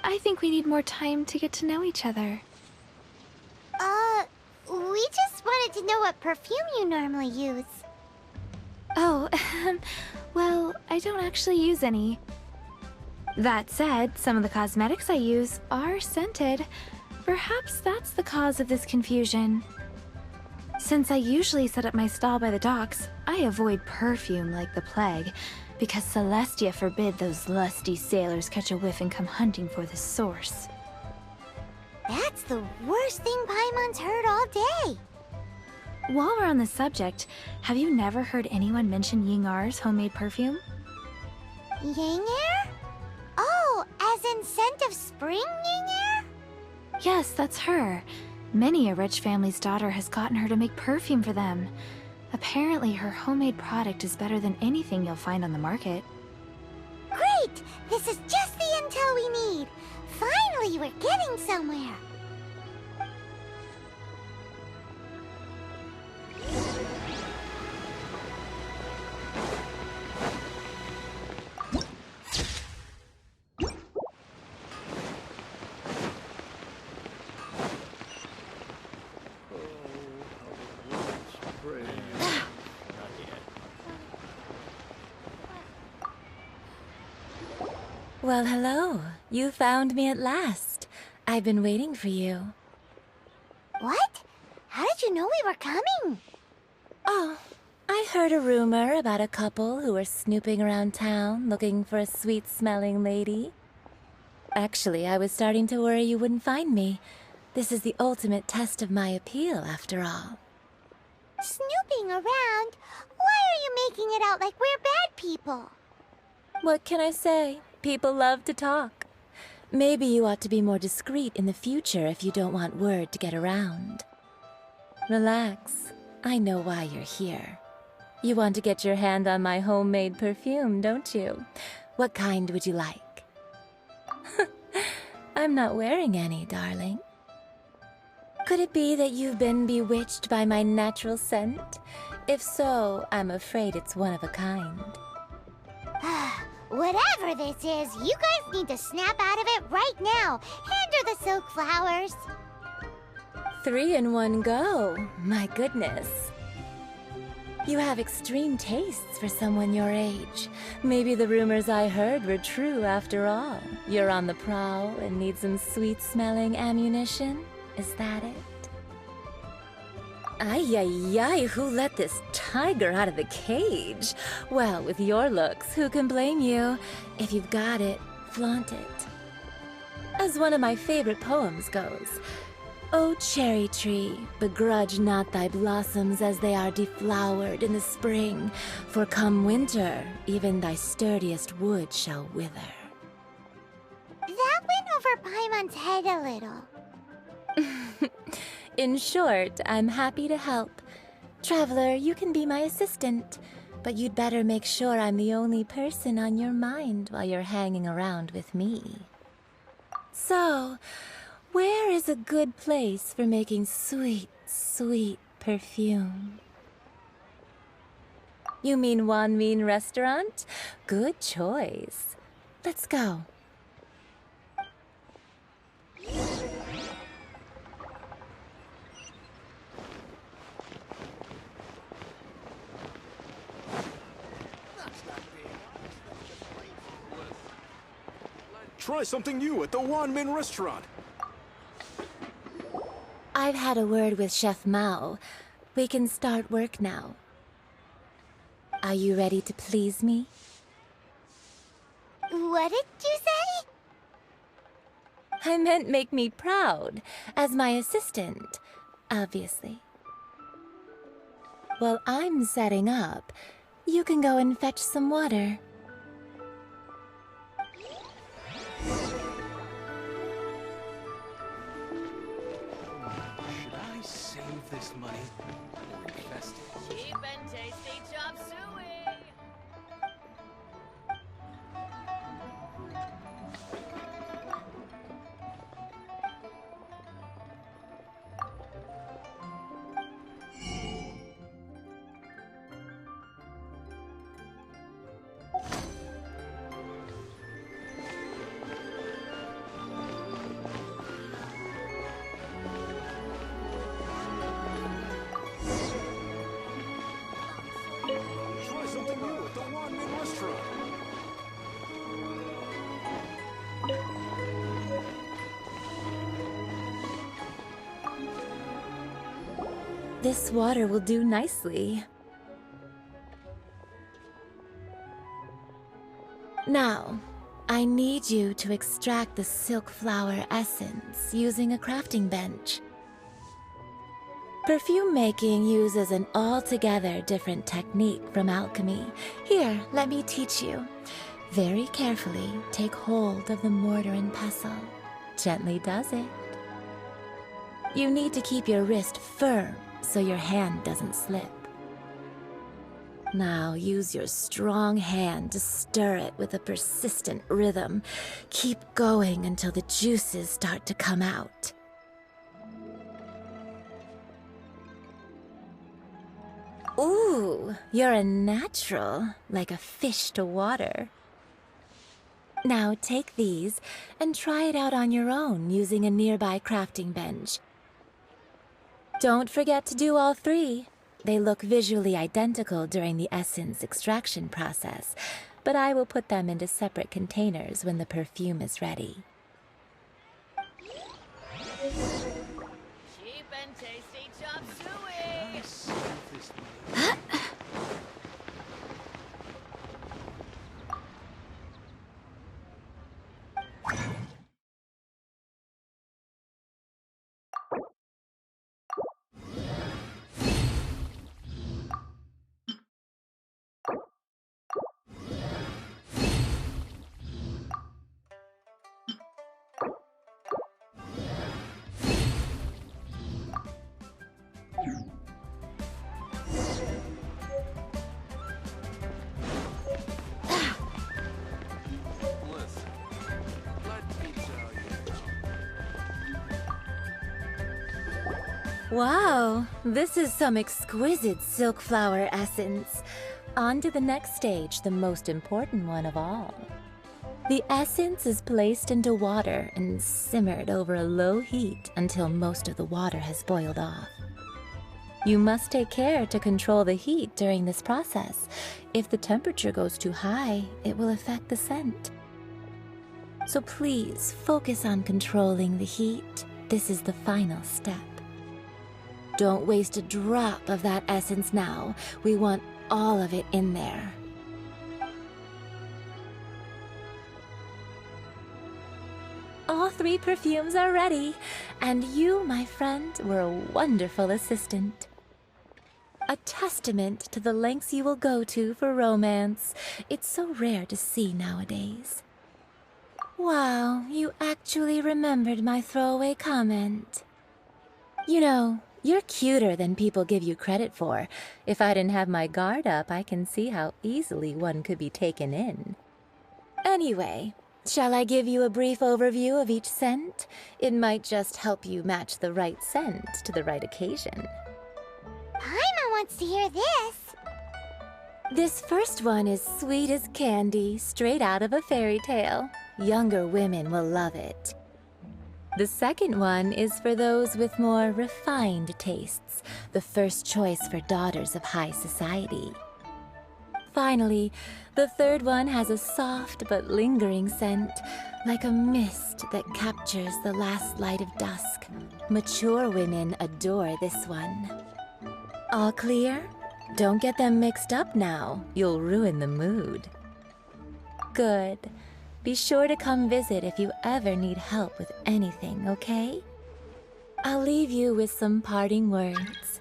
I think we need more time to get to know each other. We just wanted to know what perfume you normally use. Oh, well, I don't actually use any. That said, some of the cosmetics I use are scented. Perhaps that's the cause of this confusion. Since I usually set up my stall by the docks, I avoid perfume like the plague, because Celestia forbid those lusty sailors catch a whiff and come hunting for the source. That's the worst thing Paimon's heard all day. While we're on the subject, have you never heard anyone mention Yingar's homemade perfume? Yingar? Oh, as in scent of spring Yingar? Yes, that's her. Many a rich family's daughter has gotten her to make perfume for them. Apparently, her homemade product is better than anything you'll find on the market. Great! This is just the intel we need. Finally, we're getting somewhere. Well, hello. You found me at last. I've been waiting for you. What? How did you know we were coming? Oh, I heard a rumor about a couple who were snooping around town looking for a sweet-smelling lady. Actually, I was starting to worry you wouldn't find me. This is the ultimate test of my appeal, after all. Snooping around? Why are you making it out like we're bad people? What can I say? People love to talk. Maybe you ought to be more discreet in the future if you don't want word to get around. Relax. I know why you're here. You want to get your hand on my homemade perfume, don't you? What kind would you like? I'm not wearing any, darling. Could it be that you've been bewitched by my natural scent? If so, I'm afraid it's one of a kind. Whatever this is, you guys need to snap out of it right now. Hand her the silk flowers. 3 in one go. My goodness. You have extreme tastes for someone your age. Maybe the rumors I heard were true after all. You're on the prowl and need some sweet-smelling ammunition? Is that it? Ay, ay, ay, who let this tiger out of the cage? Well, with your looks, who can blame you? If you've got it, flaunt it. As one of my favorite poems goes, O cherry tree, begrudge not thy blossoms as they are deflowered in the spring, for come winter, even thy sturdiest wood shall wither. That went over Paimon's head a little. In short, I'm happy to help. Traveler, you can be my assistant, but you'd better make sure I'm the only person on your mind while you're hanging around with me. So, where is a good place for making sweet, sweet perfume? You mean Wan Min Restaurant? Good choice. Let's go. Try something new at the Wan Min Restaurant. I've had a word with Chef Mao. We can start work now. Are you ready to please me? What did you say? I meant make me proud, as my assistant, obviously. While I'm setting up, you can go and fetch some water. Should I save this money or invest it? Cheap and tasty chop suey! Try something new at the Wan Min Restaurant. This water will do nicely. Now, I need you to extract the silk flower essence using a crafting bench. Perfume making uses an altogether different technique from alchemy. Here, let me teach you. Very carefully take hold of the mortar and pestle. Gently does it. You need to keep your wrist firm so your hand doesn't slip. Now use your strong hand to stir it with a persistent rhythm. Keep going until the juices start to come out. Ooh, you're a natural, like a fish to water. Now take these and try it out on your own using a nearby crafting bench. Don't forget to do all three. They look visually identical during the essence extraction process, but I will put them into separate containers when the perfume is ready. Cheap and tasty chop suey! Wow, this is some exquisite silk flower essence. On to the next stage, the most important one of all. The essence is placed into water and simmered over a low heat until most of the water has boiled off. You must take care to control the heat during this process. If the temperature goes too high, it will affect the scent. So please focus on controlling the heat. This is the final step. Don't waste a drop of that essence now. We want all of it in there. All three perfumes are ready, and you, my friend, were a wonderful assistant. A testament to the lengths you will go to for romance. It's so rare to see nowadays. Wow, you actually remembered my throwaway comment. You know, you're cuter than people give you credit for. If I didn't have my guard up, I can see how easily one could be taken in. Anyway, shall I give you a brief overview of each scent? It might just help you match the right scent to the right occasion. Paimon wants to hear this. This first one is sweet as candy, straight out of a fairy tale. Younger women will love it. The second one is for those with more refined tastes, the first choice for daughters of high society. Finally, the third one has a soft but lingering scent, like a mist that captures the last light of dusk. Mature women adore this one. All clear? Don't get them mixed up now. You'll ruin the mood. Good. Be sure to come visit if you ever need help with anything, okay? I'll leave you with some parting words.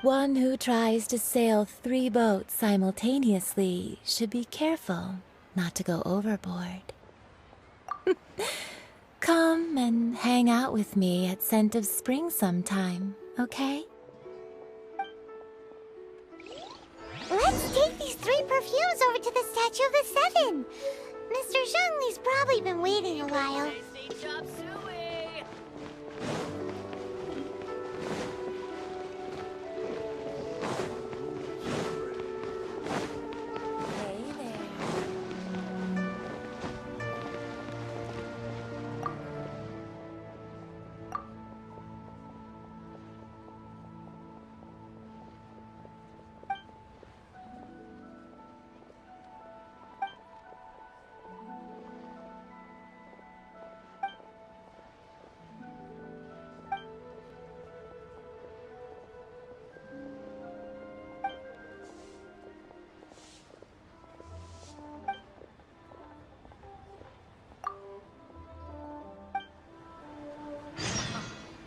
One who tries to sail 3 boats simultaneously should be careful not to go overboard. Come and hang out with me at Scent of Spring sometime, okay? Let's take these 3 perfumes over to the Statue of the Seven. Mr. Zhongli's probably been waiting a while.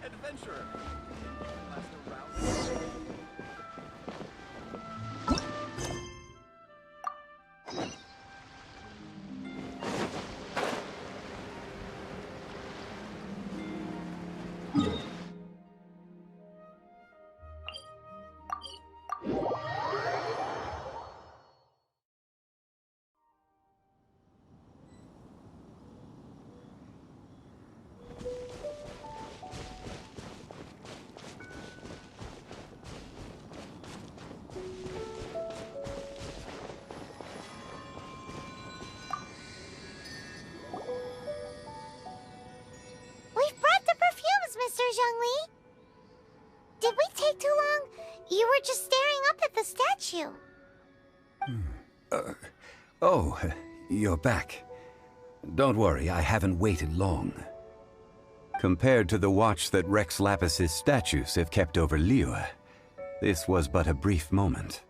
Adventurer. up at the statue. Oh, you're back. Don't worry, I haven't waited long. Compared to the watch that Rex Lapis's statues have kept over Liyue, this was but a brief moment.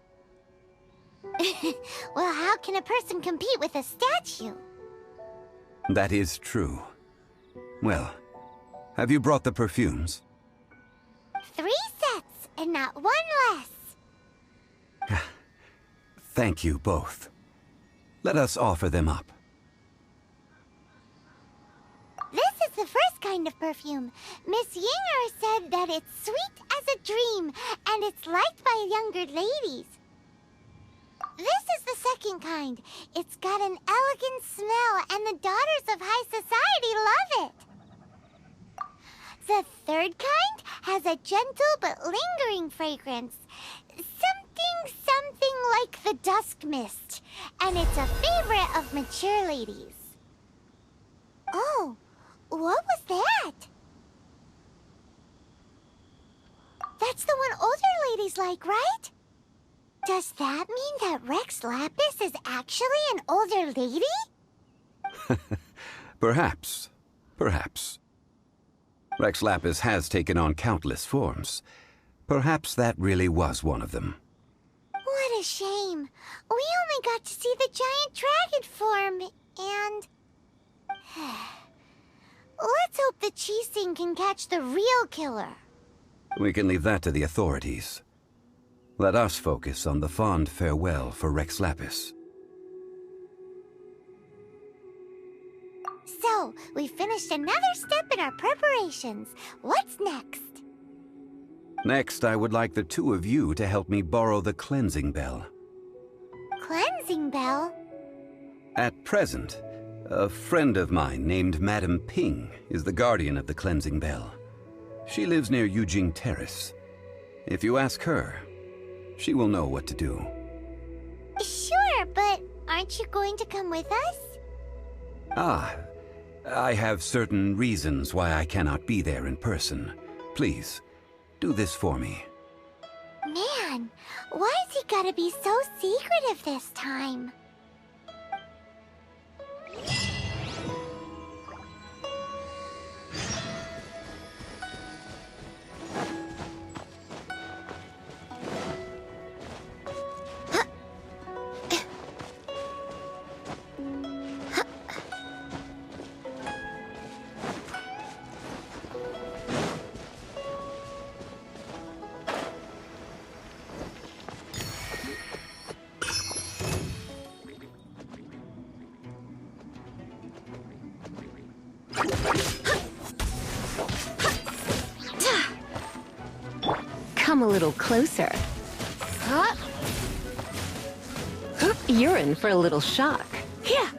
Well, how can a person compete with a statue? That is true. Well, have you brought the perfumes? 3 sets, and not 1 less. Thank you both. Let us offer them up. This is the first kind of perfume. Miss Yinger said that it's sweet as a dream, and it's liked by younger ladies. This is the second kind. It's got an elegant smell, and the daughters of high society love it. The third kind has a gentle but lingering fragrance. Something like the dusk mist, and it's a favorite of mature ladies. Oh, what was that? That's the one older ladies like, right? Does that mean that Rex Lapis is actually an older lady? Perhaps. Perhaps. Rex Lapis has taken on countless forms. Perhaps that really was one of them. What a shame. We only got to see the giant dragon form, and... Let's hope the Qixing can catch the real killer. We can leave that to the authorities. Let us focus on the fond farewell for Rex Lapis. So, we finished another step in our preparations. What's next? Next, I would like the two of you to help me borrow the cleansing bell. Cleansing bell? At present, a friend of mine named Madame Ping is the guardian of the cleansing bell. She lives near Yujing Terrace. If you ask her, she will know what to do. Sure, but aren't you going to come with us? Ah, I have certain reasons why I cannot be there in person. Please, do this for me. Man, why's he gotta be so secretive this time? Come a little closer. You're in for a little shock. Yeah.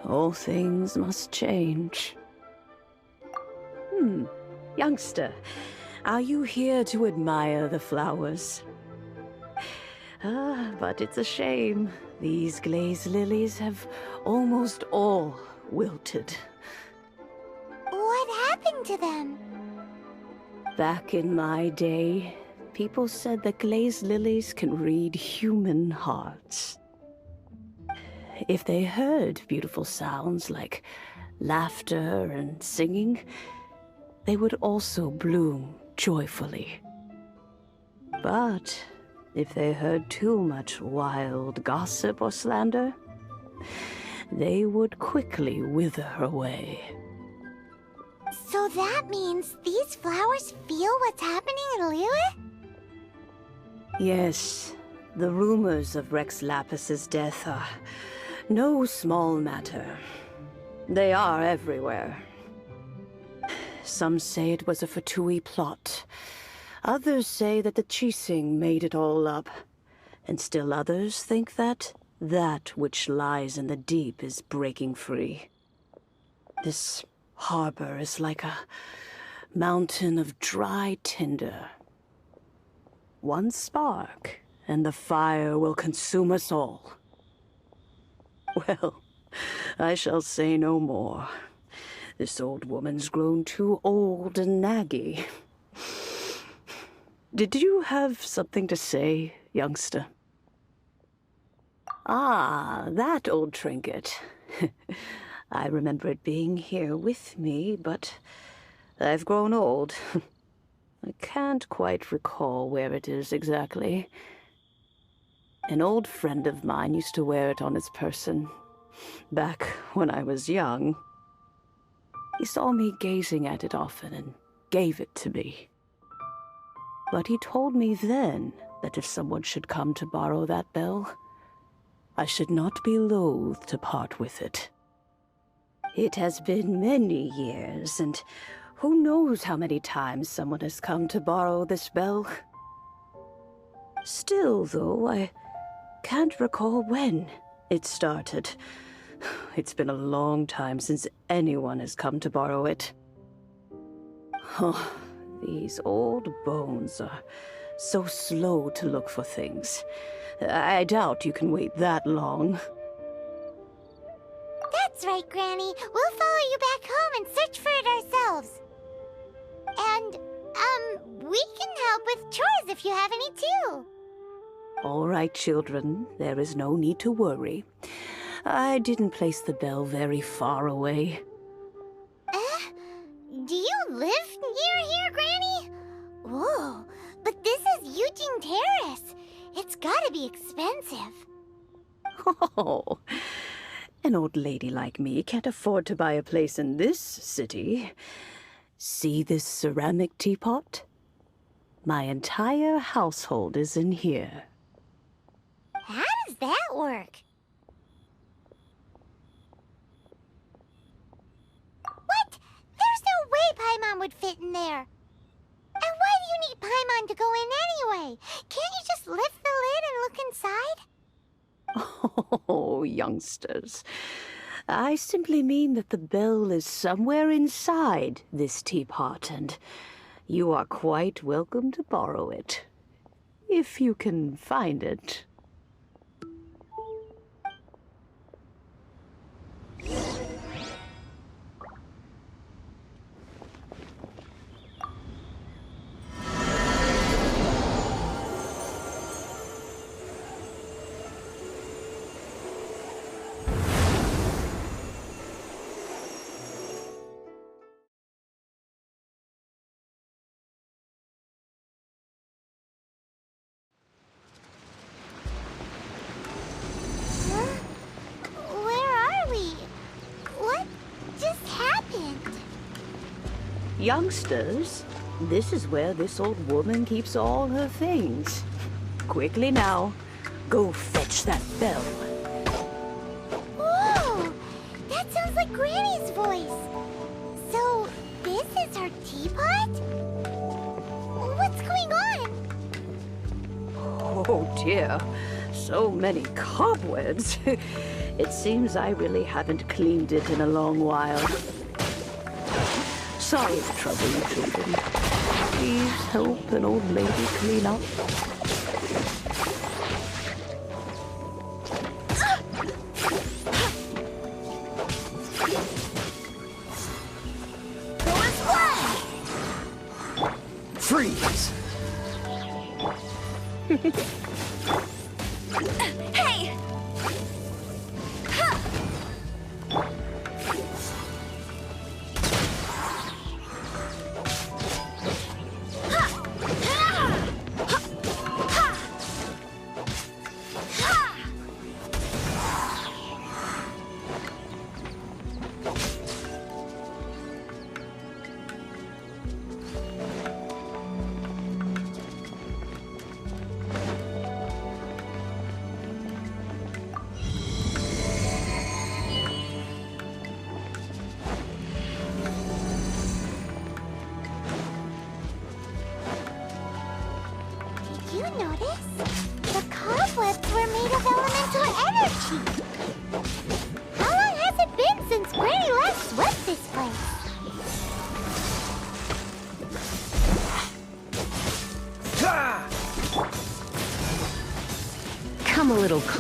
All things must change. Youngster, are you here to admire the flowers? But it's a shame. These glazed lilies have almost all wilted. What happened to them? Back in my day, people said that glazed lilies can read human hearts. If they heard beautiful sounds like laughter and singing, they would also bloom joyfully. But if they heard too much wild gossip or slander, they would quickly wither away. So that means these flowers feel what's happening in Liyue? Yes, The rumors of Rex Lapis's death are no small matter. They are everywhere. Some say it was a Fatui plot. Others say that the Chising made it all up. And still others think that which lies in the deep is breaking free. This harbor is like a mountain of dry tinder. One spark, and the fire will consume us all. Well, I shall say no more. This old woman's grown too old and naggy. Did you have something to say, youngster? Ah, that old trinket. I remember it being here with me, but I've grown old. I can't quite recall where it is exactly. An old friend of mine used to wear it on his person, back when I was young. He saw me gazing at it often and gave it to me. But he told me then that if someone should come to borrow that bell, I should not be loath to part with it. It has been many years, and who knows how many times someone has come to borrow this bell. Still, though, I can't recall when it started. It's been a long time since anyone has come to borrow it. Oh, these old bones are so slow to look for things. I doubt you can wait that long. That's right, Granny. We'll follow you back home and search for it ourselves. And, we can help with chores if you have any too. All right, children. There is no need to worry. I didn't place the bell very far away. Do you live near here, Granny? Whoa, but this is Eugene Terrace. It's gotta be expensive. Oh, an old lady like me can't afford to buy a place in this city. See this ceramic teapot? My entire household is in here. How does that work? What? There's no way Paimon would fit in there. And why do you need Paimon to go in anyway? Can't you just lift the lid and look inside? Oh, youngsters. I simply mean that the bell is somewhere inside this teapot, and you are quite welcome to borrow it. If you can find it. Youngsters, this is where this old woman keeps all her things. Quickly now, go fetch that bell. Whoa! That sounds like Granny's voice. So, this is her teapot? What's going on? Oh dear, so many cobwebs. It seems I really haven't cleaned it in a long while. Sorry to trouble you, children. Please help an old lady clean up. Freeze! Hey!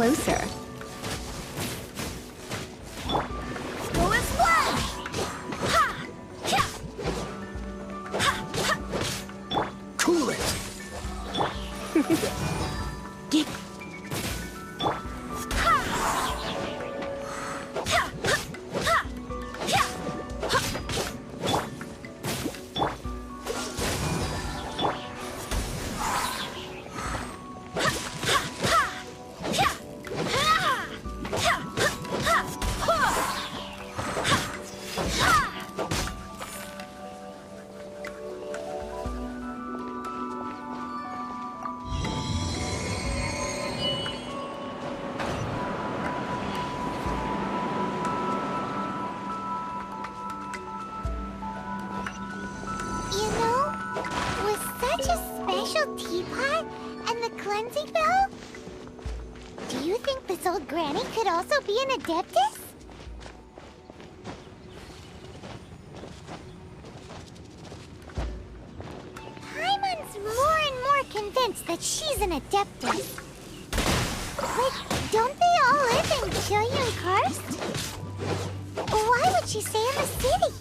closer. Go as one! Ha! Yeah! Ha! Ha! Cool it! Get. You know, with such a special teapot and the cleansing bell, do you think this old granny could also be an adeptus? Paimon's more and more convinced that she's an adeptus. But don't they all live in Jillian Karst? Why would she stay in the city?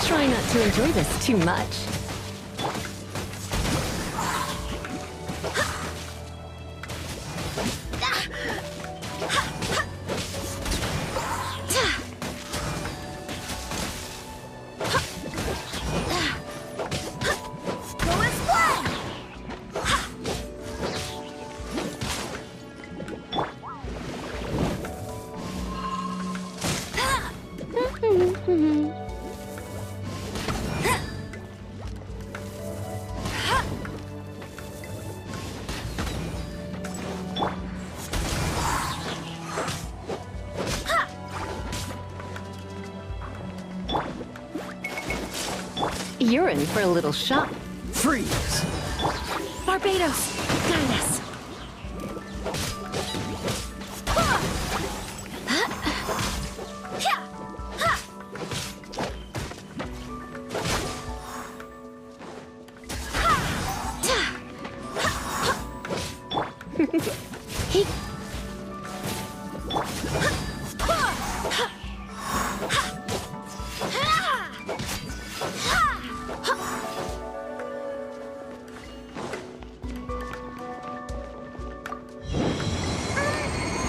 Try not to enjoy this too much. Go as one! You're in for a little shock. Freeze! Barbados, guide us.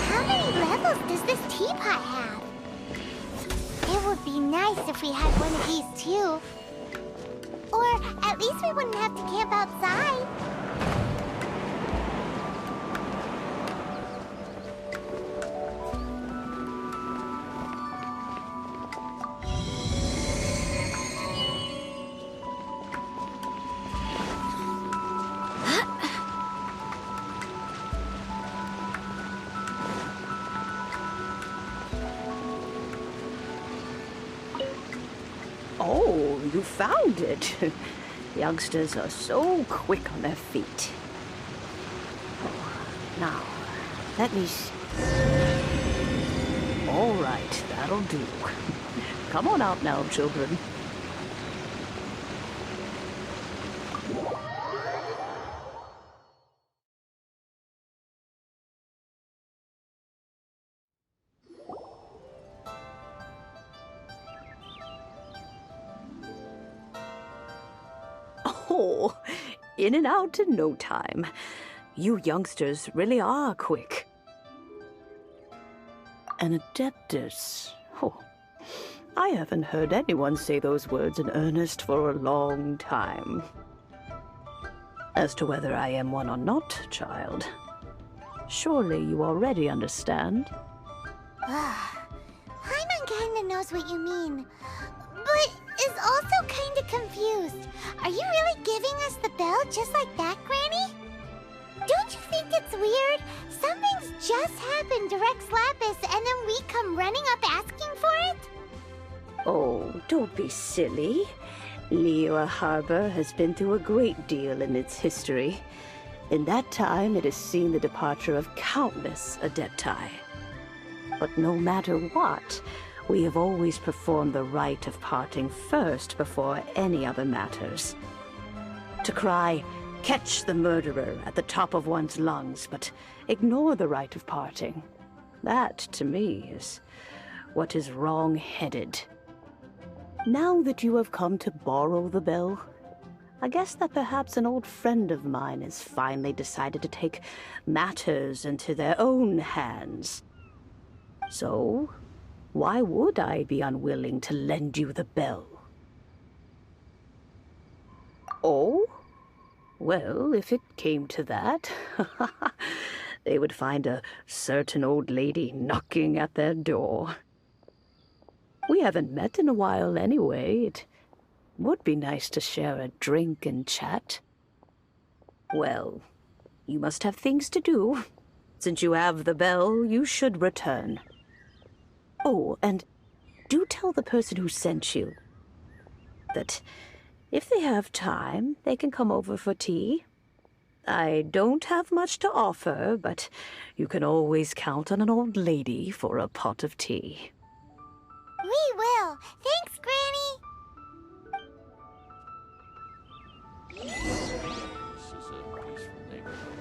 How many levels does this teapot have? It would be nice if we had one of these too. Or at least we wouldn't have to camp outside. Oh, you found it. Youngsters are so quick on their feet. Oh, now, let me see. All right, that'll do. Come on out now, children. Oh, in and out in no time. You youngsters really are quick. An adeptus. Oh, I haven't heard anyone say those words in earnest for a long time. As to whether I am one or not, child, Surely you already understand. Paimon kinda knows what you mean, but is also kinda confused. Are you really giving us the bell just like that, Granny? Don't you think it's weird? Something's just happened to Rex Lapis and then we come running up asking for it? Oh, don't be silly. Liyue Harbor has been through a great deal in its history. In that time, it has seen the departure of countless Adepti. But no matter what, we have always performed the rite of parting first before any other matters. To cry, "Catch the murderer," at the top of one's lungs, but ignore the rite of parting. That, to me, is what is wrong-headed. Now that you have come to borrow the bell, I guess that perhaps an old friend of mine has finally decided to take matters into their own hands. So, why would I be unwilling to lend you the bell? Oh? Well, if it came to that, they would find a certain old lady knocking at their door. We haven't met in a while anyway. It would be nice to share a drink and chat. Well, you must have things to do. Since you have the bell, you should return. Oh, and do tell the person who sent you that if they have time, they can come over for tea. I don't have much to offer, but you can always count on an old lady for a pot of tea. We will. Thanks, Granny. This is a peaceful neighborhood.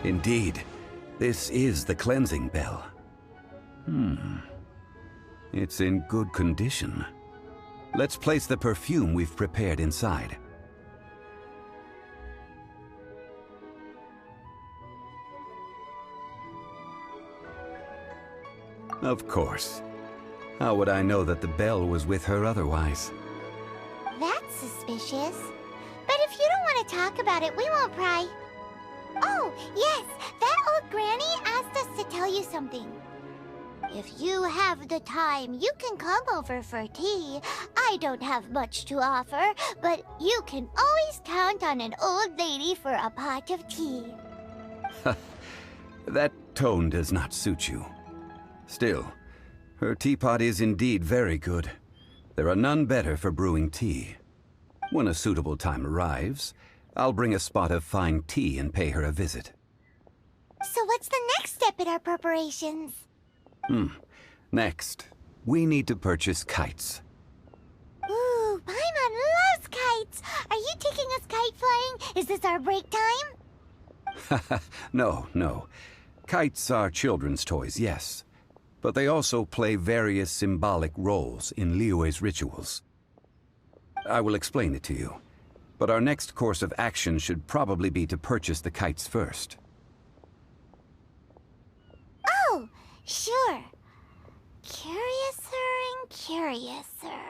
Indeed, this is the cleansing bell. It's in good condition. Let's place the perfume we've prepared inside. Of course. How would I know that the bell was with her otherwise? That's suspicious. But if you don't want to talk about it, we won't pry. Oh, yes, that old granny asked us to tell you something. If you have the time, you can come over for tea. I don't have much to offer, but you can always count on an old lady for a pot of tea. That tone does not suit you. Still, her teapot is indeed very good. There are none better for brewing tea. When a suitable time arrives, I'll bring a spot of fine tea and pay her a visit. So what's the next step in our preparations? Next, we need to purchase kites. Ooh, Paimon loves kites! Are you taking us kite flying? Is this our break time? No. Kites are children's toys, yes. But they also play various symbolic roles in Liyue's rituals. I will explain it to you. But our next course of action should probably be to purchase the kites first. Oh, sure. Curiouser and curiouser.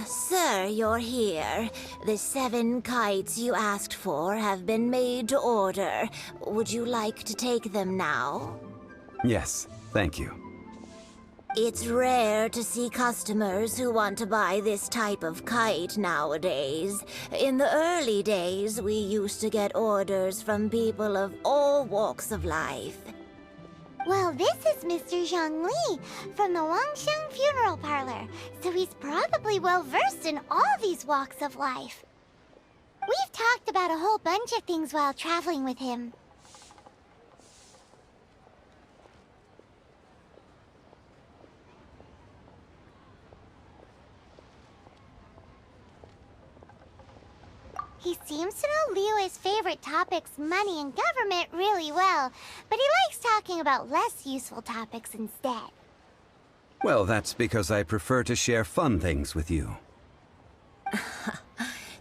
Sir, you're here. The 7 kites you asked for have been made to order. Would you like to take them now? Yes, thank you. It's rare to see customers who want to buy this type of kite nowadays. In the early days, we used to get orders from people of all walks of life. Well, this is Mr. Zhongli from the Wangsheng Funeral Parlor, so he's probably well-versed in all these walks of life. We've talked about a whole bunch of things while traveling with him. He seems to know Liyue's favorite topics, money and government, really well, but he likes talking about less useful topics instead. Well, that's because I prefer to share fun things with you.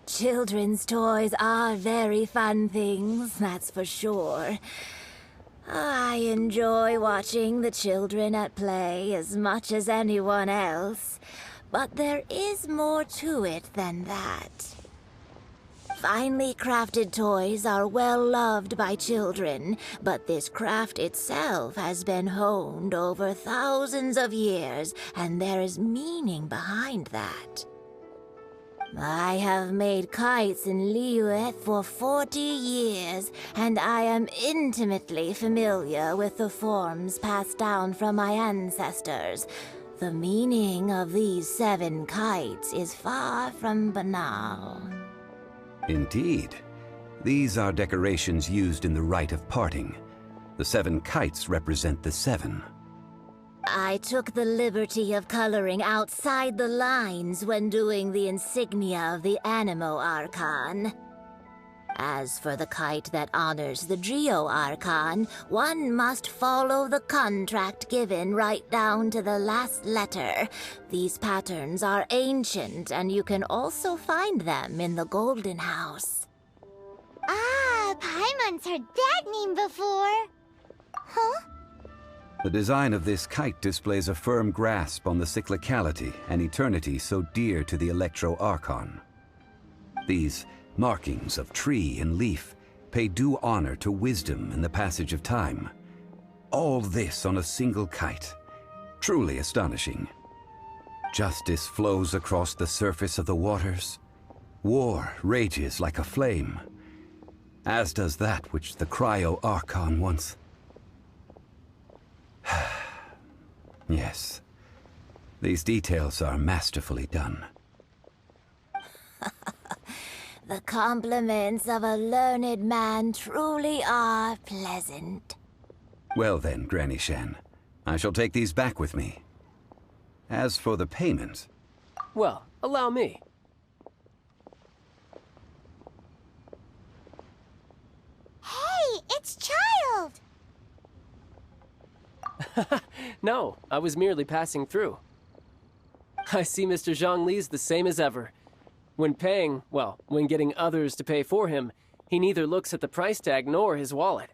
Children's toys are very fun things, that's for sure. I enjoy watching the children at play as much as anyone else, but there is more to it than that. Finely crafted toys are well loved by children, but this craft itself has been honed over thousands of years, and there is meaning behind that. I have made kites in Liyue for 40 years, and I am intimately familiar with the forms passed down from my ancestors. The meaning of these 7 kites is far from banal. Indeed. These are decorations used in the rite of parting. The 7 kites represent the 7. I took the liberty of coloring outside the lines when doing the insignia of the Animo Archon. As for the kite that honors the Geo Archon, one must follow the contract given right down to the last letter. These patterns are ancient, and you can also find them in the Golden House. Ah, Paimon's heard that name before. Huh? The design of this kite displays a firm grasp on the cyclicality and eternity so dear to the Electro Archon. These markings of tree and leaf pay due honor to wisdom and the passage of time. All this on a single kite. Truly astonishing. Justice flows across the surface of the waters. War rages like a flame. As does that which the Cryo Archon once... Yes. These details are masterfully done. The compliments of a learned man truly are pleasant. Well then, Granny Shan, I shall take these back with me. As for the payment... Well, allow me. Hey, it's Child! No, I was merely passing through. I see Mr. Zhongli's the same as ever. When paying, well, when getting others to pay for him, he neither looks at the price tag nor his wallet.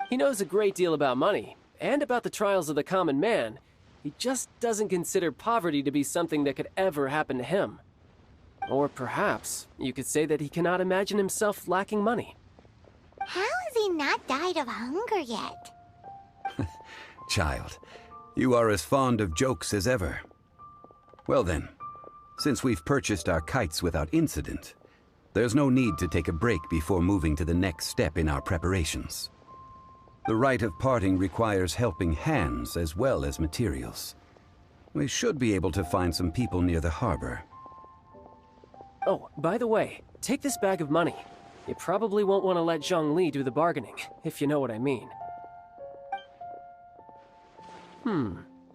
He knows a great deal about money, and about the trials of the common man. He just doesn't consider poverty to be something that could ever happen to him. Or perhaps, you could say that he cannot imagine himself lacking money. How has he not died of hunger yet? Child, you are as fond of jokes as ever. Well then, since we've purchased our kites without incident, there's no need to take a break before moving to the next step in our preparations. The rite of parting requires helping hands as well as materials. We should be able to find some people near the harbor. Oh, by the way, take this bag of money. You probably won't want to let Zhongli do the bargaining, if you know what I mean.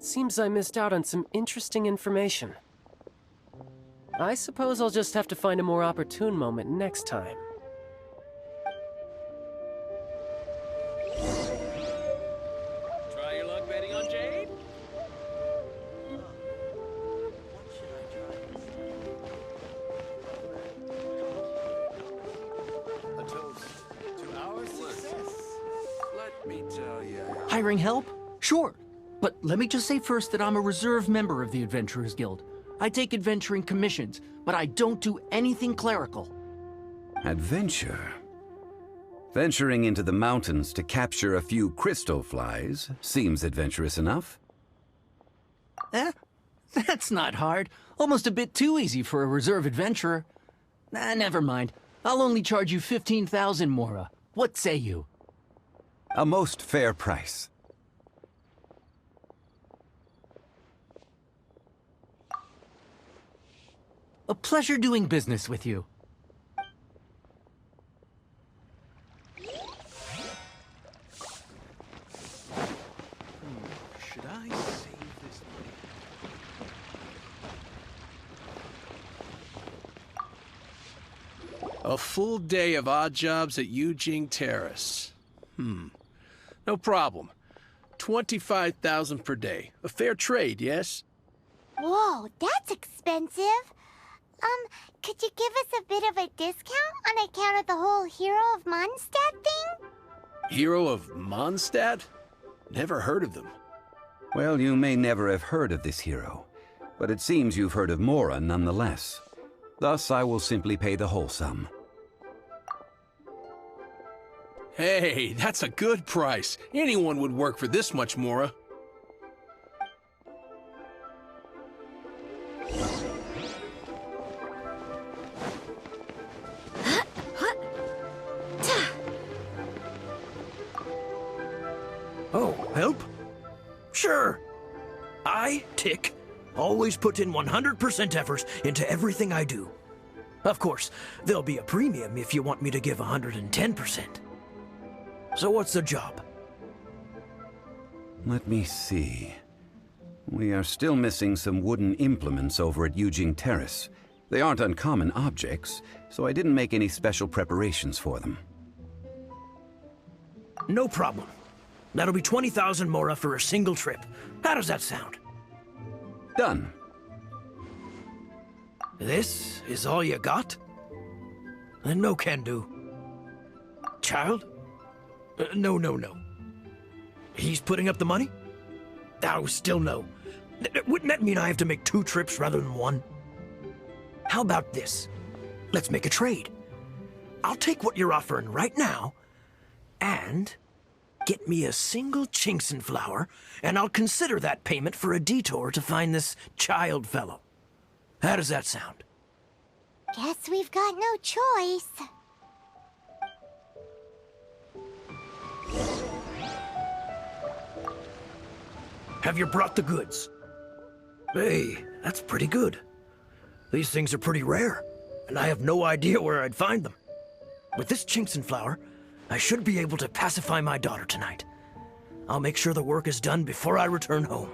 Seems I missed out on some interesting information. I suppose I'll just have to find a more opportune moment next time. Try your luck betting on Jade? A toast to our success. Let me tell you. Hiring help? Sure. But let me just say first that I'm a reserve member of the Adventurers Guild. I take adventuring commissions, but I don't do anything clerical. Adventure? Venturing into the mountains to capture a few crystal flies seems adventurous enough. That's not hard. Almost a bit too easy for a reserve adventurer. Never mind. I'll only charge you 15,000 Mora. What say you? A most fair price. A pleasure doing business with you. Should I save this money? A full day of odd jobs at Eugene Terrace. No problem. 25,000 per day. A fair trade, yes? Whoa, that's expensive. Could you give us a bit of a discount on account of the whole Hero of Mondstadt thing? Hero of Mondstadt? Never heard of them. Well, you may never have heard of this hero, but it seems you've heard of Mora nonetheless. Thus, I will simply pay the whole sum. Hey, that's a good price. Anyone would work for this much, Mora. Oh, help? Sure. I, Tick, always put in 100% effort into everything I do. Of course, there'll be a premium if you want me to give 110%. So what's the job? Let me see. We are still missing some wooden implements over at Eugene Terrace. They aren't uncommon objects, so I didn't make any special preparations for them. No problem. That'll be 20,000 Mora for a single trip. How does that sound? Done. This is all you got? Then no can do. Child? No. He's putting up the money? Oh, still no. Wouldn't that mean I have to make 2 trips rather than 1? How about this? Let's make a trade. I'll take what you're offering right now, and get me a single Chinxin flower, and I'll consider that payment for a detour to find this child fellow. How does that sound? Guess we've got no choice. Have you brought the goods? Hey, that's pretty good. These things are pretty rare, and I have no idea where I'd find them. With this Chinxin flower, I should be able to pacify my daughter tonight. I'll make sure the work is done before I return home.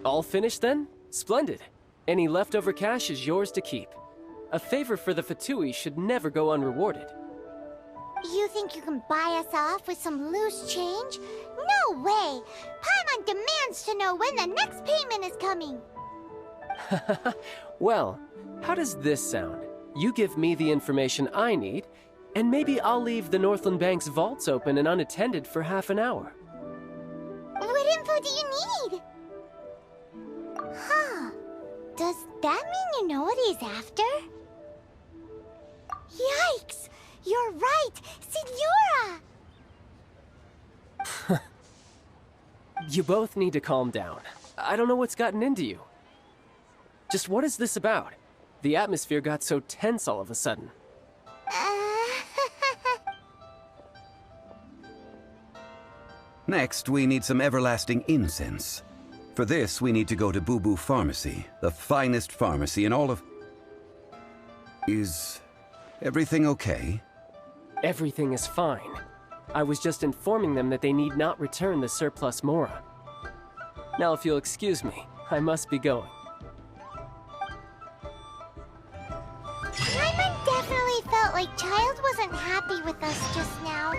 All finished then? Splendid. Any leftover cash is yours to keep. A favor for the Fatui should never go unrewarded. You think you can buy us off with some loose change? No way! Paimon demands to know when the next payment is coming! Well, how does this sound? You give me the information I need, and maybe I'll leave the Northland Bank's vaults open and unattended for half an hour. What info do you need? Huh. Does that mean you know what he's after? Yikes! You're right! Signora! You both need to calm down. I don't know what's gotten into you. Just what is this about? The atmosphere got so tense all of a sudden. Next, we need some everlasting incense. For this, we need to go to Boo Boo Pharmacy, the finest pharmacy in all of... Is everything okay? Everything is fine. I was just informing them that they need not return the surplus Mora. Now, if you'll excuse me, I must be going. Paimon definitely felt like Child wasn't happy with us just now.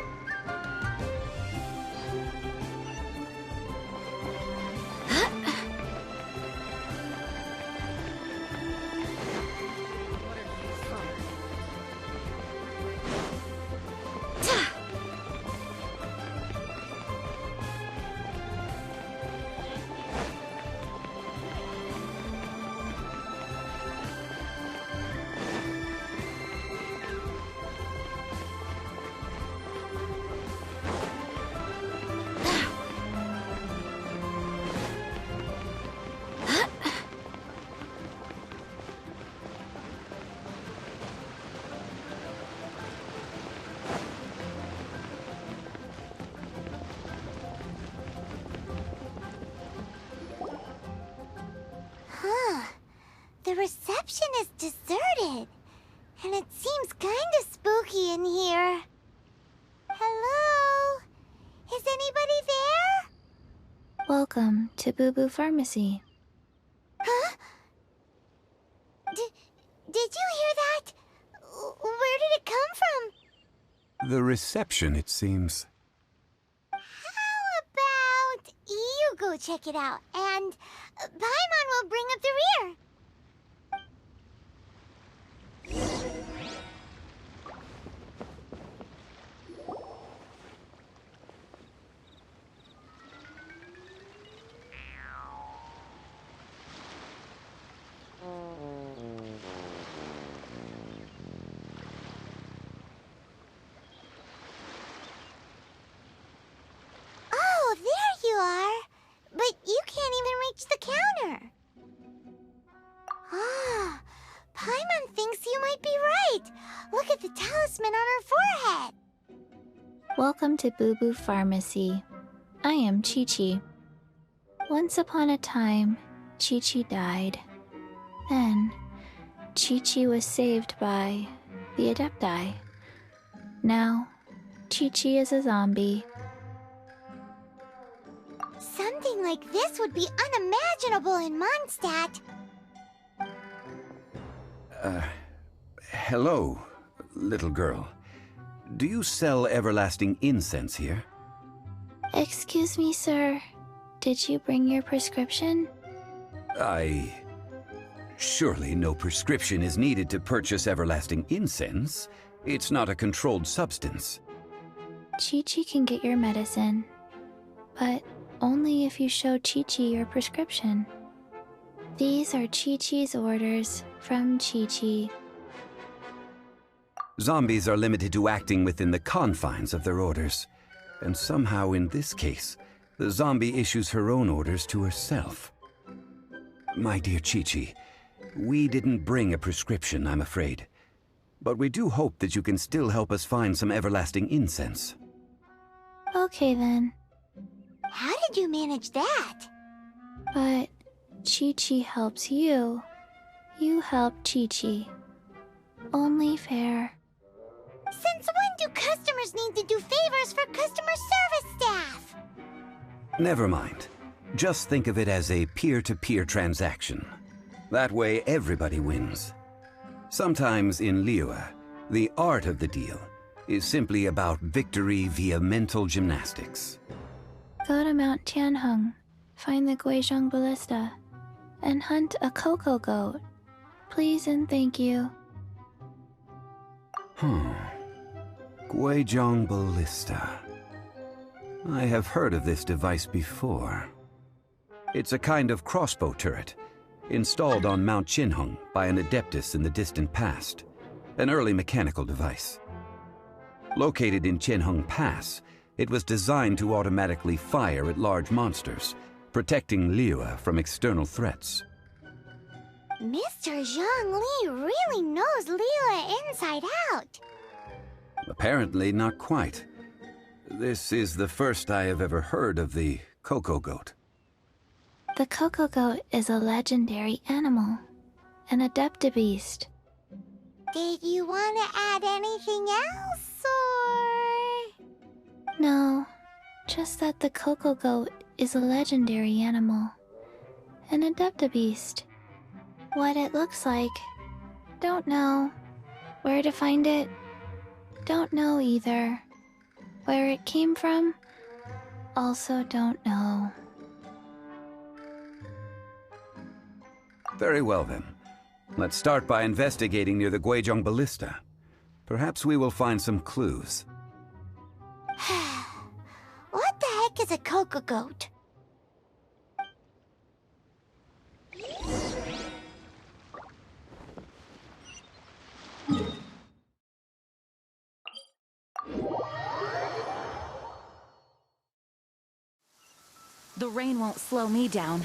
reception is deserted. And it seems kinda spooky in here. Hello? Is anybody there? Welcome to Boo Boo Pharmacy. Huh? Did you hear that? Where did it come from? The reception, it seems. How about you go check it out, and Paimon will bring up the rear. Oh, there you are. But you can't even reach the counter. Ah, Paimon thinks you might be right. Look at the talisman on her forehead. Welcome to Boo Boo Pharmacy. I am Chi-Chi. Once upon a time, Chi-Chi died. Then, Chi-Chi was saved by the Adepti. Now, Chi-Chi is a zombie. Something like this would be unimaginable in Mondstadt. Hello, little girl. Do you sell everlasting incense here? Excuse me, sir. Did you bring your prescription? Surely no prescription is needed to purchase everlasting incense. It's not a controlled substance. Chi-Chi can get your medicine, but only if you show Chi-Chi your prescription. These are Chi-Chi's orders from Chi-Chi. Zombies are limited to acting within the confines of their orders. And somehow in this case, the zombie issues her own orders to herself. My dear Chi-Chi, we didn't bring a prescription, I'm afraid. But we do hope that you can still help us find some everlasting incense. Okay then. How did you manage that? But Chi-Chi helps you. You help Chi-Chi. Only fair. Since when do customers need to do favors for customer service staff? Never mind. Just think of it as a peer-to-peer transaction. That way everybody wins. Sometimes in Liyue, the art of the deal is simply about victory via mental gymnastics. Go to Mount Tianheng, find the Guizhong Ballista, and hunt a cocoa goat. Please and thank you. Guizhong Ballista. I have heard of this device before. It's a kind of crossbow turret, installed on Mount Tianheng by an adeptus in the distant past, an early mechanical device. Located in Tianheng Pass, it was designed to automatically fire at large monsters, protecting Liyue from external threats. Mr. Zhongli really knows Liyue inside out. Apparently not quite. This is the first I have ever heard of the cocoa goat. The cocoa goat is a legendary animal, an adeptabeast. Did you want to add anything else, or...? No, just that the cocoa goat is a legendary animal, an adeptabeast. What it looks like, don't know. Where to find it, don't know either. Where it came from, also don't know. Very well then. Let's start by investigating near the Guizhong Ballista. Perhaps we will find some clues. What the heck is a cocoa goat? The rain won't slow me down.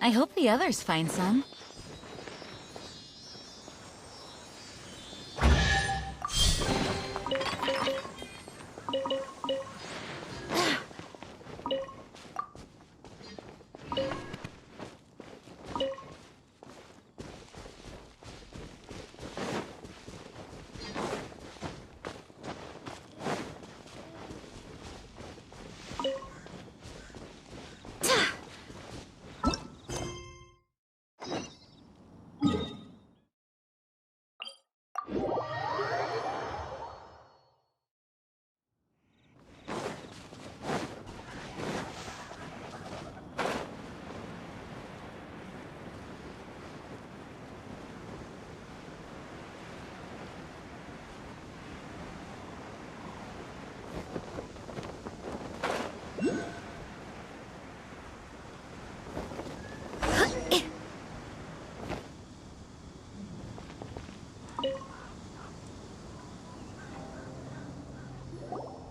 I hope the others find some.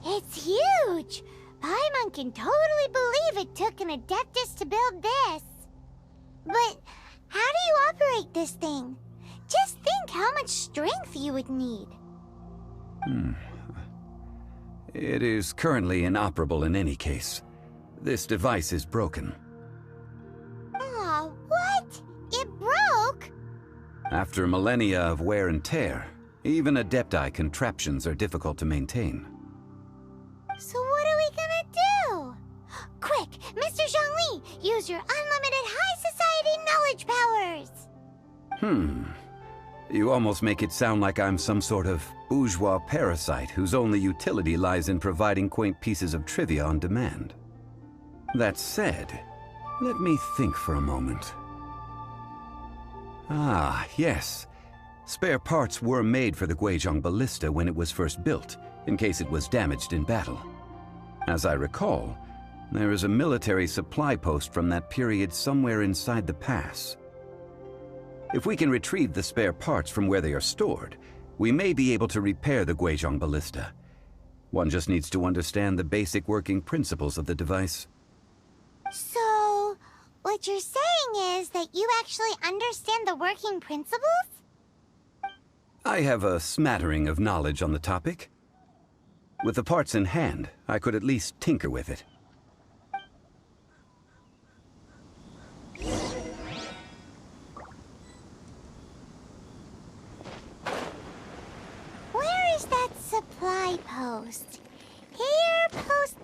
It's huge! Paimon can totally believe it took an Adeptus to build this. But how do you operate this thing? Just think how much strength you would need. It is currently inoperable in any case. This device is broken. Aw, what? It broke? After millennia of wear and tear, even Adepti contraptions are difficult to maintain. So what are we gonna do? Quick, Mr. Zhongli, use your unlimited high society knowledge powers! You almost make it sound like I'm some sort of bourgeois parasite whose only utility lies in providing quaint pieces of trivia on demand. That said, let me think for a moment. Ah, yes. Spare parts were made for the Guizhong Ballista when it was first built, in case it was damaged in battle. As I recall, there is a military supply post from that period somewhere inside the pass. If we can retrieve the spare parts from where they are stored, we may be able to repair the Guizhong Ballista. One just needs to understand the basic working principles of the device. So, what you're saying is that you actually understand the working principles? I have a smattering of knowledge on the topic. With the parts in hand, I could at least tinker with it. Where is that supply post? Here, post...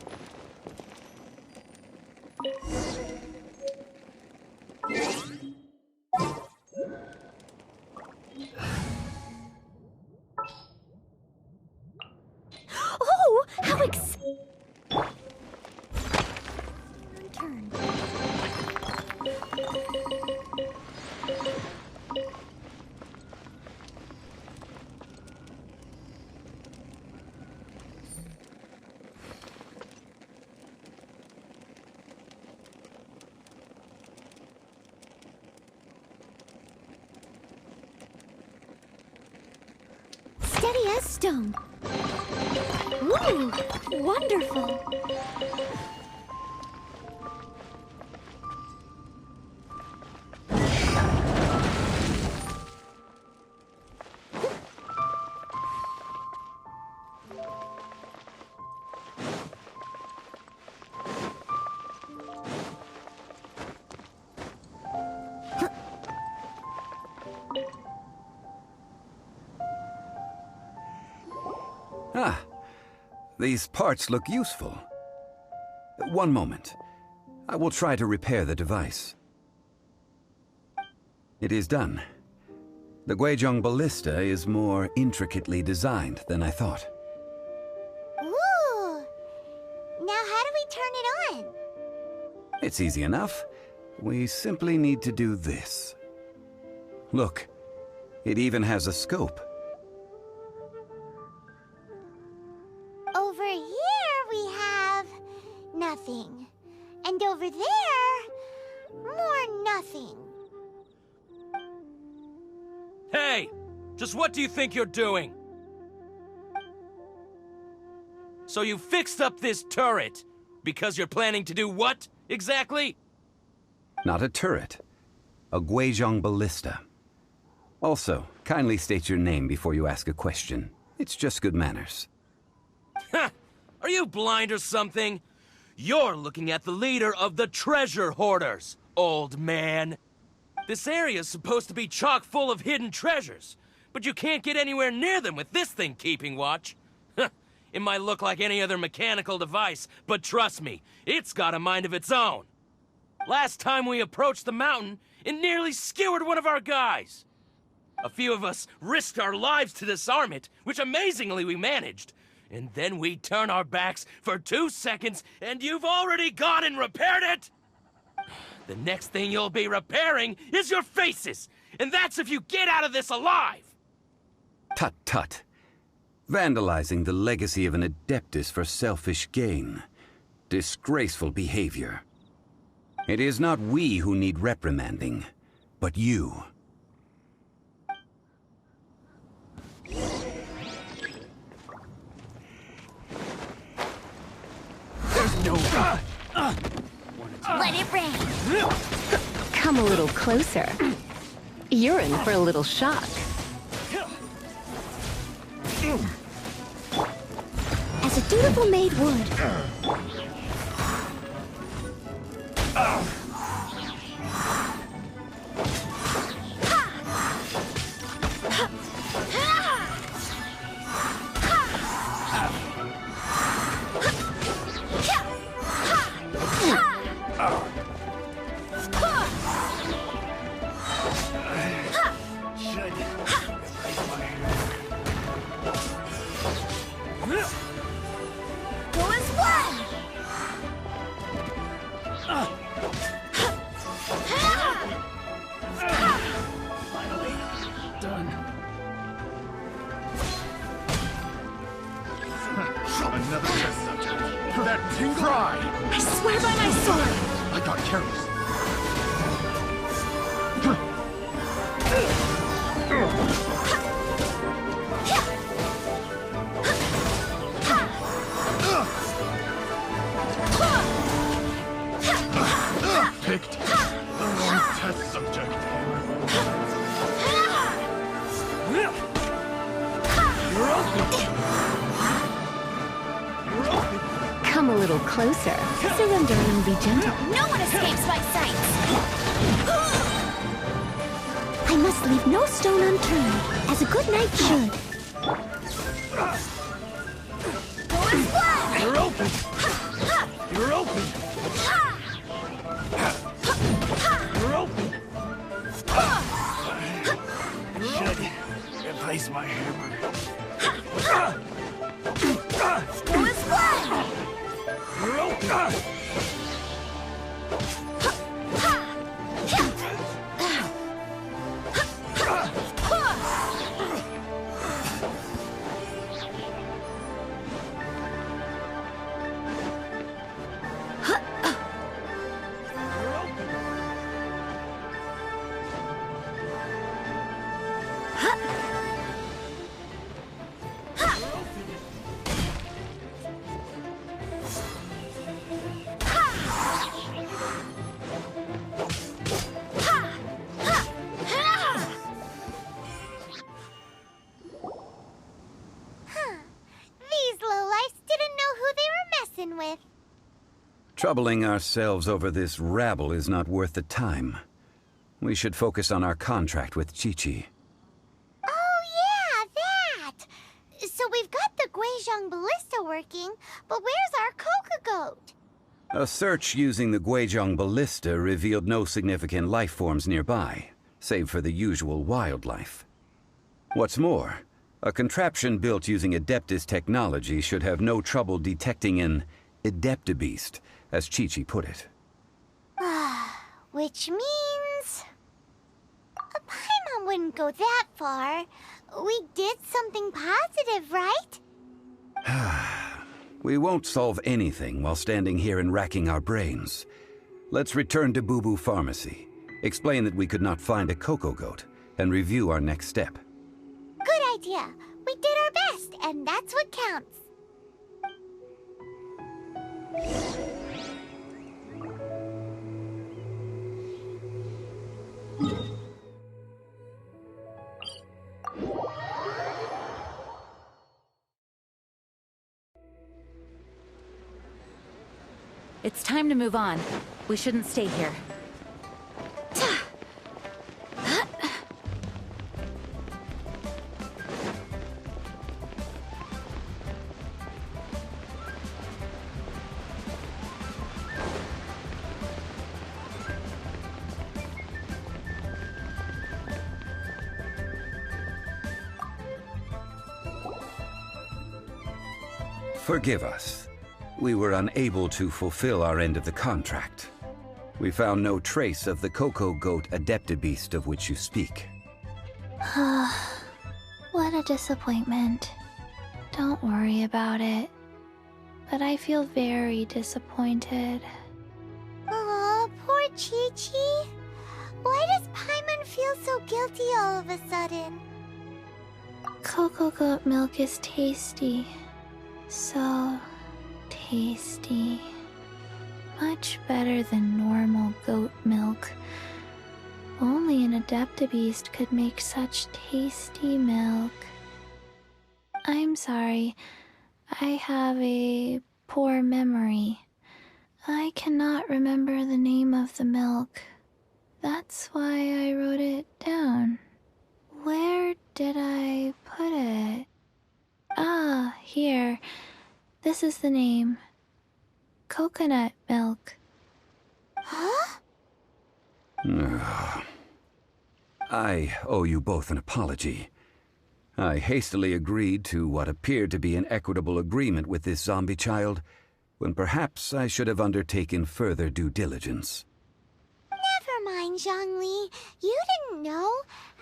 Oh, how Turn. steady as stone. Ooh, wonderful. Ah, these parts look useful. One moment. I will try to repair the device. It is done. The Guizhong Ballista is more intricately designed than I thought. Ooh! Now how do we turn it on? It's easy enough. We simply need to do this. Look, it even has a scope. Over here we have... nothing. And over there... more nothing. Hey! Just what do you think you're doing? So you fixed up this turret because you're planning to do what, exactly? Not a turret. A Guizhong ballista. Also, kindly state your name before you ask a question. It's just good manners. Ha! Are you blind or something? You're looking at the leader of the treasure hoarders, old man. This area's supposed to be chock full of hidden treasures, but you can't get anywhere near them with this thing keeping watch. It might look like any other mechanical device, but trust me, it's got a mind of its own. Last time we approached the mountain, it nearly skewered one of our guys. A few of us risked our lives to disarm it, which amazingly we managed. And then we turn our backs for 2 seconds, and you've already gone and repaired it? The next thing you'll be repairing is your faces, and that's if you get out of this alive! Tut tut. Vandalizing the legacy of an Adeptus for selfish gain. Disgraceful behavior. It is not we who need reprimanding, but you. There's no... Let it rain! Come a little closer. You're in for a little shock. As a dutiful maid would. Another test subject. That tingle. Cry. I swear by my sword! I got careless. Picked the wrong test subject. You're open. Come a little closer. Surrender and be gentle. No one escapes my sight! I must leave no stone unturned, as a good knight should. You're open. You're open. You're open. Should replace my hammer. You're open. With. Troubling ourselves over this rabble is not worth the time. We should focus on our contract with Chi-Chi. Oh yeah, that! So we've got the Guizhong ballista working, but where's our Coca-Goat? A search using the Guizhong ballista revealed no significant life forms nearby, save for the usual wildlife. What's more, a contraption built using Adeptus technology should have no trouble detecting an Adeptabeast, as Chi-Chi put it. Which means... Paimon wouldn't go that far. We did something positive, right? We won't solve anything while standing here and racking our brains. Let's return to Boo Boo Pharmacy, explain that we could not find a Coco-Goat, and review our next step. Good idea. We did our best, and that's what counts. It's time to move on. We shouldn't stay here. Forgive us. We were unable to fulfill our end of the contract. We found no trace of the Coco Goat Adeptabeast of which you speak. What a disappointment. Don't worry about it. But I feel very disappointed. Aw, poor Chi-Chi. Why does Paimon feel so guilty all of a sudden? Coco goat milk is tasty. So tasty. Much better than normal goat milk. Only an Adeptabeast could make such tasty milk. I'm sorry. I have a poor memory. I cannot remember the name of the milk. That's why I wrote it down. Where did I put it? Ah, here. This is the name. Coconut milk. Huh? I owe you both an apology. I hastily agreed to what appeared to be an equitable agreement with this zombie child, when perhaps I should have undertaken further due diligence. Never mind, Zhongli. You didn't know.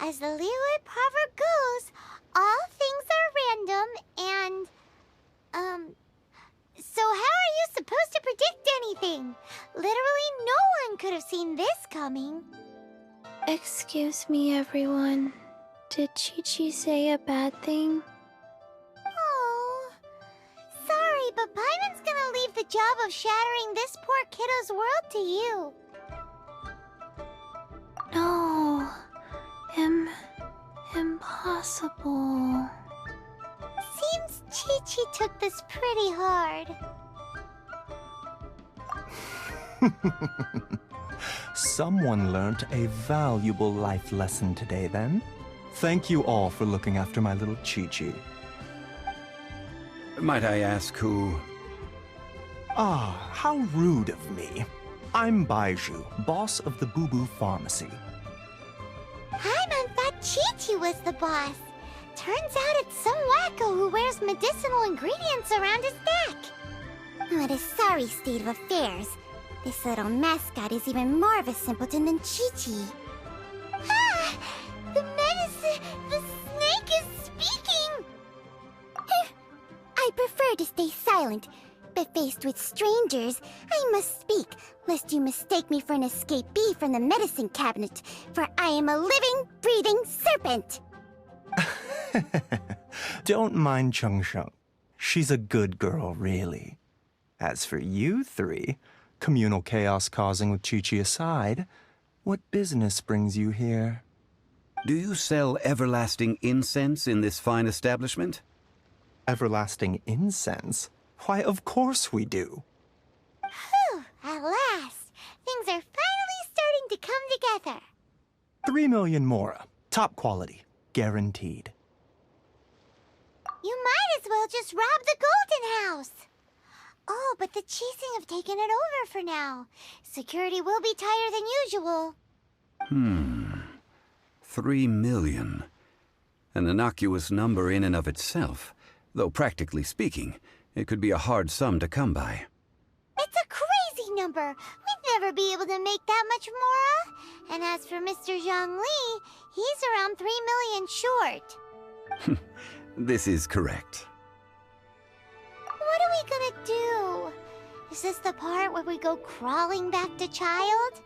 As the Liyue proverb goes, all things are random and... So how are you supposed to predict anything? Literally no one could have seen this coming. Excuse me, everyone. Did Chi-Chi say a bad thing? Oh, sorry, but Paimon's gonna leave the job of shattering this poor kiddo's world to you. No. Impossible. Seems Chi-Chi took this pretty hard. Someone learnt a valuable life lesson today, then. Thank you all for looking after my little Chi-Chi. Might I ask who... Ah, how rude of me. I'm Baiju, boss of the Boo Boo Pharmacy. Paimon thought Chi-Chi was the boss. Turns out it's some wacko who wears medicinal ingredients around his neck. What a sorry state of affairs. This little mascot is even more of a simpleton than Chi-Chi. Ah! The snake is speaking! I prefer to stay silent, but faced with strangers, I must speak, lest you mistake me for an escapee from the medicine cabinet, for I am a living, breathing serpent! Don't mind Chung Sheng. She's a good girl, really. As for you three, communal chaos causing with Chi-Chi aside, what business brings you here? Do you sell everlasting incense in this fine establishment? Everlasting incense? Why, of course we do. Whew, at last. Things are finally starting to come together. 3 million mora. Top quality. Guaranteed. You might as well just rob the Golden House. Oh, but the Chising have taken it over for now. Security will be tighter than usual. 3 million. An innocuous number in and of itself, though practically speaking, it could be a hard sum to come by. It's a crazy number. We'd never be able to make that much mora. And as for Mr. Zhongli, he's around 3 million short. This is correct. What are we gonna do? Is this the part where we go crawling back to child?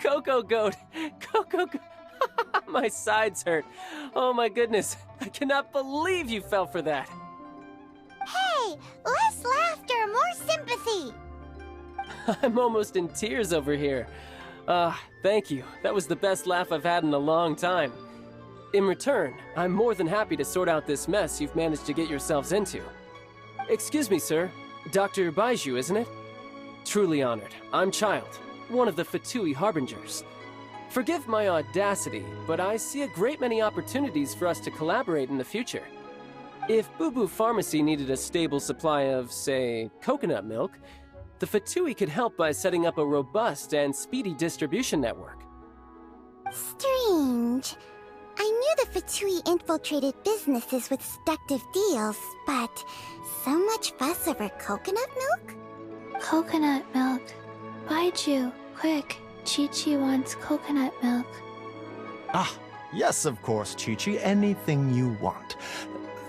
Coco Goat! Coco Goat! My sides hurt. Oh my goodness. I cannot believe you fell for that. Hey, less laughter, more sympathy. I'm almost in tears over here. Thank you. That was the best laugh I've had in a long time. In return, I'm more than happy to sort out this mess you've managed to get yourselves into. Excuse me, sir. Dr. Baiju, isn't it? Truly honored. I'm Child, one of the Fatui Harbingers. Forgive my audacity, but I see a great many opportunities for us to collaborate in the future. If Boo Boo Pharmacy needed a stable supply of, say, coconut milk, the Fatui could help by setting up a robust and speedy distribution network. Strange. I knew the Fatui infiltrated businesses with seductive deals, but so much fuss over coconut milk? Coconut milk. Baiju, quick. Chi-Chi wants coconut milk. Ah, yes, of course, Chi-Chi. Anything you want.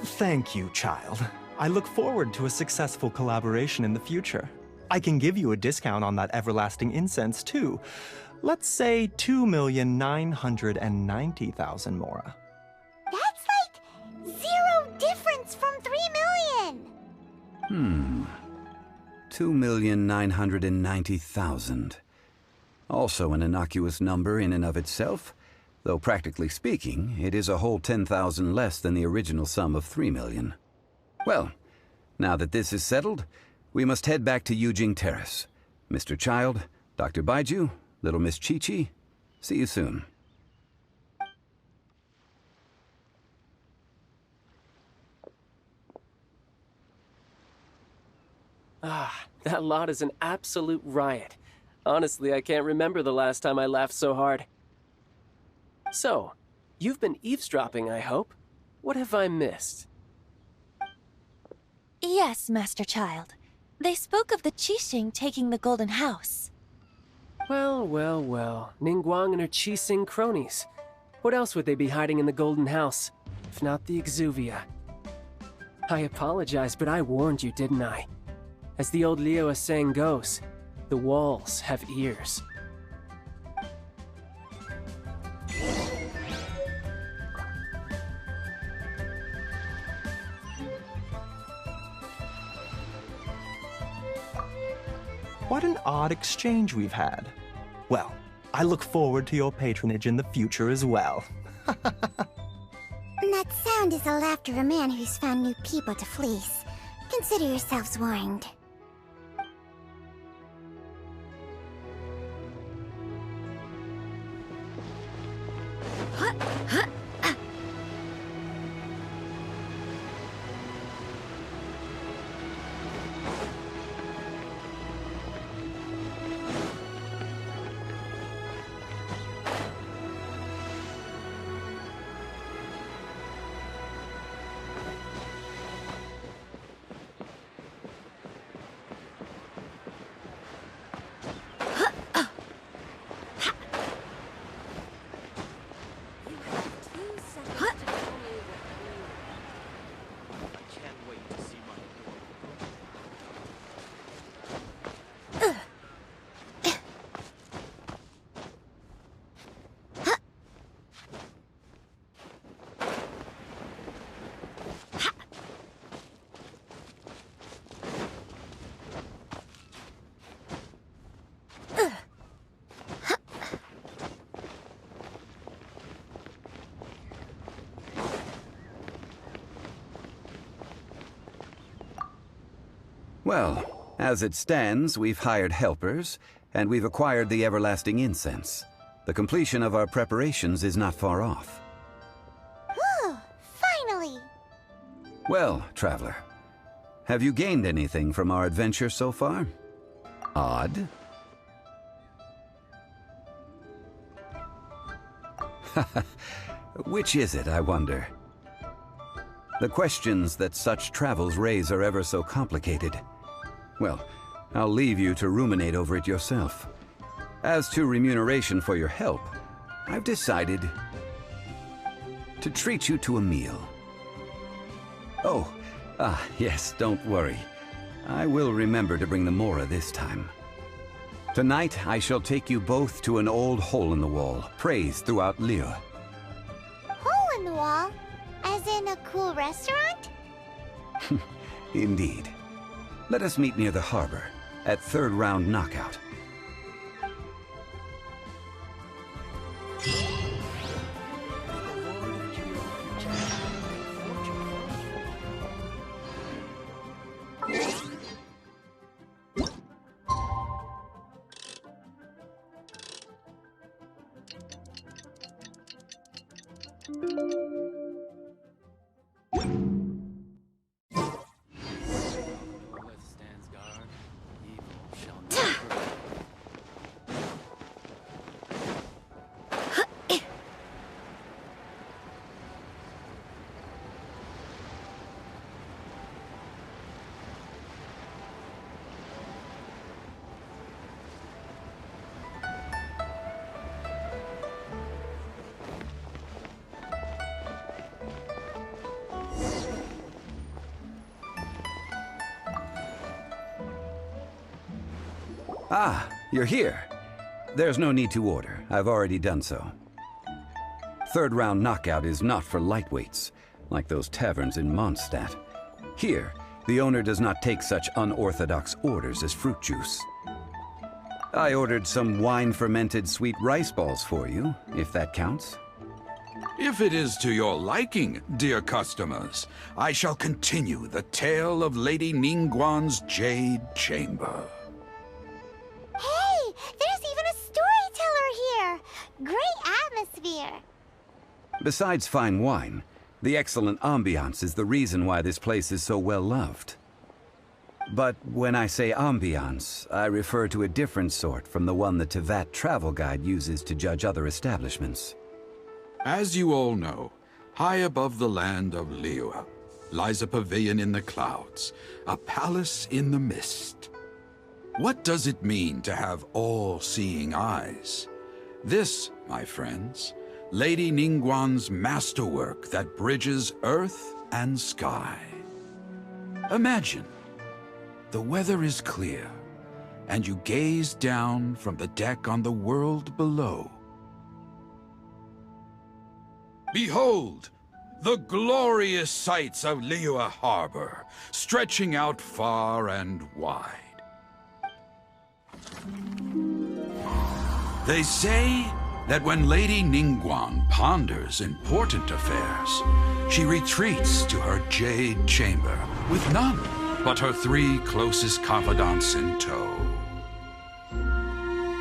Thank you, Child. I look forward to a successful collaboration in the future. I can give you a discount on that everlasting incense, too. Let's say 2,990,000 mora. That's like 0 difference from 3 million! 2,990,000. Also an innocuous number in and of itself, though practically speaking, it is a whole 10,000 less than the original sum of 3 million. Well, now that this is settled, we must head back to Yujing Terrace. Mr. Child, Dr. Baiju, little Miss Chi-Chi, see you soon. Ah, that lot is an absolute riot. Honestly, I can't remember the last time I laughed so hard. So, you've been eavesdropping, I hope? What have I missed? Yes, Master Child. They spoke of the Qixing taking the Golden House. Well, well, well. Ningguang and her Qixing cronies. What else would they be hiding in the Golden House, if not the Exuvia? I apologize, but I warned you, didn't I? As the old Liu saying goes, the walls have ears. What an odd exchange we've had. Well, I look forward to your patronage in the future as well. That sound is the laughter of a man who's found new people to fleece. Consider yourselves warned. Well, as it stands, we've hired helpers, and we've acquired the everlasting incense. The completion of our preparations is not far off. Whew! Finally! Well, Traveler, have you gained anything from our adventure so far? Odd? Which is it, I wonder? The questions that such travels raise are ever so complicated. Well, I'll leave you to ruminate over it yourself. As to remuneration for your help, I've decided to treat you to a meal. Oh, yes, don't worry. I will remember to bring the Mora this time. Tonight, I shall take you both to an old hole-in-the-wall, praised throughout Liu. Hole in the wall? As in a cool restaurant? Indeed. Let us meet near the harbor, at third round knockout. Ah, you're here. There's no need to order. I've already done so. Third round knockout is not for lightweights, like those taverns in Mondstadt. Here, the owner does not take such unorthodox orders as fruit juice. I ordered some wine-fermented sweet rice balls for you, if that counts. If it is to your liking, dear customers, I shall continue the tale of Lady Ningguang's Jade Chamber. Hey, there's even a storyteller here! Great atmosphere! Besides fine wine, the excellent ambiance is the reason why this place is so well loved. But when I say ambiance, I refer to a different sort from the one the Teyvat travel guide uses to judge other establishments. As you all know, high above the land of Liyue lies a pavilion in the clouds, a palace in the mist. What does it mean to have all-seeing eyes? This, my friends, Lady Ningguang's masterwork that bridges earth and sky. Imagine, the weather is clear, and you gaze down from the deck on the world below. Behold, the glorious sights of Liyue Harbor, stretching out far and wide. They say that when Lady Ningguang ponders important affairs, she retreats to her Jade Chamber with none but her 3 closest confidants in tow.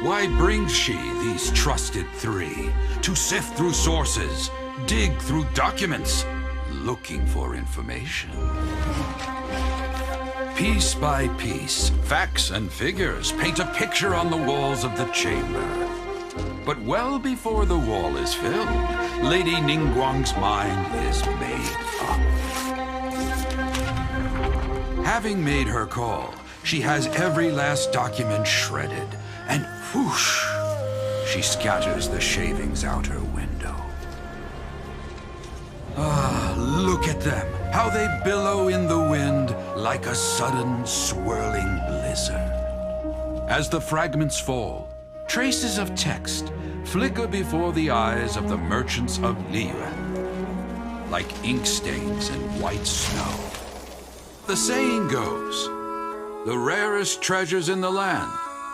Why brings she these trusted 3 to sift through sources, dig through documents, looking for information? Piece by piece, facts and figures paint a picture on the walls of the chamber. But well before the wall is filled, Lady Ningguang's mind is made up. Having made her call, she has every last document shredded, and whoosh, she scatters the shavings out her window. Ah, look at them, how they billow in the wind like a sudden swirling blizzard. As the fragments fall, traces of text flicker before the eyes of the merchants of Liyue, like ink stains in white snow. The saying goes, the rarest treasures in the land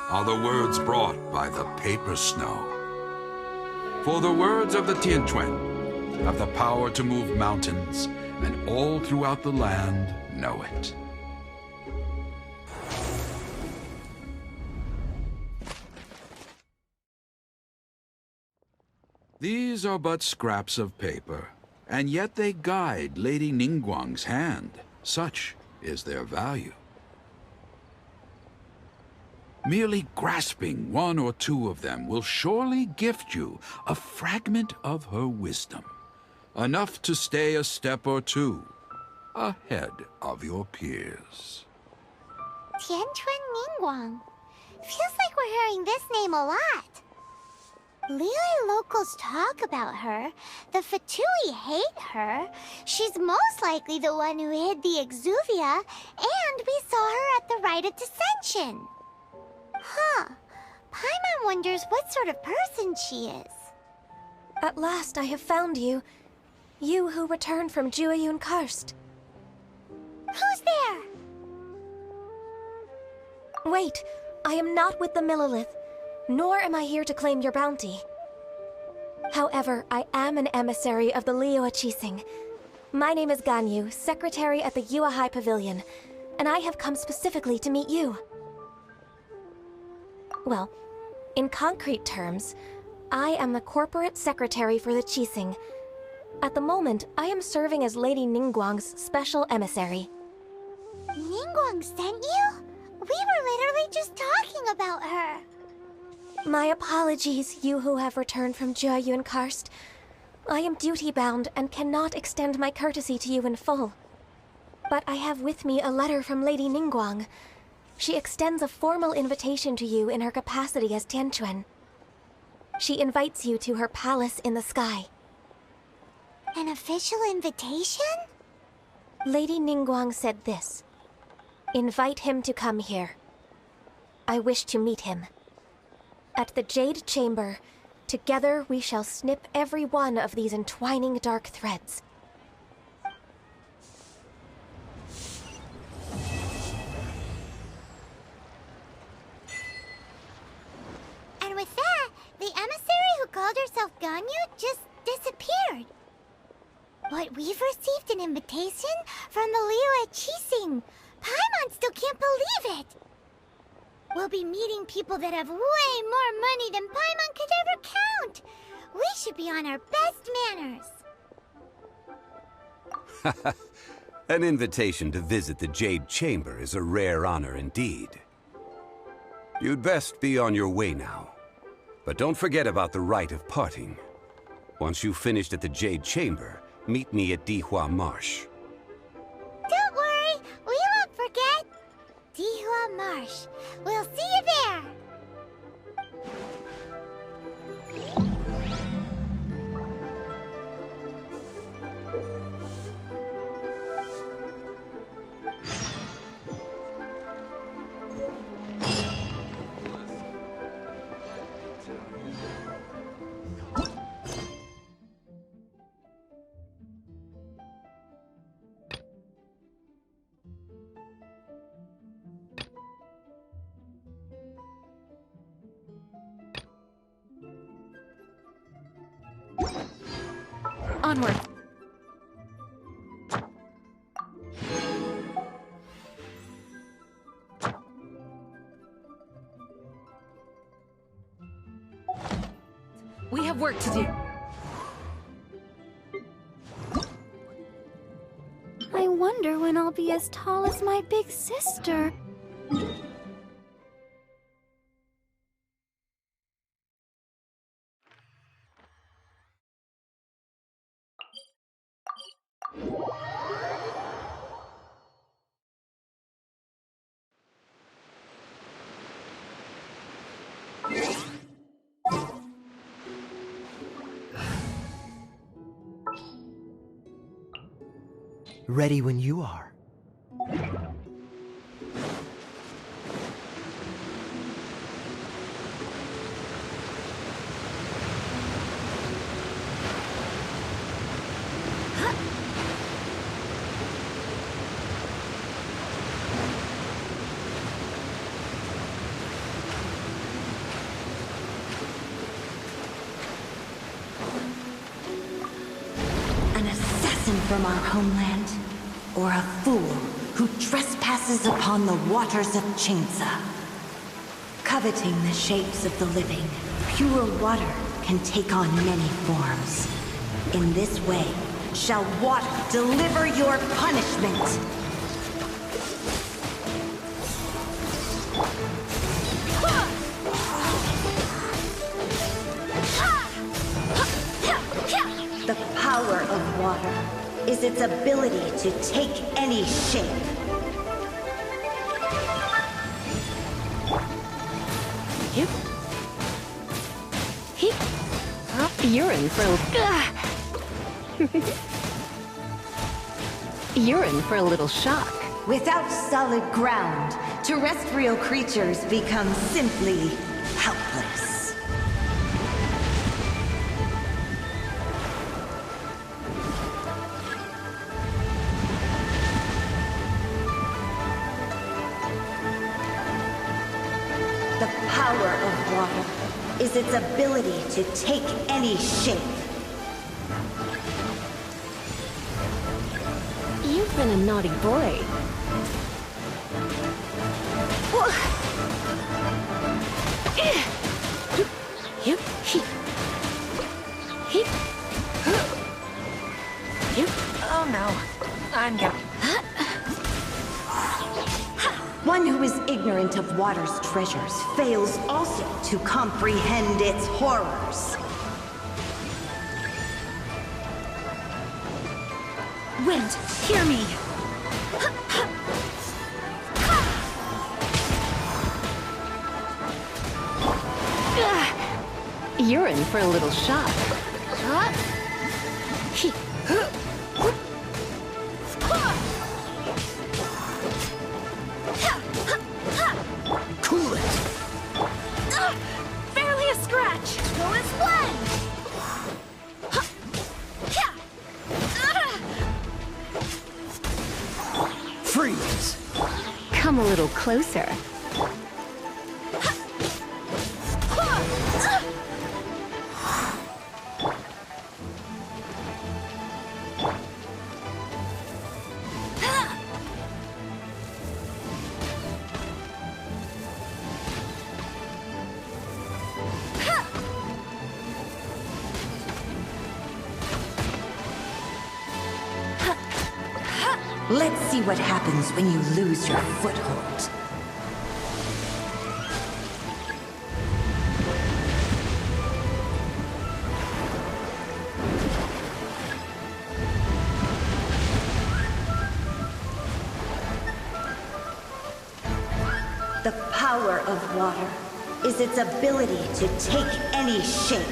are the words brought by the paper snow. For the words of the Tianquan have the power to move mountains, and all throughout the land know it. These are but scraps of paper, and yet they guide Lady Ningguang's hand. Such is their value. Merely grasping 1 or 2 of them will surely gift you a fragment of her wisdom, enough to stay a step or 2 ahead of your peers. Tianquan Ningguang. Feels like we're hearing this name a lot. Liyue locals talk about her. The Fatui hate her. She's most likely the one who hid the Exuvia, and we saw her at the Rite of Descension. Huh. Paimon wonders what sort of person she is. At last I have found you. You who returned from Jueyun Karst. Who's there? Wait, I am not with the Millelith, nor am I here to claim your bounty. However, I am an emissary of the Liyue Qixing. My name is Ganyu, secretary at the Yue High Pavilion, and I have come specifically to meet you. Well, in concrete terms, I am the corporate secretary for the Qixing, At the moment, I am serving as Lady Ningguang's special emissary. Ningguang sent you? We were literally just talking about her. My apologies, you who have returned from Jiayuan Karst. I am duty-bound and cannot extend my courtesy to you in full. But I have with me a letter from Lady Ningguang. She extends a formal invitation to you in her capacity as Tianquan. She invites you to her palace in the sky. An official invitation? Lady Ningguang said this. Invite him to come here. I wish to meet him. At the Jade Chamber, together we shall snip every one of these entwining dark threads. And with that, the emissary who called herself Ganyu just disappeared. But we've received an invitation from the Liyue Qixing. Paimon still can't believe it. We'll be meeting people that have way more money than Paimon could ever count. We should be on our best manners. An invitation to visit the Jade Chamber is a rare honor indeed. You'd best be on your way now. But don't forget about the rite of parting. Once you've finished at the Jade Chamber, meet me at Dihua Marsh. Don't worry, we won't forget. Dihua Marsh. We'll see you there. Onward. We have work to do. I wonder when I'll be as tall as my big sister. Ready when you are. An assassin from our homeland, or a fool who trespasses upon the waters of Chainsa. Coveting the shapes of the living, pure water can take on many forms. In this way, shall water deliver your punishment. The power of water is its ability to take any shape. Yep. You're in for You're in for a little shock. Without solid ground, terrestrial creatures become simply helpless. The power of water is its ability to take any shape. You've been a naughty boy. I'm gonna... One who is ignorant of water's treasures fails also to comprehend its horrors. Wind, hear me! You're in for a little shock. Cool it! Barely a scratch! Go and play! Freeze! Come a little closer. Let's see what happens when you lose your foothold. The power of water is its ability to take any shape.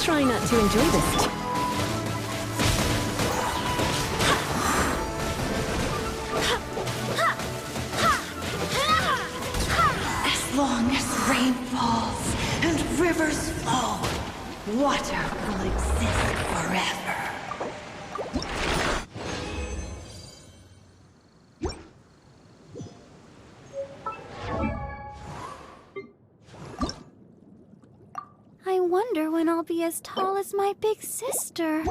Try not to enjoy this. As long as rain falls and rivers flow, water will exist forever. I wonder when I'll be as tall as my big sister.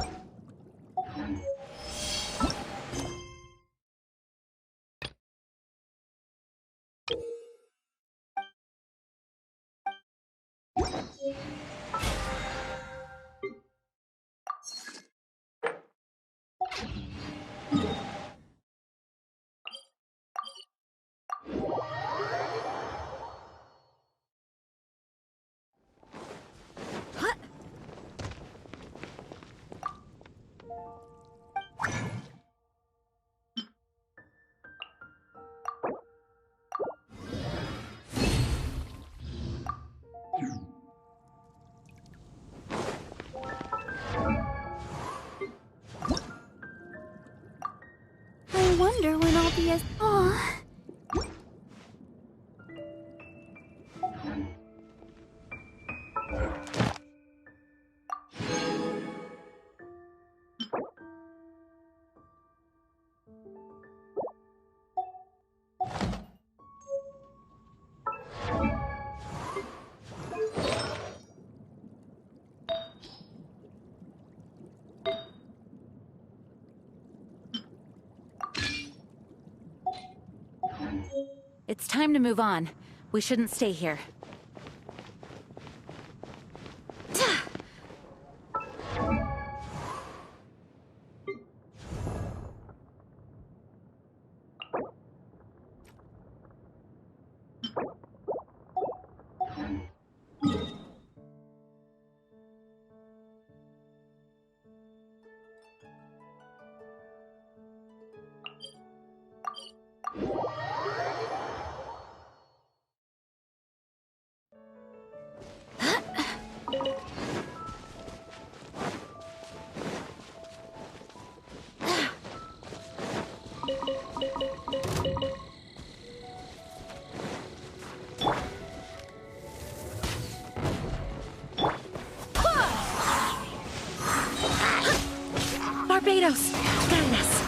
I wonder when I'll be as... Aw. It's time to move on. We shouldn't stay here. Barbados! Guide us!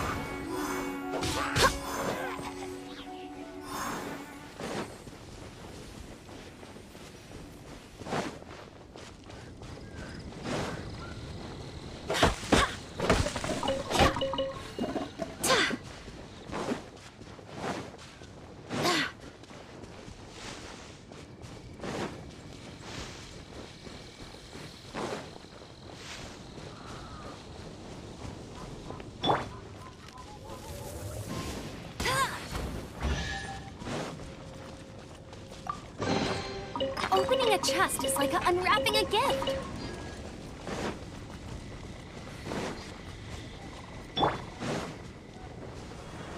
chest is like unwrapping a gift.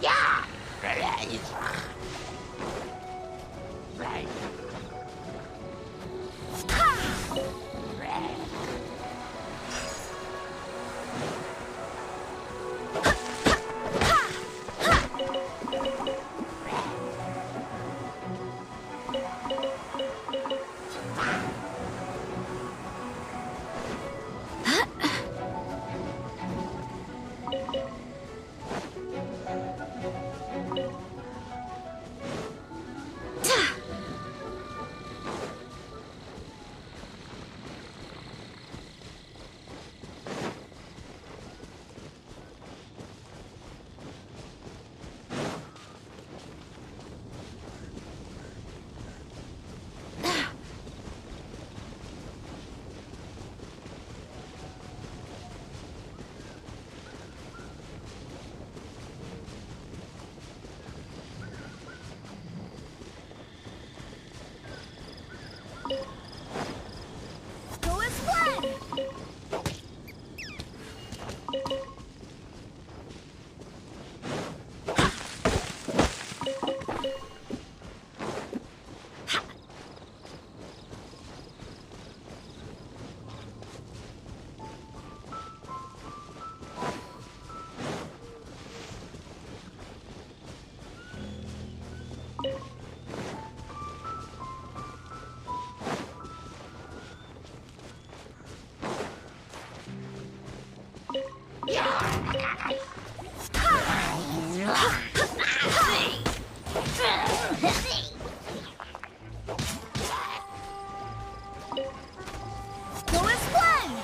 Yeah! Go as one! Go as one!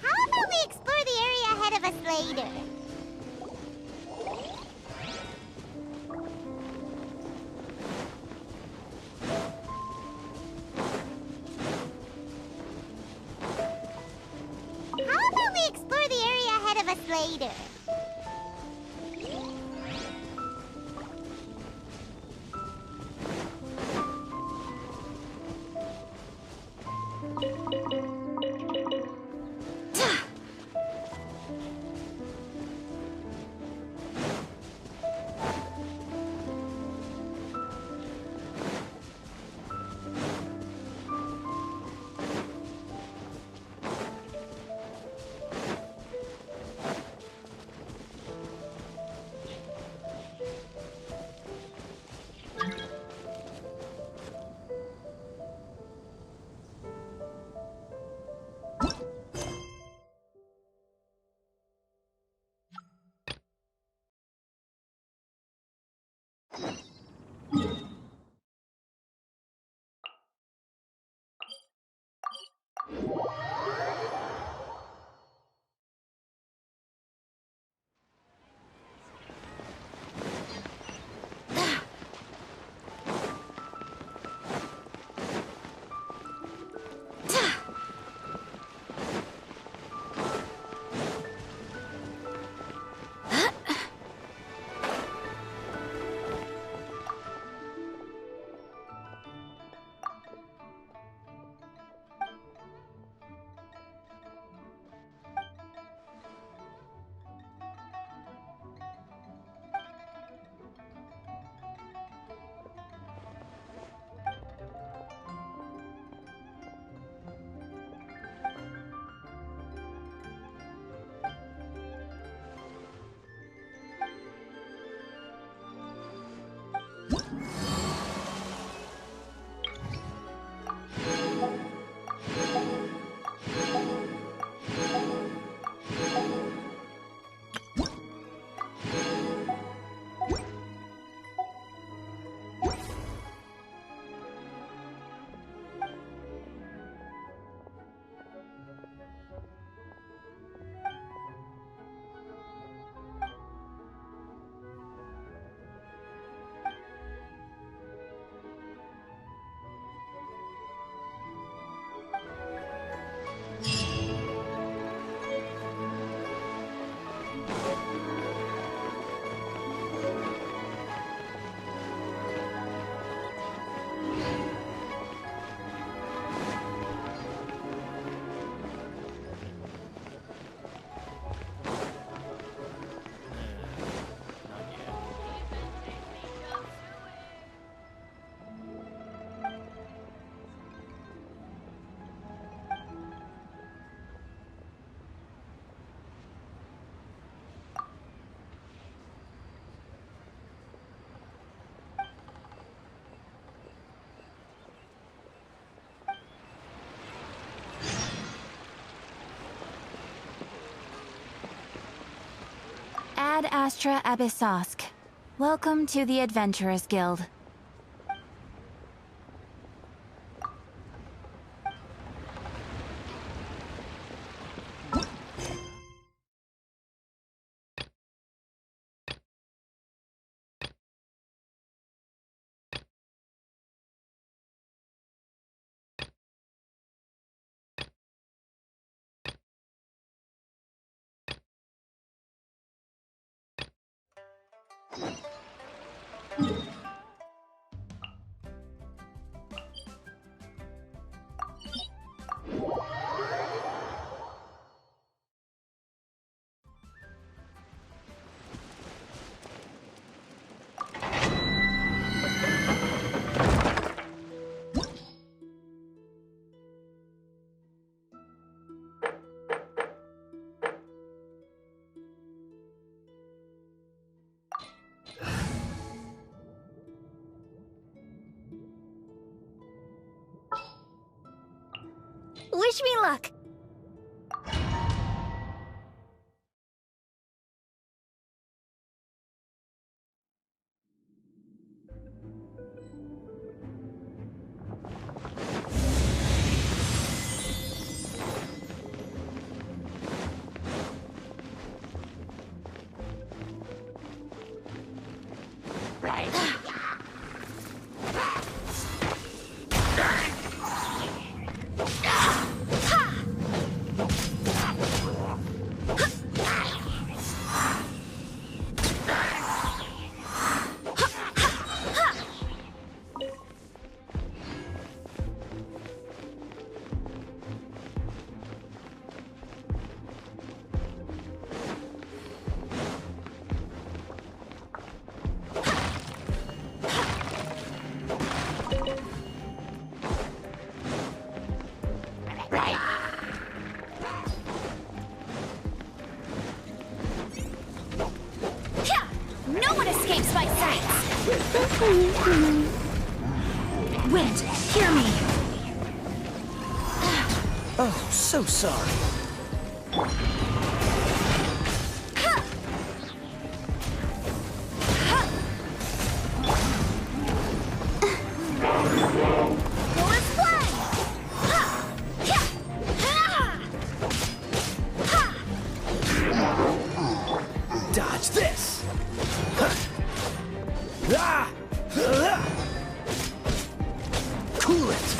How about we explore the area ahead of us later? How about we explore the area ahead of us later? Ad Astra Abyssosk. Welcome to the Adventurers Guild. Wish me luck! No one escapes my sight! Wind, hear me! Oh, so sorry. Dodge this! Cool it!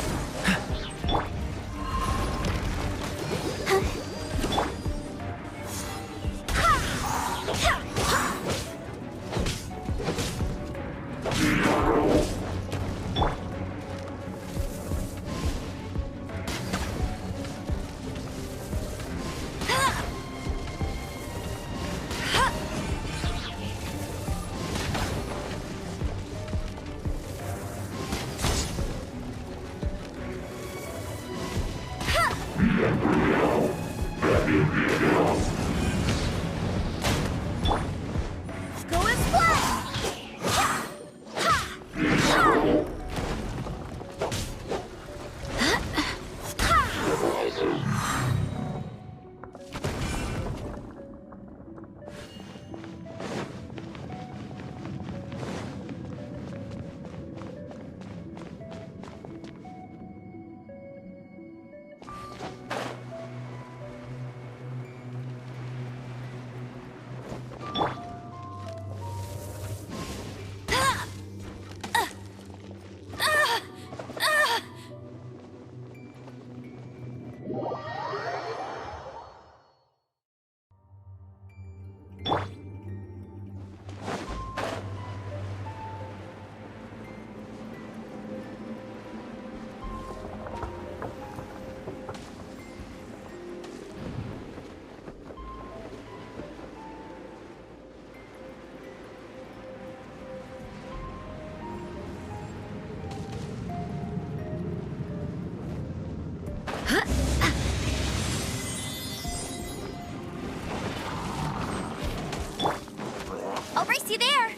I'll race you there!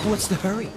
What's the hurry?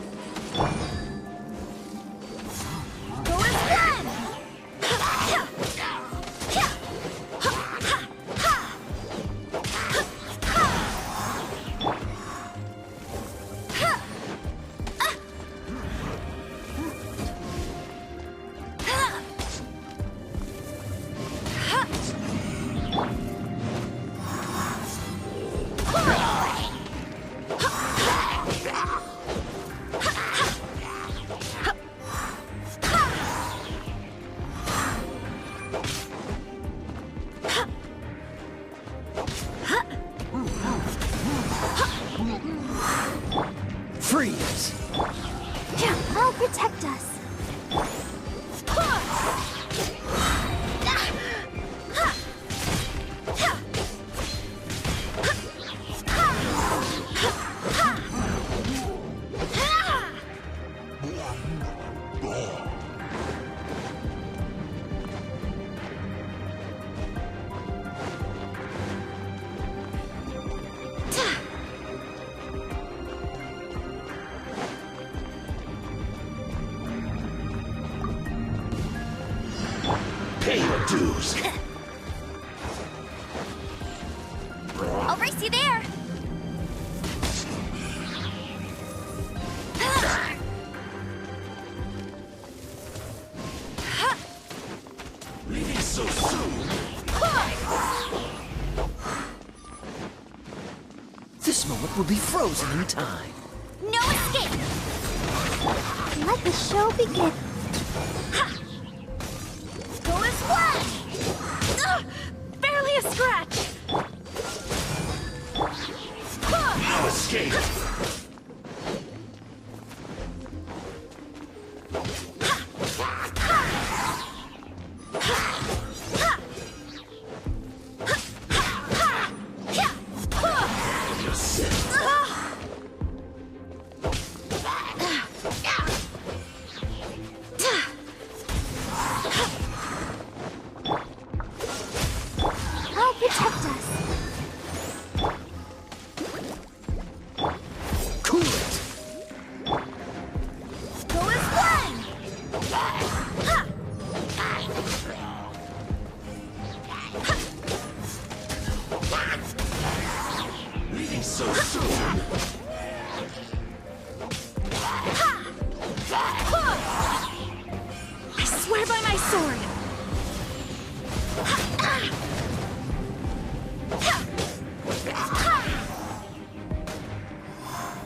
Pay your dues. I'll race you there. Leaving so soon. This moment will be frozen in time. No escape. Let the show begin. Go as one. Barely a scratch. No escape. I'll protect us. Cool it. Go as one. Leaving so soon. I swear by my sword.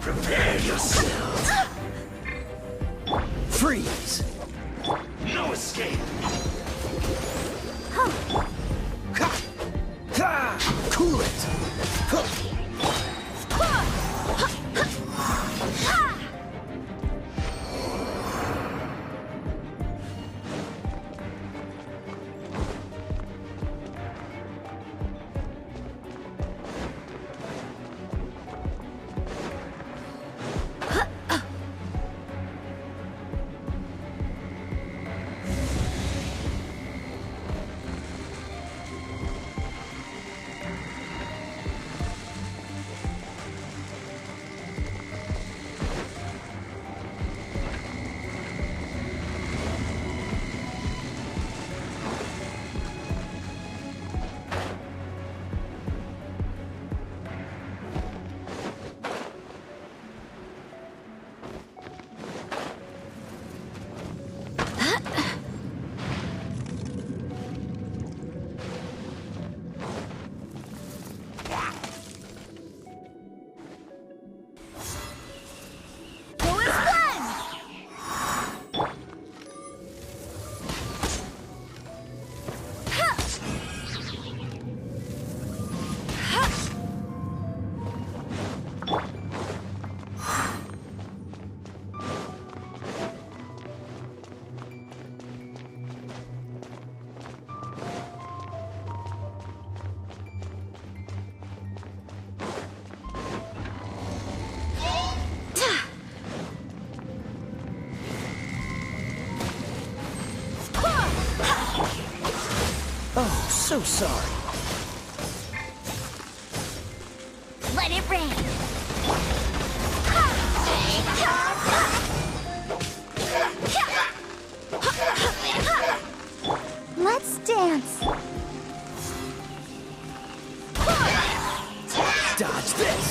Prepare yourselves. Freeze. No escape. Cool it. Go as one. Oh, so sorry. Let it rain. Let's dance. Dodge this.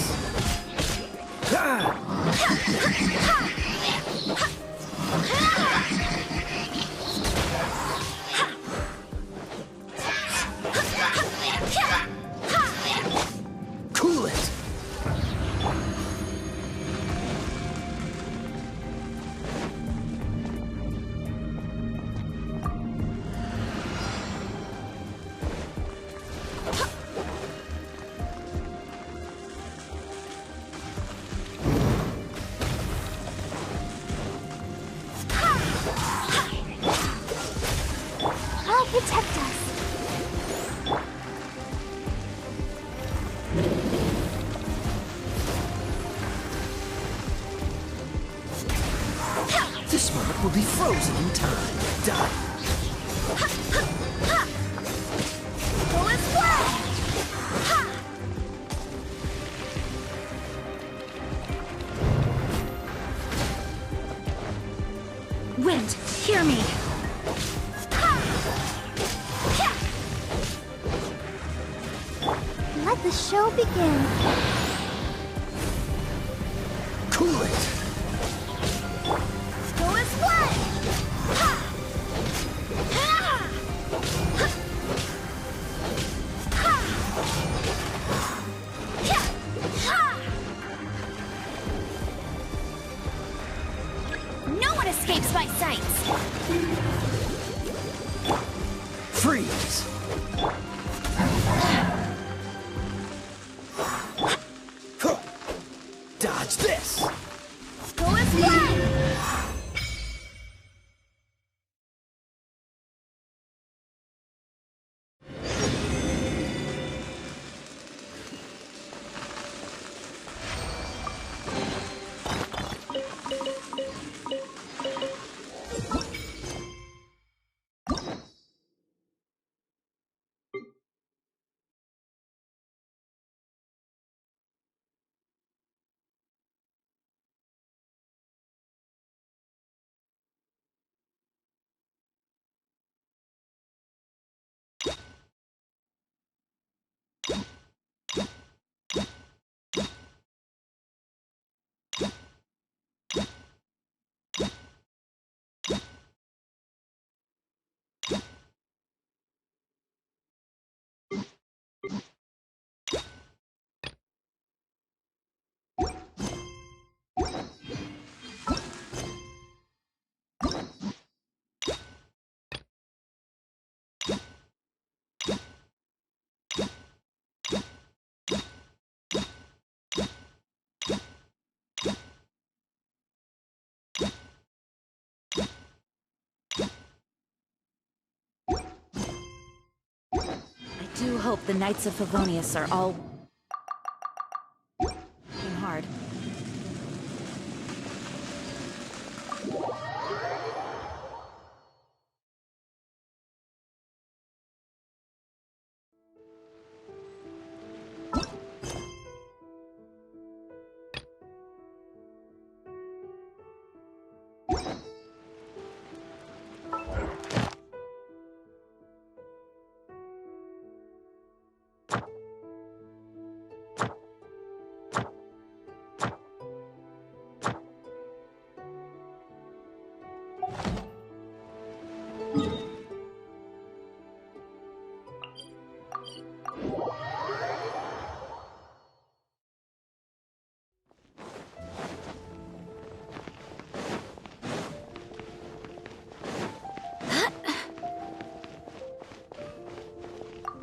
Cool it. the show begin. Cool it! Go as one! Ha! Ha! Ha! Ha! Ha! No one escapes my sights! Freeze! Dodge this! Go as one! I do hope the Knights of Favonius are all... working hard.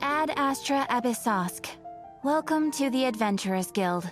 Ad Astra Abyssosk. Welcome to the Adventurers Guild.